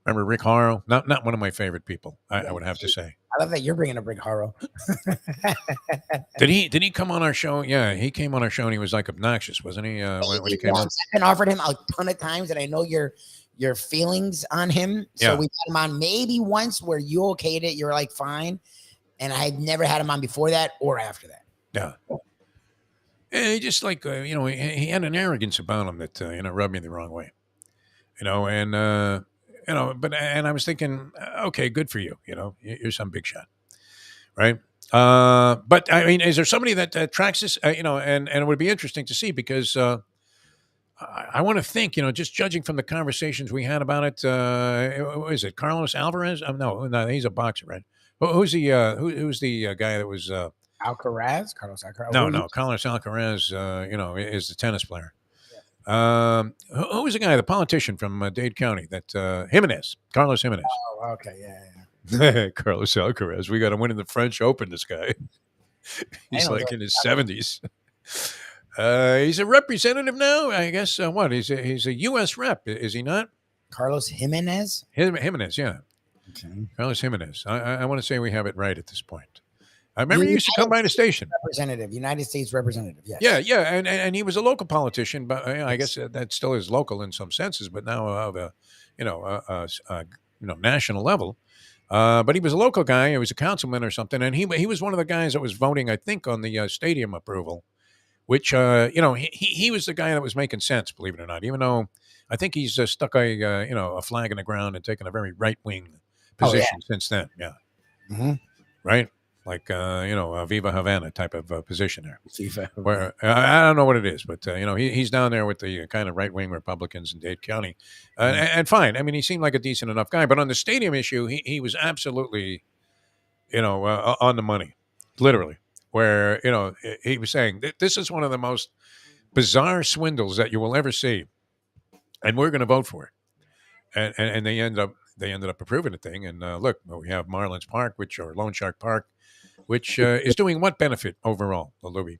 Remember Rick Horrow? Not one of my favorite people, I would have to say. I love that you're bringing up Rick Horrow. Did he come on our show? Yeah, he came on our show and he was like obnoxious, wasn't he? When he came on, I've been offered him a ton of times, and I know your feelings on him. So Yeah. we had him on maybe once where you okayed it. You're like fine, and I had never had him on before that or after that. yeah. He just like he had an arrogance about him that rubbed me the wrong way, and and I was thinking, okay, good for you, you're some big shot, right? But I mean, is there somebody that tracks this, and it would be interesting to see because I want to think, just judging from the conversations we had about it, is it Carlos Alvarez? No, he's a boxer, right? Who's the guy that was? Alcaraz, Carlos Alcaraz. No, Carlos Alcaraz, is the tennis player. Who was the guy, the politician from Dade County? That Carlos Jimenez. Oh, okay, yeah. Carlos Alcaraz. We got to win in the French Open. This guy, he's like in his 70s. He's a representative now, I guess. What? He's a U.S. rep, is he not? Carlos Jimenez. Jimenez, yeah. Okay. Carlos Jimenez. I want to say we have it right at this point. I remember he used to come by the station. United States representative. Yes. Yeah, and he was a local politician, but I guess that still is local in some senses, but now of a national level. But he was a local guy. He was a councilman or something, and he was one of the guys that was voting, I think, on the stadium approval, which he was the guy that was making sense, believe it or not. Even though I think he's stuck a flag in the ground and taken a very right wing position since then. Yeah, right. Like Viva Havana type of position there. Where I don't know what it is, but he's down there with the kind of right wing Republicans in Dade County, and fine. I mean, he seemed like a decent enough guy, but on the stadium issue, he was absolutely, on the money, literally. Where he was saying this is one of the most bizarre swindles that you will ever see, and we're going to vote for it, and they ended up approving the thing. And look, we have Marlins Park, or Lone Shark Park, which is doing what benefit overall, Lubie,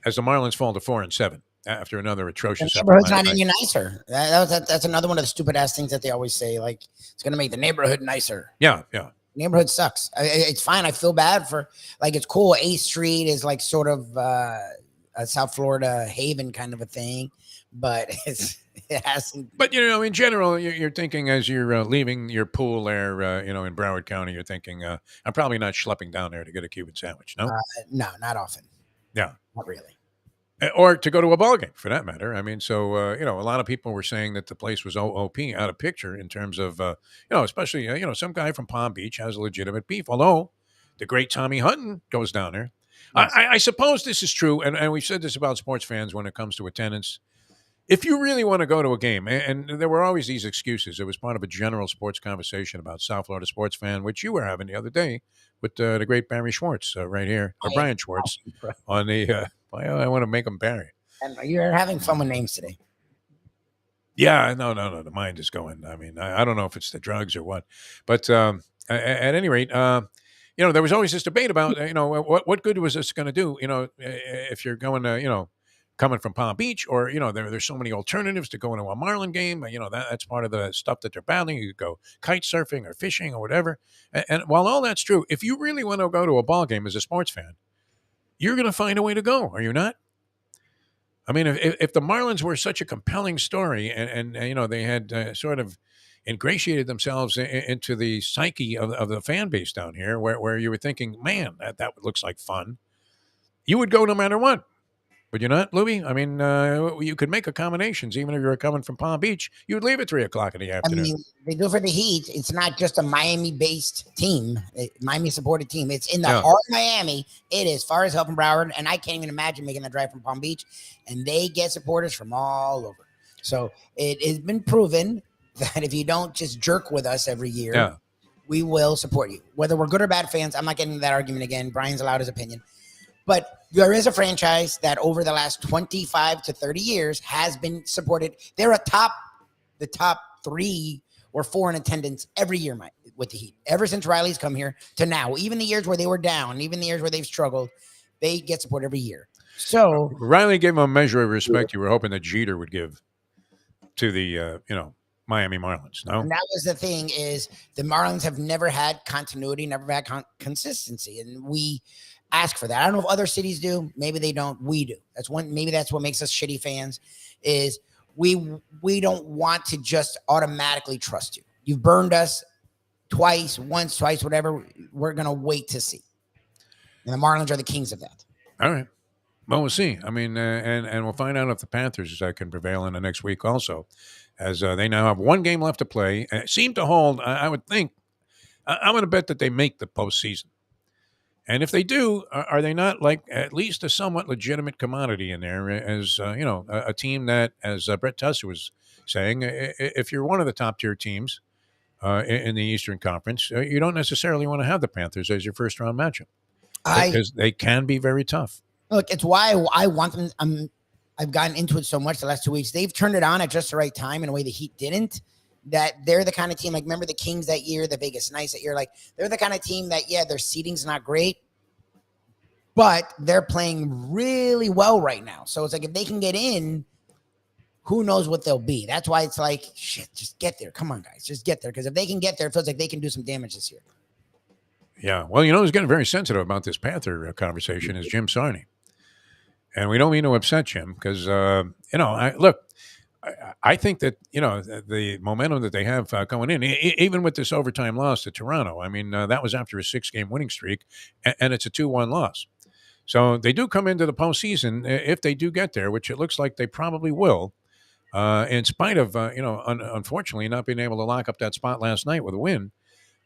as the Marlins fall to 4-7 after another atrocious. The neighborhood's not any nicer. That's another one of the stupid ass things that they always say. Like it's going to make the neighborhood nicer. Yeah. Neighborhood sucks. It's fine. I feel bad for it's cool. 8th Street is like sort of a South Florida haven kind of a thing, but it hasn't. But in general, you're thinking as you're leaving your pool there, in Broward County, you're thinking, I'm probably not schlepping down there to get a Cuban sandwich. No, no, not often. Yeah, not really. Or to go to a ball game, for that matter. I mean, so a lot of people were saying that the place was OOP, out of picture in terms of especially some guy from Palm Beach has a legitimate beef. Although the great Tommy Hutton goes down there. Yes. I suppose this is true, and we've said this about sports fans when it comes to attendance. If you really want to go to a game, and there were always these excuses. It was part of a general sports conversation about South Florida sports fan, which you were having the other day with the great Barry Schwartz right here, or Brian Schwartz, on the. I want to make him Barry. And you're having fun with names today. Yeah, no. The mind is going. I mean, I don't know if it's the drugs or what, but at any rate, there was always this debate about what good was this going to do? If you're going to coming from Palm Beach, or there's so many alternatives to going to a Marlin game. That's part of the stuff that they're battling. You could go kite surfing or fishing or whatever. And while all that's true, if you really want to go to a ball game as a sports fan, you're going to find a way to go. Are you not? I mean, if the Marlins were such a compelling story, and they had sort of ingratiated themselves into the psyche of the fan base down here, where you were thinking, man, that looks like fun, you would go no matter what. Would you not, Lubie? I mean, you could make accommodations even if you were coming from Palm Beach. You would leave at 3:00 in the afternoon. I mean, they do for the Heat. It's not just a Miami-based team, Miami-supported team. It's in the heart of Miami. It is far as hell from Broward, and I can't even imagine making the drive from Palm Beach. And they get supporters from all over. So it has been proven that if you don't just jerk with us every year, we will support you. Whether we're good or bad fans, I'm not getting into that argument again. Brian's allowed his opinion. But there is a franchise that over the last 25 to 30 years has been supported. They're the top 3 We're 4 in attendance every year, Mike, with the Heat. Ever since Riley's come here to now, even the years where they were down, even the years where they've struggled, they get support every year. So Riley gave him a measure of respect you were hoping that Jeter would give to the Miami Marlins. No, and that was the thing, is the Marlins have never had continuity, never had consistency, and we ask for that. I don't know if other cities do. Maybe they don't. We do. Maybe that's what makes us shitty fans, is we don't want to just automatically trust you. You've burned us once, twice, whatever. We're gonna wait to see. And the Marlins are the kings of that. all right. Well, we'll see. I mean, and we'll find out if the Panthers can prevail in the next week also, as they now have one game left to play. Seem to hold. I would think. I'm going to bet that they make the postseason. And if they do, are they not like at least a somewhat legitimate commodity in there as, a team that, as Brett Tusser was saying, if you're one of the top tier teams in the Eastern Conference, you don't necessarily want to have the Panthers as your first round matchup because they can be very tough. Look, it's why I want them. I've gotten into it so much the last 2 weeks. They've turned it on at just the right time in a way the Heat didn't. That they're the kind of team, like, remember the Kings that year, the Vegas Knights that year, like, they're the kind of team that, yeah, their seeding's not great, but they're playing really well right now. So it's like, if they can get in, who knows what they'll be. That's why it's like, shit, just get there. Come on, guys, just get there. Because if they can get there, it feels like they can do some damage this year. Yeah. Well, who's getting very sensitive about this Panther conversation is Jim Sarney. And we don't mean to upset Jim because, I think that, the momentum that they have going in, even with this overtime loss to Toronto, I mean, that was after a 6-game winning streak, and it's a 2-1 loss. So they do come into the postseason if they do get there, which it looks like they probably will, in spite of, unfortunately not being able to lock up that spot last night with a win,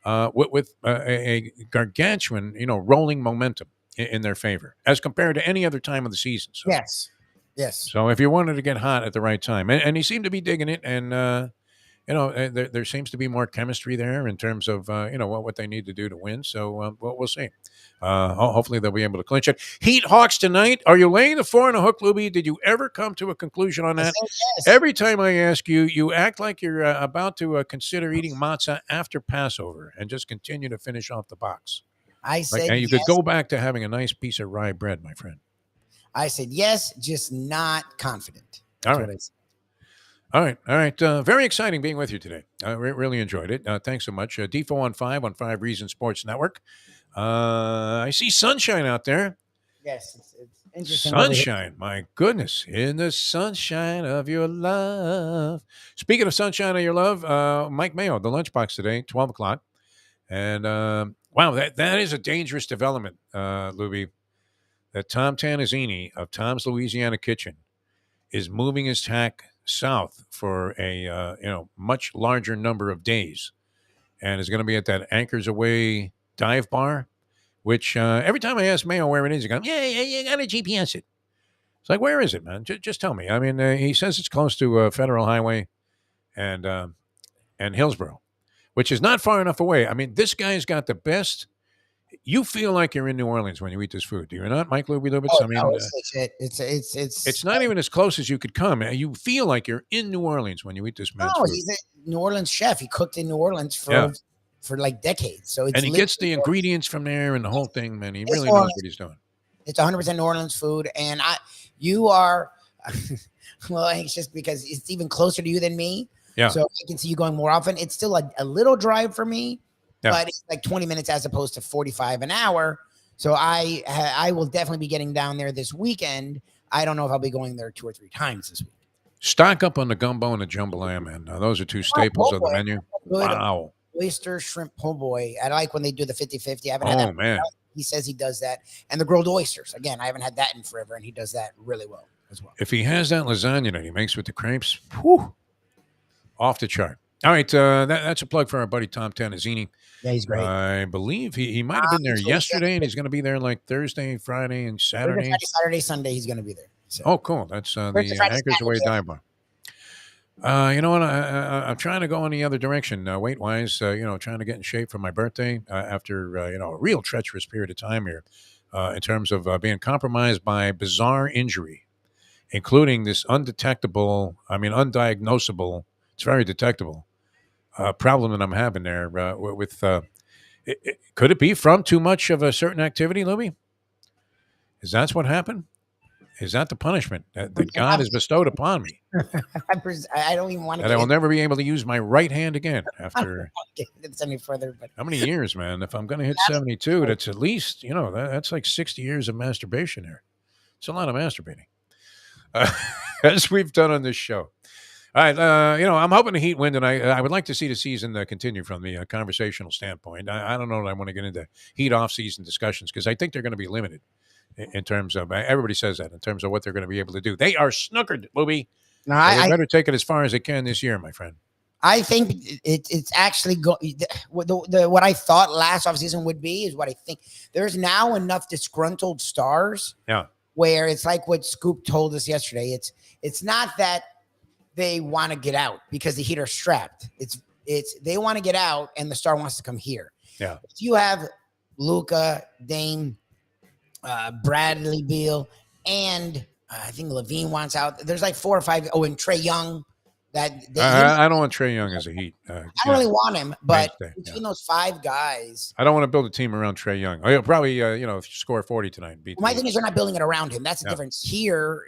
with a gargantuan, rolling momentum in their favor as compared to any other time of the season. So. Yes. So if you wanted to get hot at the right time, and he seemed to be digging it, and there seems to be more chemistry there in terms of what they need to do to win. So we'll see. Hopefully they'll be able to clinch it. Heat Hawks tonight. Are you laying the 4 and a hook, Lubie? Did you ever come to a conclusion on that? Yes. Every time I ask you, you act like you're about to consider eating matzah after Passover and just continue to finish off the box. I said you could go back to having a nice piece of rye bread, my friend. I said yes, just not confident. All right. All right. Very exciting being with you today. I really enjoyed it. Thanks so much. Defo on 5 Reason Sports Network. I see sunshine out there. Yes, it's interesting. Sunshine. My goodness. In the sunshine of your love. Speaking of sunshine of your love, Mike Mayo, the lunchbox today, 12 o'clock. And wow, that is a dangerous development, Lubie, that Tom Tanazzini of Tom's Louisiana Kitchen is moving his tack south for a much larger number of days, and is going to be at that Anchors Away dive bar, which every time I ask Mayo where it is, he goes, yeah, you got to GPS it. It's like, where is it, man? Just tell me. I mean, he says it's close to Federal Highway and Hillsborough, which is not far enough away. I mean, this guy's got the best. You feel like you're in New Orleans when you eat this food, do you not, Mike Lubie Lubitz? Oh, no, it's not even as close as you could come. You feel like you're in New Orleans when you eat this man's food. He's a New Orleans chef. He cooked in New Orleans for like decades. So he gets the ingredients from there and the whole thing, man. He really knows what he's doing. It's 100% New Orleans food, and you are well anxious because it's even closer to you than me. Yeah. So I can see you going more often. It's still a little drive for me. Yeah. But it's like 20 minutes as opposed to 45 an hour. So I will definitely be getting down there this weekend. I don't know if I'll be going there 2 or 3 times this week. Stock up on the gumbo and the jambalaya, man. Now, those are 2 staples of the menu. Wow. Oyster shrimp po' boy. I like when they do the 50-50. I haven't had that. Oh, man. He says he does that. And the grilled oysters. Again, I haven't had that in forever, and he does that really well as well. If he has that lasagna that he makes with the crepes, whew, off the chart. All right, that's a plug for our buddy Tom Tanazzini. Yeah, he's great. I believe he might have been there yesterday, and he's going to be there like Thursday, Friday, and Saturday. Saturday, Sunday, he's going to be there. So. Oh, cool. That's the Anchors Away dive bar. You know what? I'm trying to go in the other direction weight-wise, trying to get in shape for my birthday after, a real treacherous period of time here in terms of being compromised by bizarre injury, including this undiagnosable, it's very detectable, problem that I'm having there with. Could it be from too much of a certain activity, Lubie? Is that what happened? Is that the punishment that God has bestowed upon me? I don't even want to That get I will never be able to use my right hand again after this any further. But how many years, man? If I'm going to hit 72, that's at least, that's like 60 years of masturbation there. It's a lot of masturbating, as we've done on this show. All right, I'm hoping the Heat win tonight. I would like to see the season continue from the conversational standpoint. I don't know that I want to get into Heat off-season discussions because I think they're going to be limited in terms of everybody says that in terms of what they're going to be able to do. They are snookered, Lubie. No, so they better take it as far as they can this year, my friend. I think it's actually what I thought last offseason would be is what I think. There's now enough disgruntled stars, where it's like what Scoop told us yesterday. It's not that they want to get out because the Heat are strapped. It's they want to get out and the star wants to come here. Yeah. If you have Luka, Dame, Bradley Beal, and I think Levine wants out. There's like 4 or 5. Oh, and Trae Young. I don't want Trae Young as a Heat. I don't really want him, but between those 5 guys, I don't want to build a team around Trae Young. He'll probably, if you score 40 tonight, beat. My thing is, they're not building it around him. That's the difference. Here,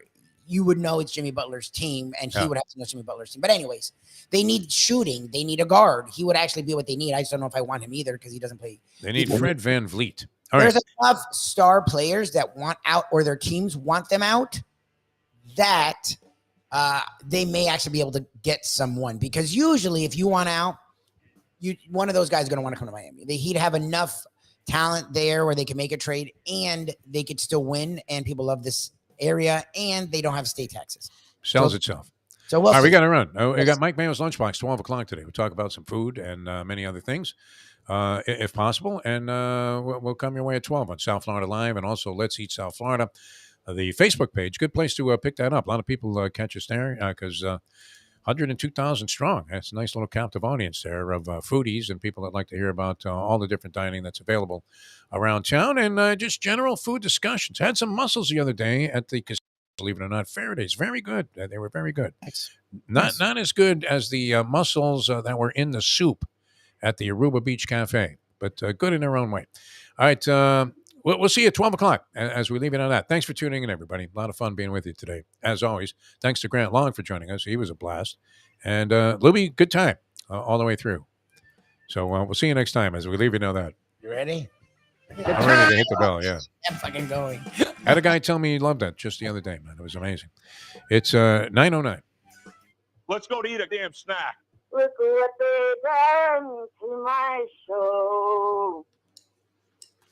you would know it's Jimmy Butler's team, and he would have to know Jimmy Butler's team. But anyways, they need shooting. They need a guard. He would actually be what they need. I just don't know if I want him either because he doesn't play. They need Fred VanVleet. There's enough star players that want out or their teams want them out that they may actually be able to get someone. Because usually if you want out, one of those guys is going to want to come to Miami. He'd have enough talent there where they can make a trade and they could still win, and people love this area, and they don't have state taxes. Sells itself. So all right, we got to run. We got Mike Mayo's Lunchbox, 12 o'clock today. We'll talk about some food and many other things, if possible. And we'll come your way at 12 on South Florida Live, and also Let's Eat South Florida, the Facebook page. Good place to pick that up. A lot of people catch us there because 102,000 strong. That's a nice little captive audience there of foodies and people that like to hear about all the different dining that's available around town and just general food discussions. Had some mussels the other day at the casino, believe it or not. Faraday's, very good. They were very good. Not as good as the mussels that were in the soup at the Aruba Beach Cafe, but good in their own way. All right, we'll see you at 12 o'clock as we leave it on that. Thanks for tuning in, everybody. A lot of fun being with you today, as always. Thanks to Grant Long for joining us. He was a blast. And Lubie, good time all the way through. So we'll see you next time as we leave you know that. You ready? I'm ready to hit the bell, yeah. I'm fucking going. Had a guy tell me he loved that just the other day, man. It was amazing. It's 9:09. Let's go to eat a damn snack. Look what they done to my soul.